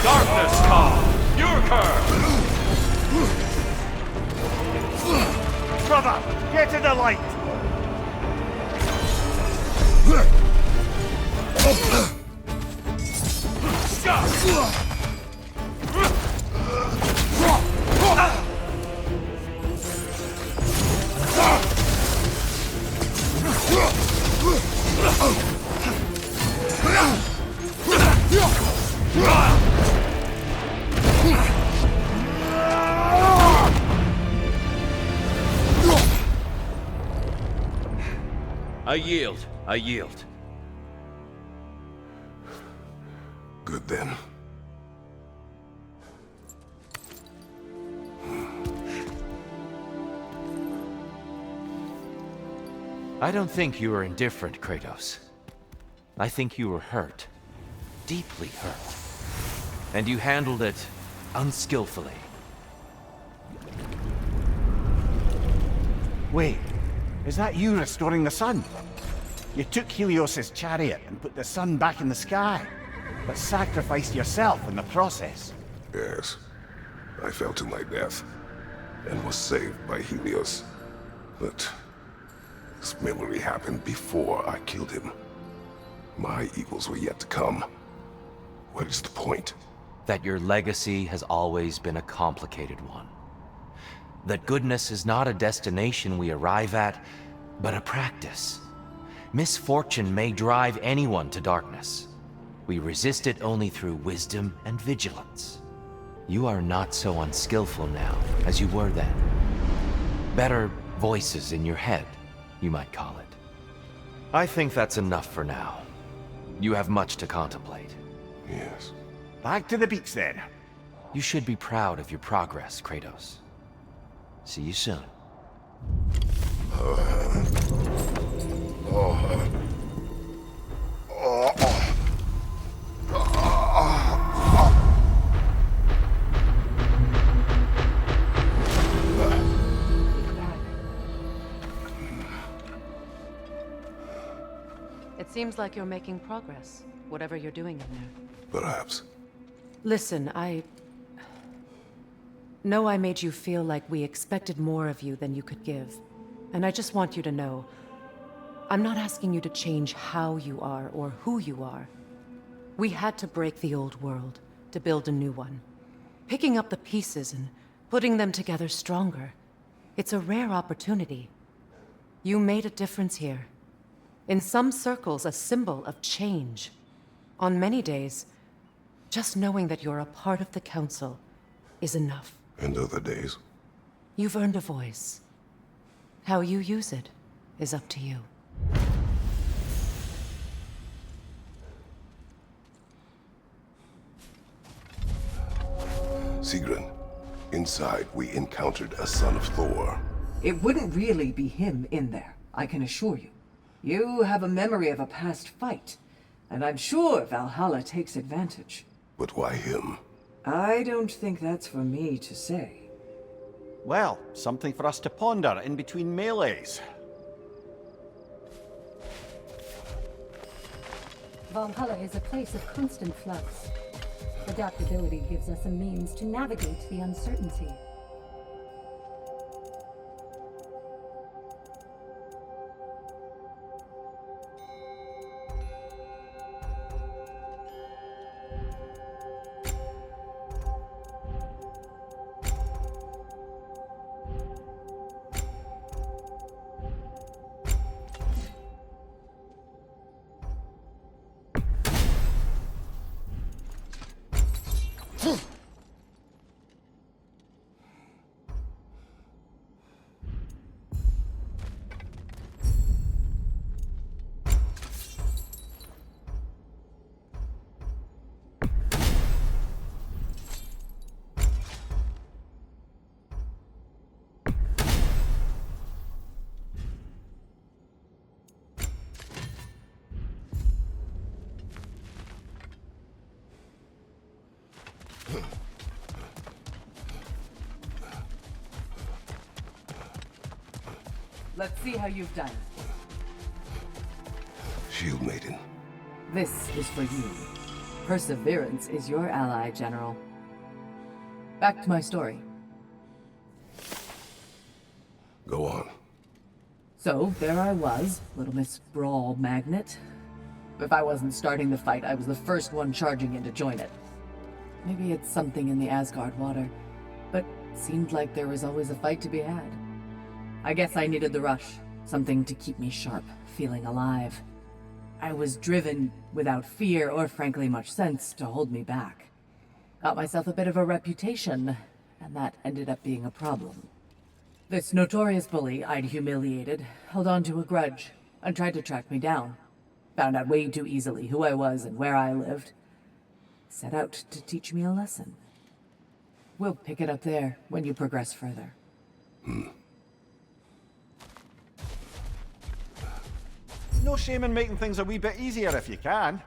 Darkness come! Your curse! Brother, get to the light. I yield. I yield. Good then. I don't think you were indifferent, Kratos. I think you were hurt. Deeply hurt. And you handled it unskillfully. Wait, is that you restoring the sun? You took Helios's chariot and put the sun back in the sky, but sacrificed yourself in the process. Yes. I fell to my death, and was saved by Helios. But this memory happened before I killed him. My evils were yet to come. What is the point? That your legacy has always been a complicated one. That goodness is not a destination we arrive at, but a practice. Misfortune may drive anyone to darkness. We resist it only through wisdom and vigilance. You are not so unskillful now as you were then. Better voices in your head, you might call it. I think that's enough for now. You have much to contemplate. Yes. Back to the beach then. You should be proud of your progress, Kratos. See you soon. It seems like you're making progress, whatever you're doing in there. Perhaps. Listen, I know I made you feel like we expected more of you than you could give. And I just want you to know, I'm not asking you to change how you are or who you are. We had to break the old world to build a new one. Picking up the pieces and putting them together stronger. It's a rare opportunity. You made a difference here. In some circles, a symbol of change. On many days, just knowing that you're a part of the Council is enough. And other days? You've earned a voice. How you use it is up to you. Sigrun, inside we encountered a son of Thor. It wouldn't really be him in there, I can assure you. You have a memory of a past fight, and I'm sure Valhalla takes advantage. But why him? I don't think that's for me to say. Well, something for us to ponder in between melees. Valhalla is a place of constant flux. Adaptability gives us a means to navigate the uncertainty. Let's see how you've done. Shield Maiden. This is for you. Perseverance is your ally, General. Back to my story. Go on. So, there I was, Little Miss Brawl Magnet. If I wasn't starting the fight, I was the first one charging in to join it. Maybe it's something in the Asgard water, but seemed like there was always a fight to be had. I guess I needed the rush, something to keep me sharp, feeling alive. I was driven, without fear or frankly much sense, to hold me back. Got myself a bit of a reputation, and that ended up being a problem. This notorious bully I'd humiliated held on to a grudge and tried to track me down. Found out way too easily who I was and where I lived. Set out to teach me a lesson. We'll pick it up there when you progress further. No shame in making things a wee bit easier if you can.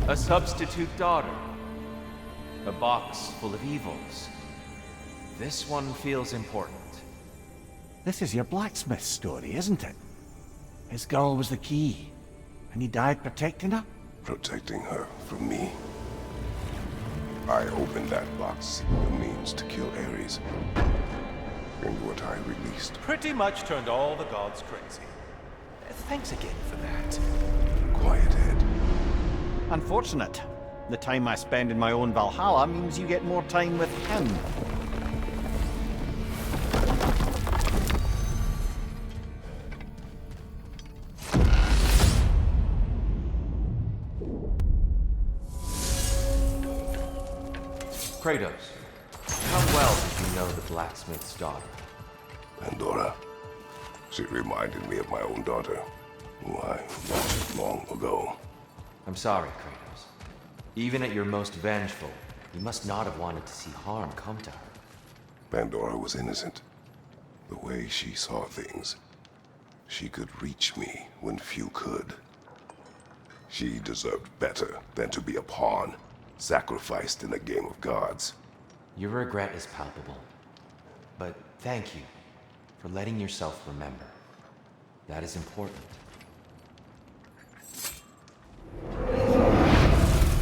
A substitute daughter. A box full of evils. This one feels important. This is your blacksmith story, isn't it? His girl was the key, and he died protecting her? Protecting her from me. I opened that box, seeking the means to kill Ares. And what I released. Pretty much turned all the gods crazy. Thanks again for that. Quiet head. Unfortunate. The time I spend in my own Valhalla means you get more time with him. Kratos, how well did you know the blacksmith's daughter? Pandora. She reminded me of my own daughter, who I lost long ago. I'm sorry, Kratos. Even at your most vengeful, you must not have wanted to see harm come to her. Pandora was innocent. The way she saw things, she could reach me when few could. She deserved better than to be a pawn, sacrificed in a game of gods. Your regret is palpable. But thank you for letting yourself remember. That is important.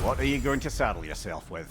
What are you going to saddle yourself with?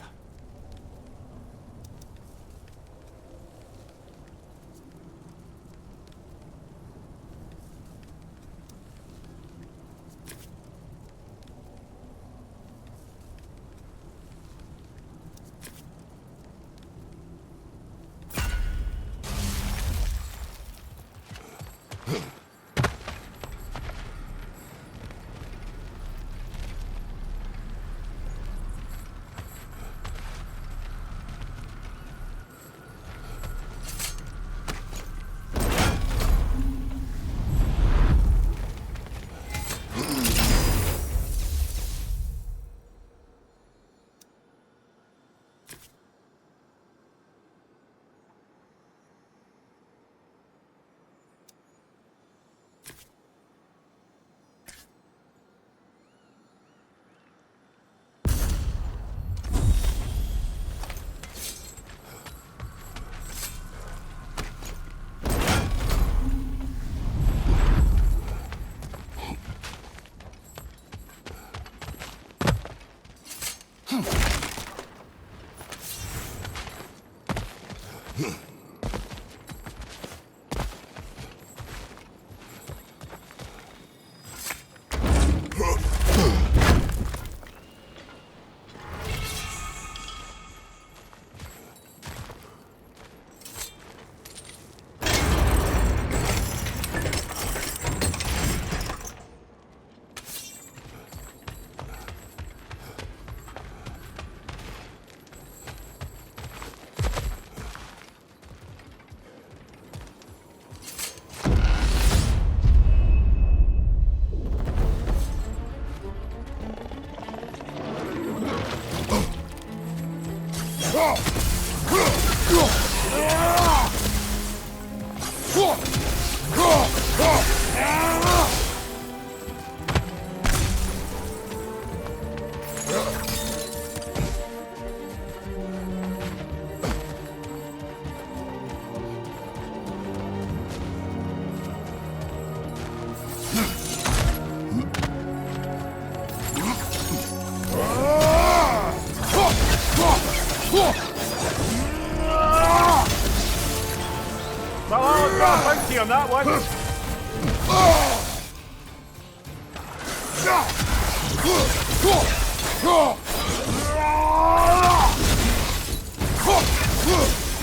On that one.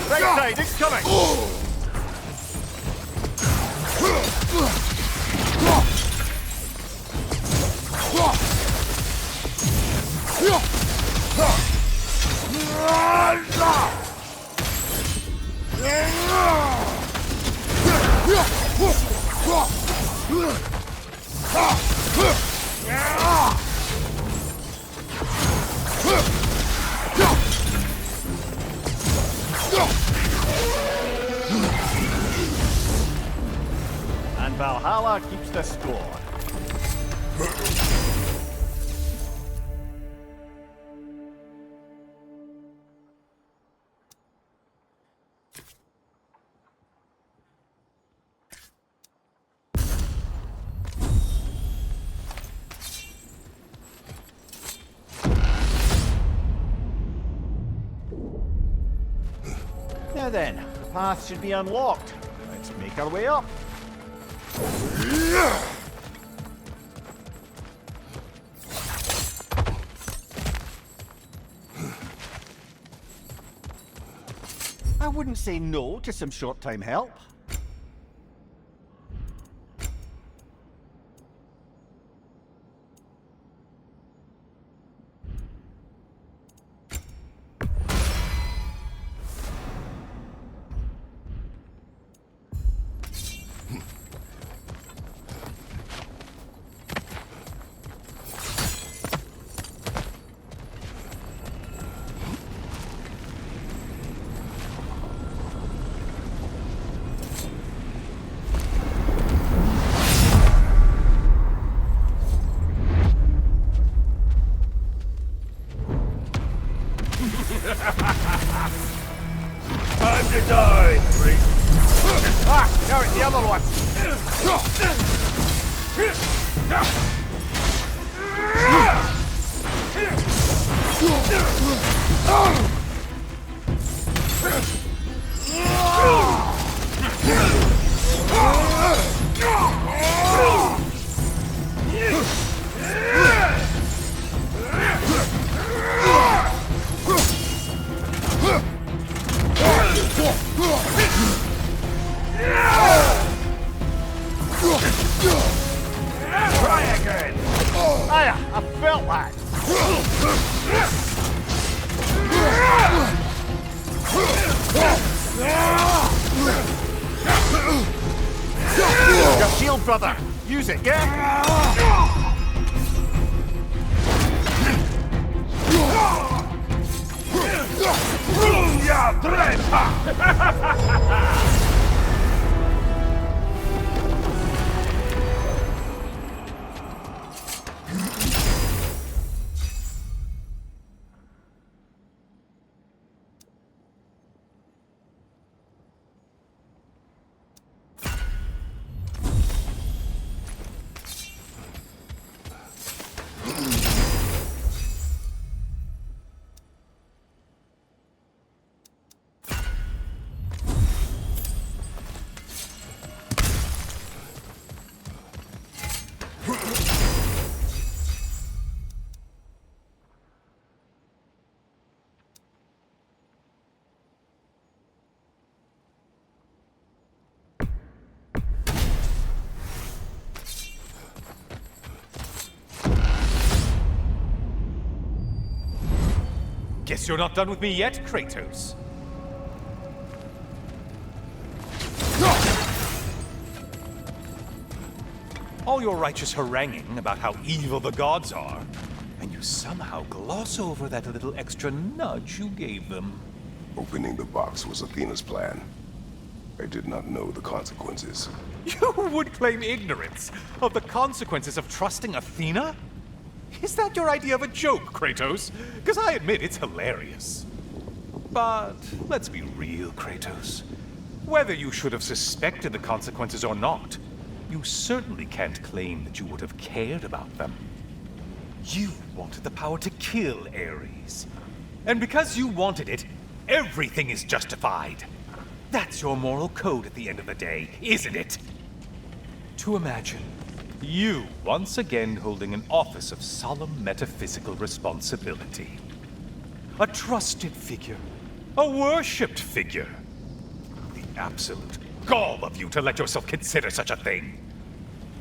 Right side, it's coming! And Valhalla keeps the score. Now then, the path should be unlocked. Let's make our way up. I wouldn't say no to some short-time help. Time to die, freak! Ah, now it's the other one. Try again! Hiya, I felt that. Your shield, brother. Use it, yeah? Ya trepa! Guess you're not done with me yet, Kratos. All your righteous haranguing about how evil the gods are, and you somehow gloss over that little extra nudge you gave them. Opening the box was Athena's plan. I did not know the consequences. You would claim ignorance of the consequences of trusting Athena? Is that your idea of a joke, Kratos? Because I admit it's hilarious. But let's be real, Kratos. Whether you should have suspected the consequences or not, you certainly can't claim that you would have cared about them. You wanted the power to kill Ares. And because you wanted it, everything is justified. That's your moral code at the end of the day, isn't it? To imagine you once again holding an office of solemn metaphysical responsibility. A trusted figure, A worshipped figure. The absolute gall of you to let yourself consider such a thing.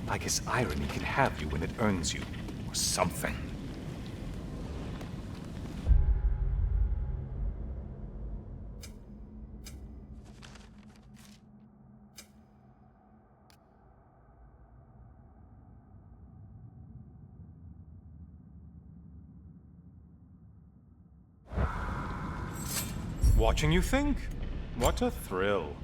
I guess irony can have you when it earns you, or something. Watching you think? What a thrill.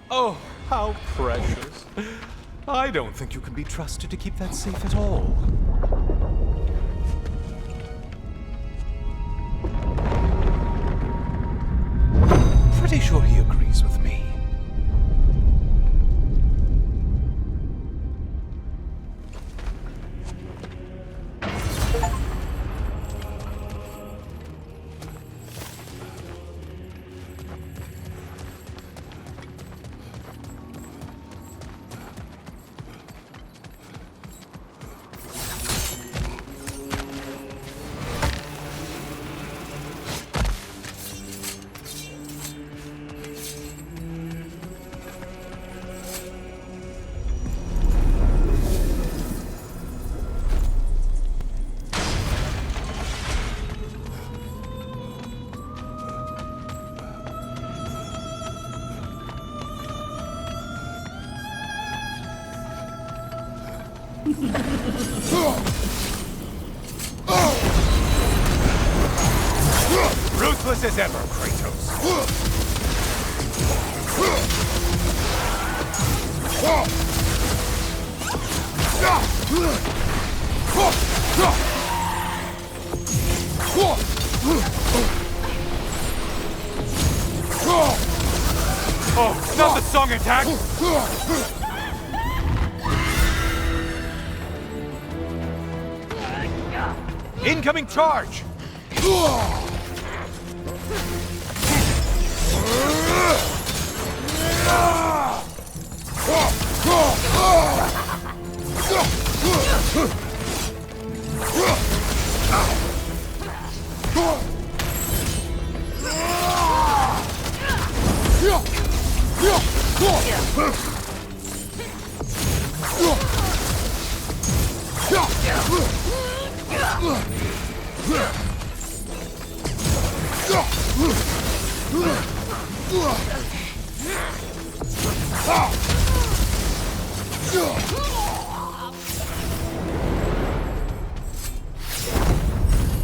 Oh, how precious. I don't think you can be trusted to keep that safe at all. Pretty sure he agrees with me. Ruthless as ever, Kratos. Oh, not the song attack! Incoming charge!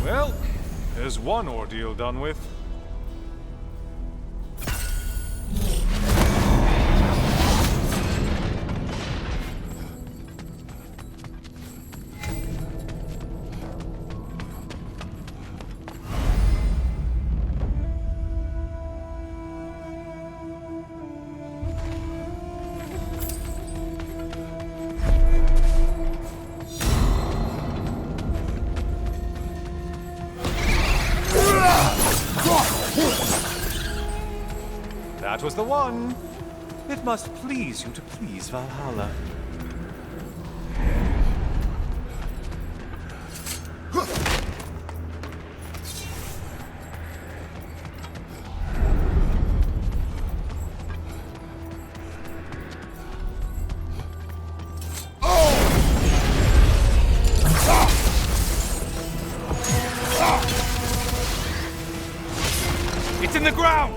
Well, there's one ordeal done with. That was the one. It must please you to please Valhalla. It's in the ground!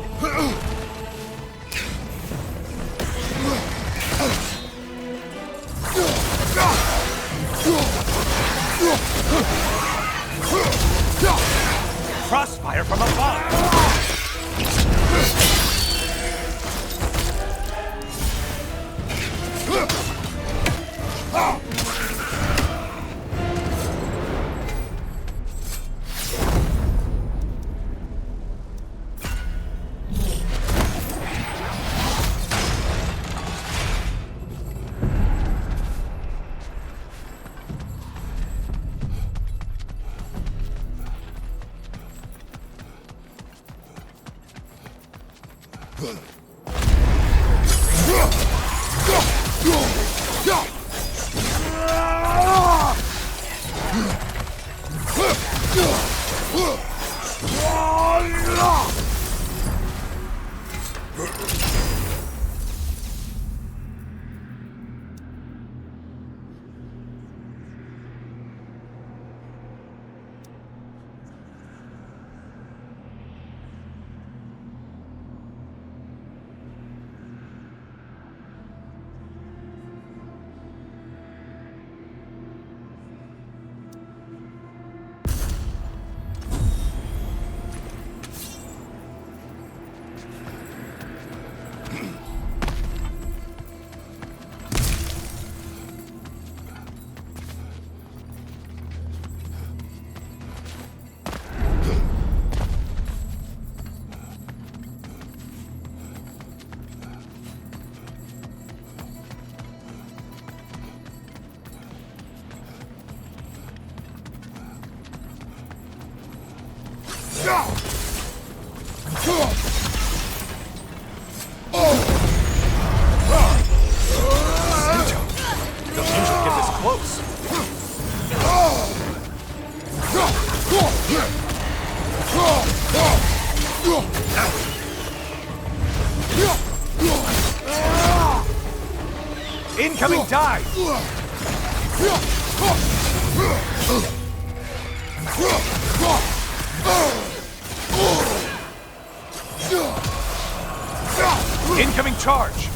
Incoming dive! Incoming charge!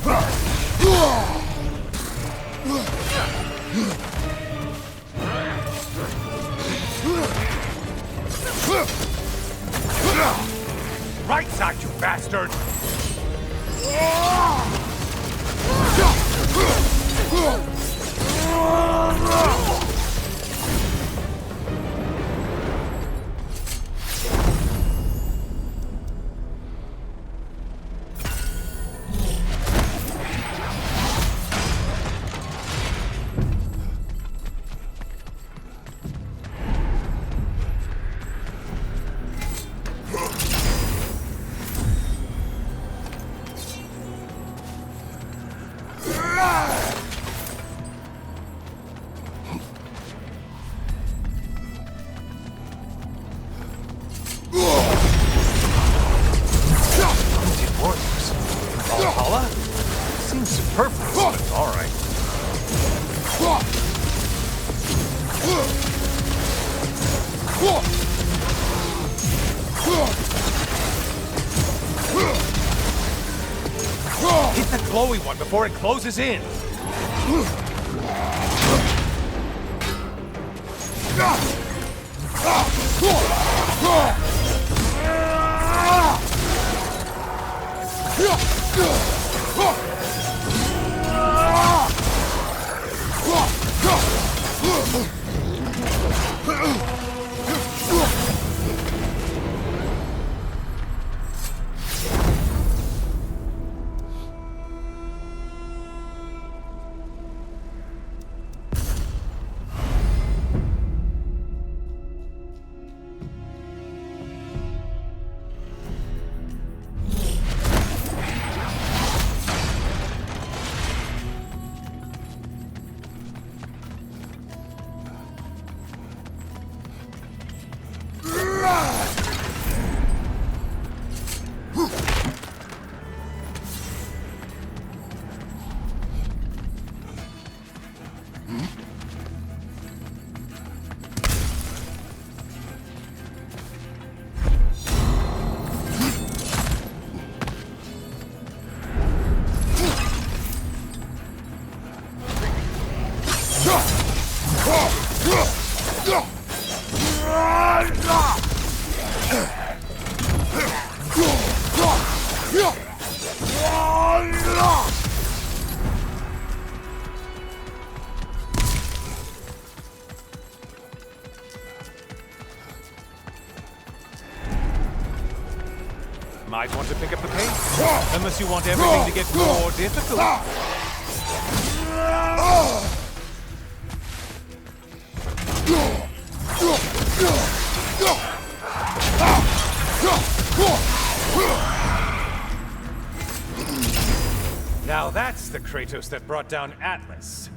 Right side, you bastard! Seems superfluous, but alright. Hit the glowy one before it closes in. Might want to pick up the pace, unless you want everything to get more difficult. Now that's the Kratos that brought down Atlas.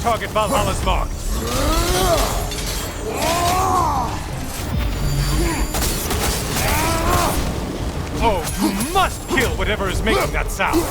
Target Valhalla's marked. Oh, you must kill whatever is making that sound.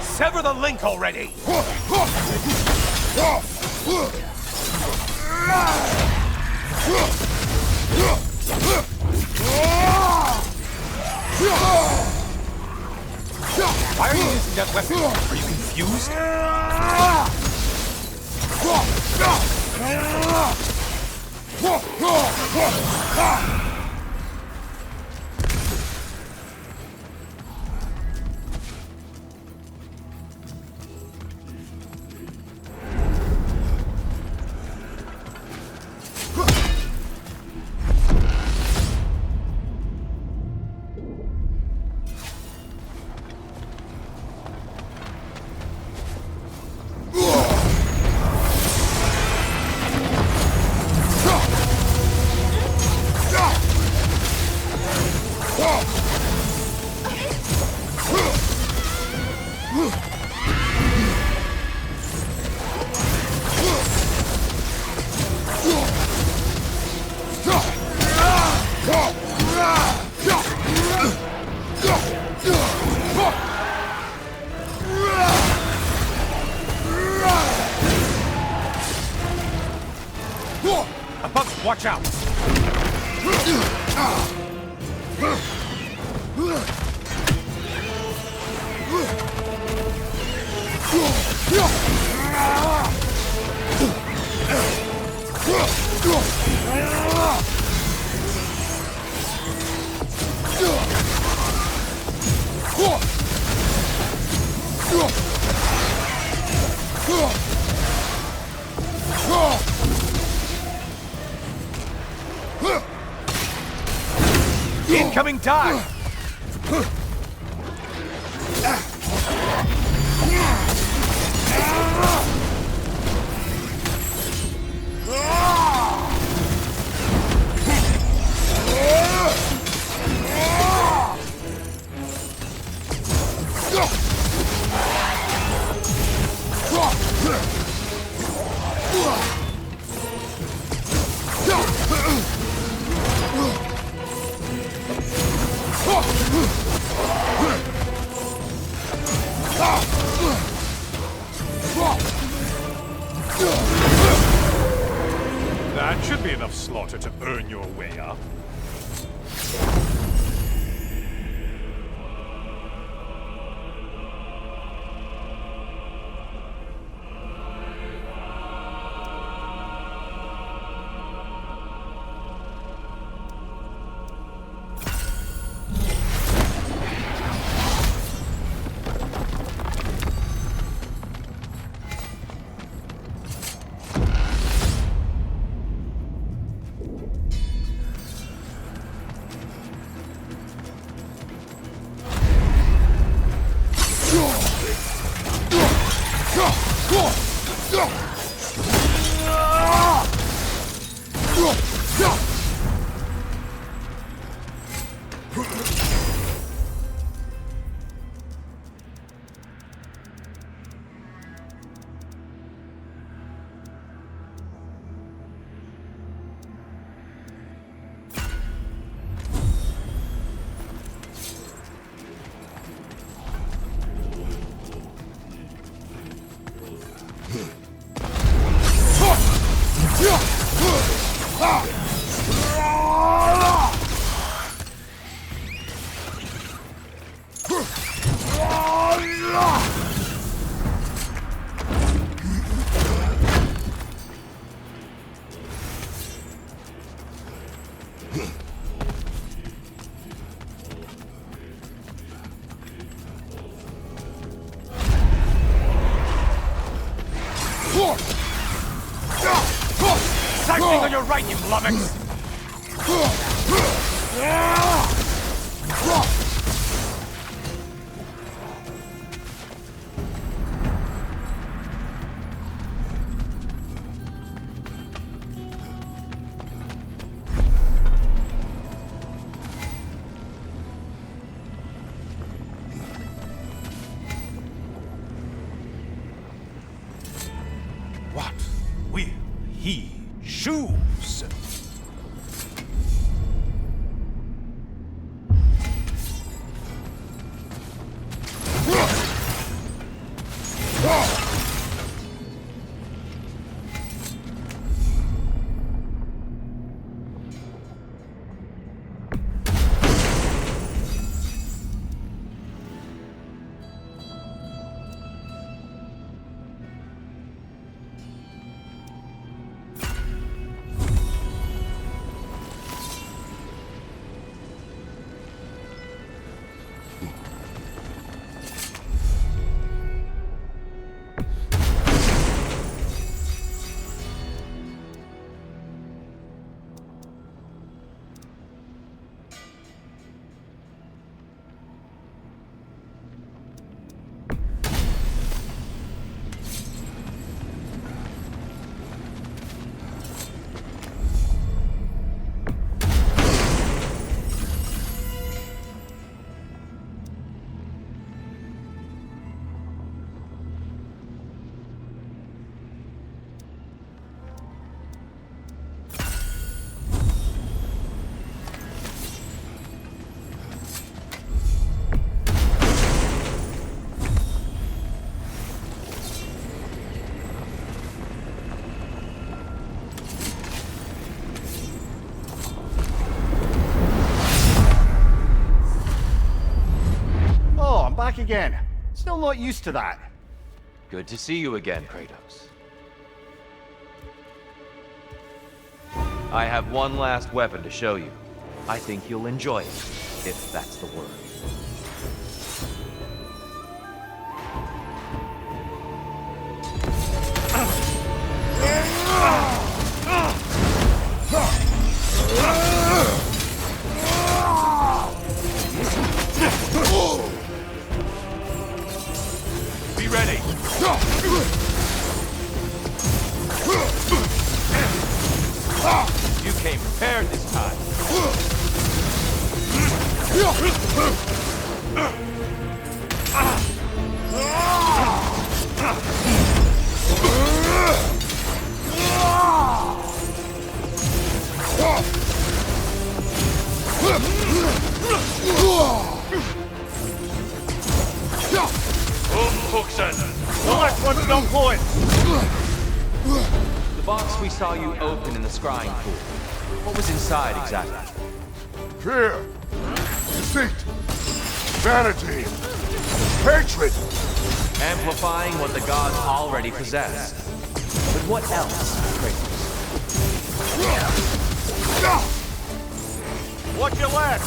Sever the link already! Why are you using that weapon? Are you confused? Above, watch out! Incoming dive! That should be enough slaughter to earn your way up. right, you lummox! What will he choose? Back again. Still not used to that. Good to see you again, Kratos. I have one last weapon to show you. I think you'll enjoy it, if that's the word. Be ready. You came prepared this time. The box we saw you open in the scrying pool. What was inside exactly? Fear, deceit, vanity, hatred. Amplifying what the gods already possessed. But what else, Kratos? Watch your left!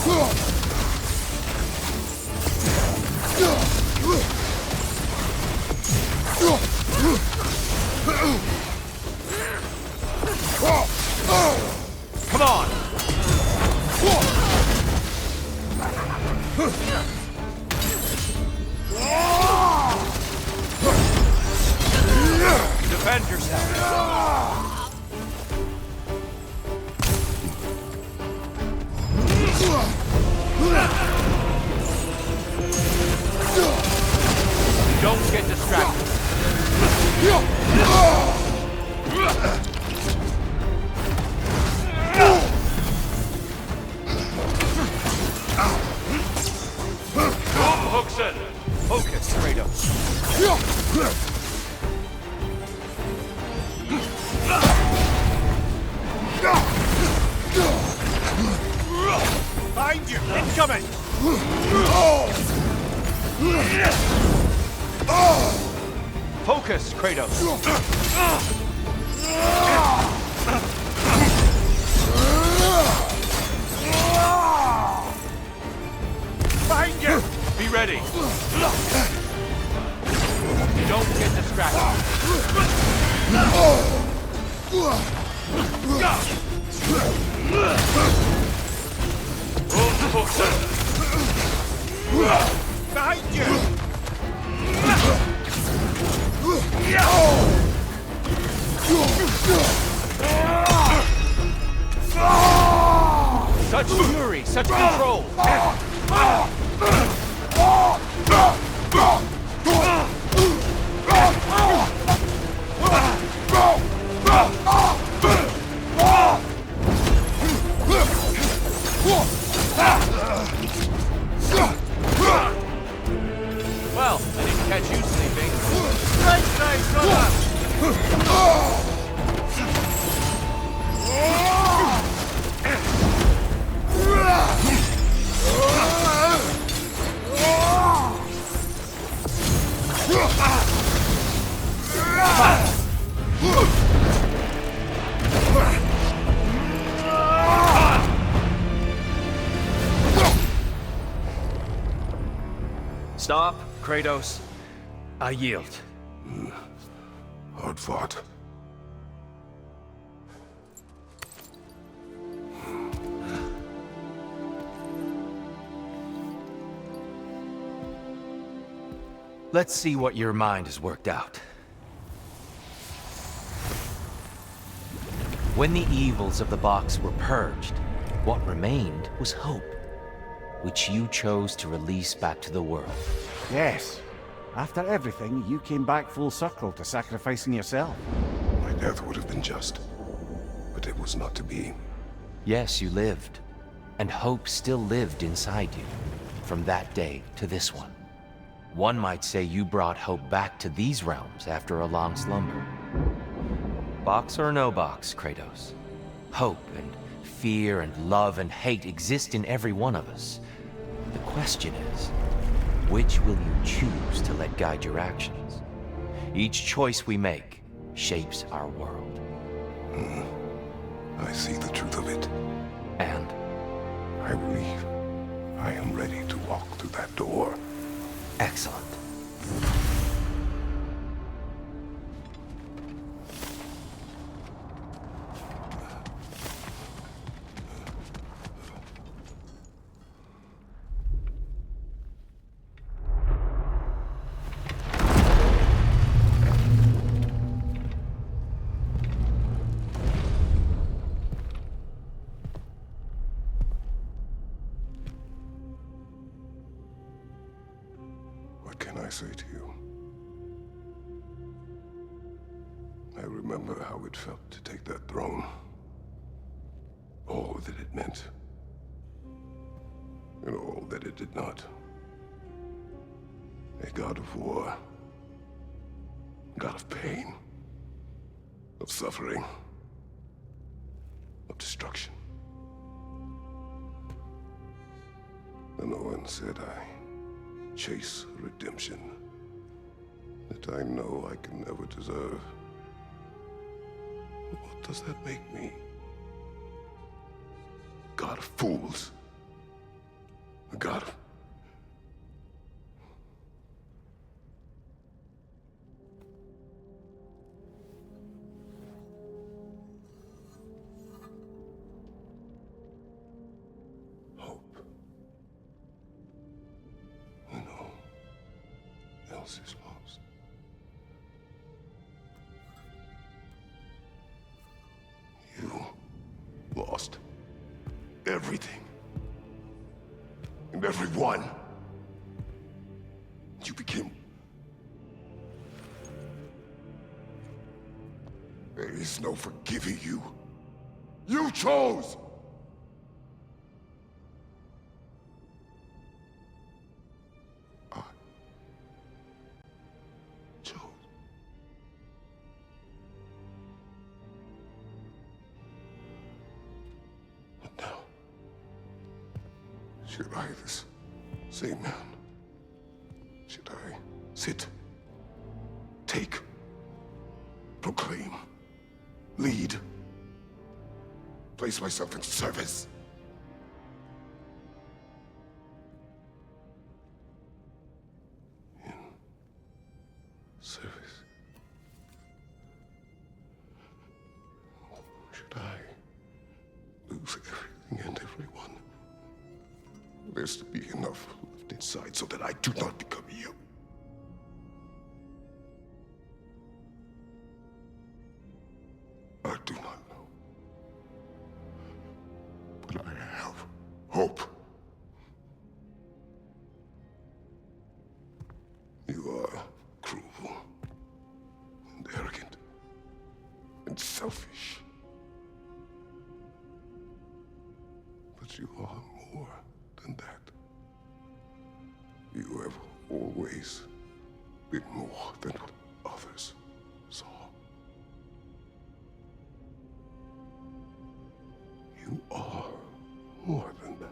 Come on! Defend yourself! Don't get distracted. Hookson! Focus, Kratos. Find you! Incoming! Focus, Kratos. Find you! Be ready. Don't get distracted. Behind you! Such fury, such control! Well, I didn't catch you sleeping. Stop, Kratos. I yield. Hard fought. Let's see what your mind has worked out. When the evils of the box were purged, what remained was hope, which you chose to release back to the world. Yes. After everything, you came back full circle to sacrificing yourself. My death would have been just, but it was not to be. Yes, you lived, and hope still lived inside you, from that day to this one. One might say you brought hope back to these realms after a long slumber. Box or no box, Kratos. Hope and fear and love and hate exist in every one of us. The question is, which will you choose to let guide your actions? Each choice we make shapes our world. I see the truth of it. And I believe I am ready to walk through that door. excellent. What can I say to you? I remember how it felt to take that throne. All that it meant. And all that it did not. A god of war. A god of pain. Of suffering. Of destruction. And no one said I chase redemption that I know I can never deserve. What does that make me? God of fools. A god of... hope. When all else is lost. You lost everything. And everyone. You became... There is no forgiving you. You chose! I chose. But now, should I, this same man, should I sit, take, proclaim, lead, place myself in service? In service? Should there's to be enough left inside so that I do not become you. I do not know. But I have hope. You are cruel and arrogant and selfish. But you are more than that. You have always been more than what others saw. You are more than that.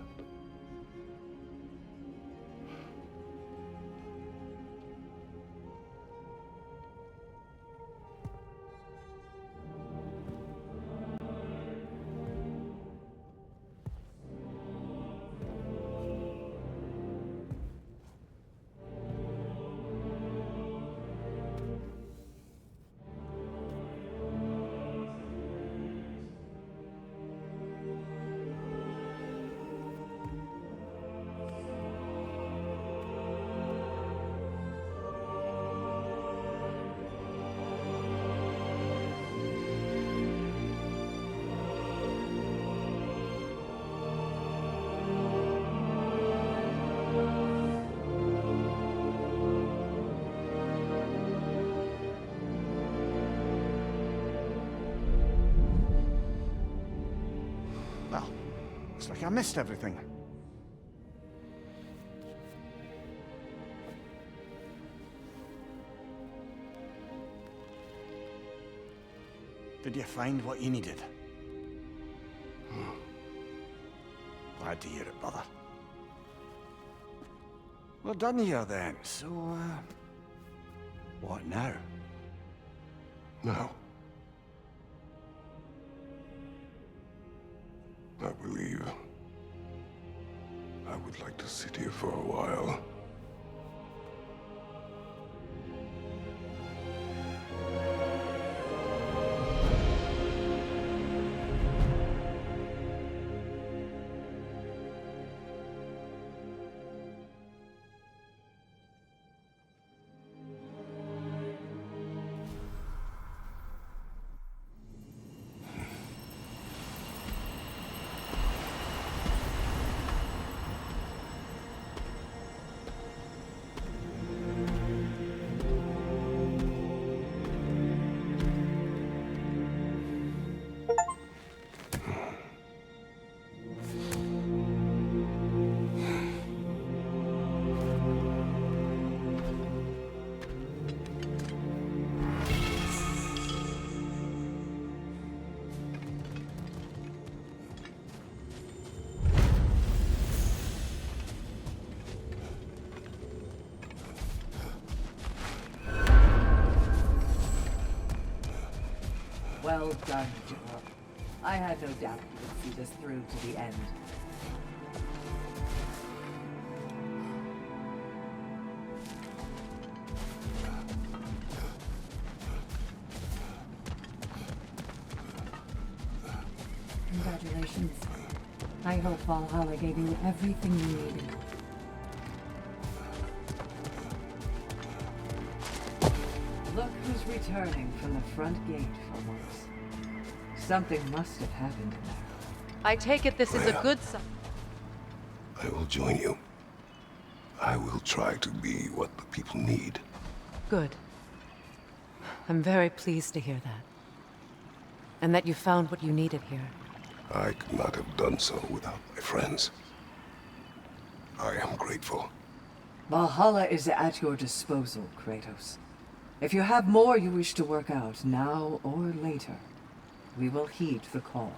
Well, looks like I missed everything. Did you find what you needed? Glad to hear it, brother. We're done here then, so, what now? Now, I believe I would like to sit here for a while. Well done, General. I had no doubt you would see this through to the end. Congratulations. I hope Valhalla gave you everything you needed. Look who's returning from the front gate for once. Something must have happened in there. I take it this is a good sign. I will join you. I will try to be what the people need. Good. I'm very pleased to hear that. And that you found what you needed here. I could not have done so without my friends. I am grateful. Valhalla is at your disposal, Kratos. If you have more you wish to work out, now or later, we will heed the call.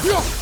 Yeah!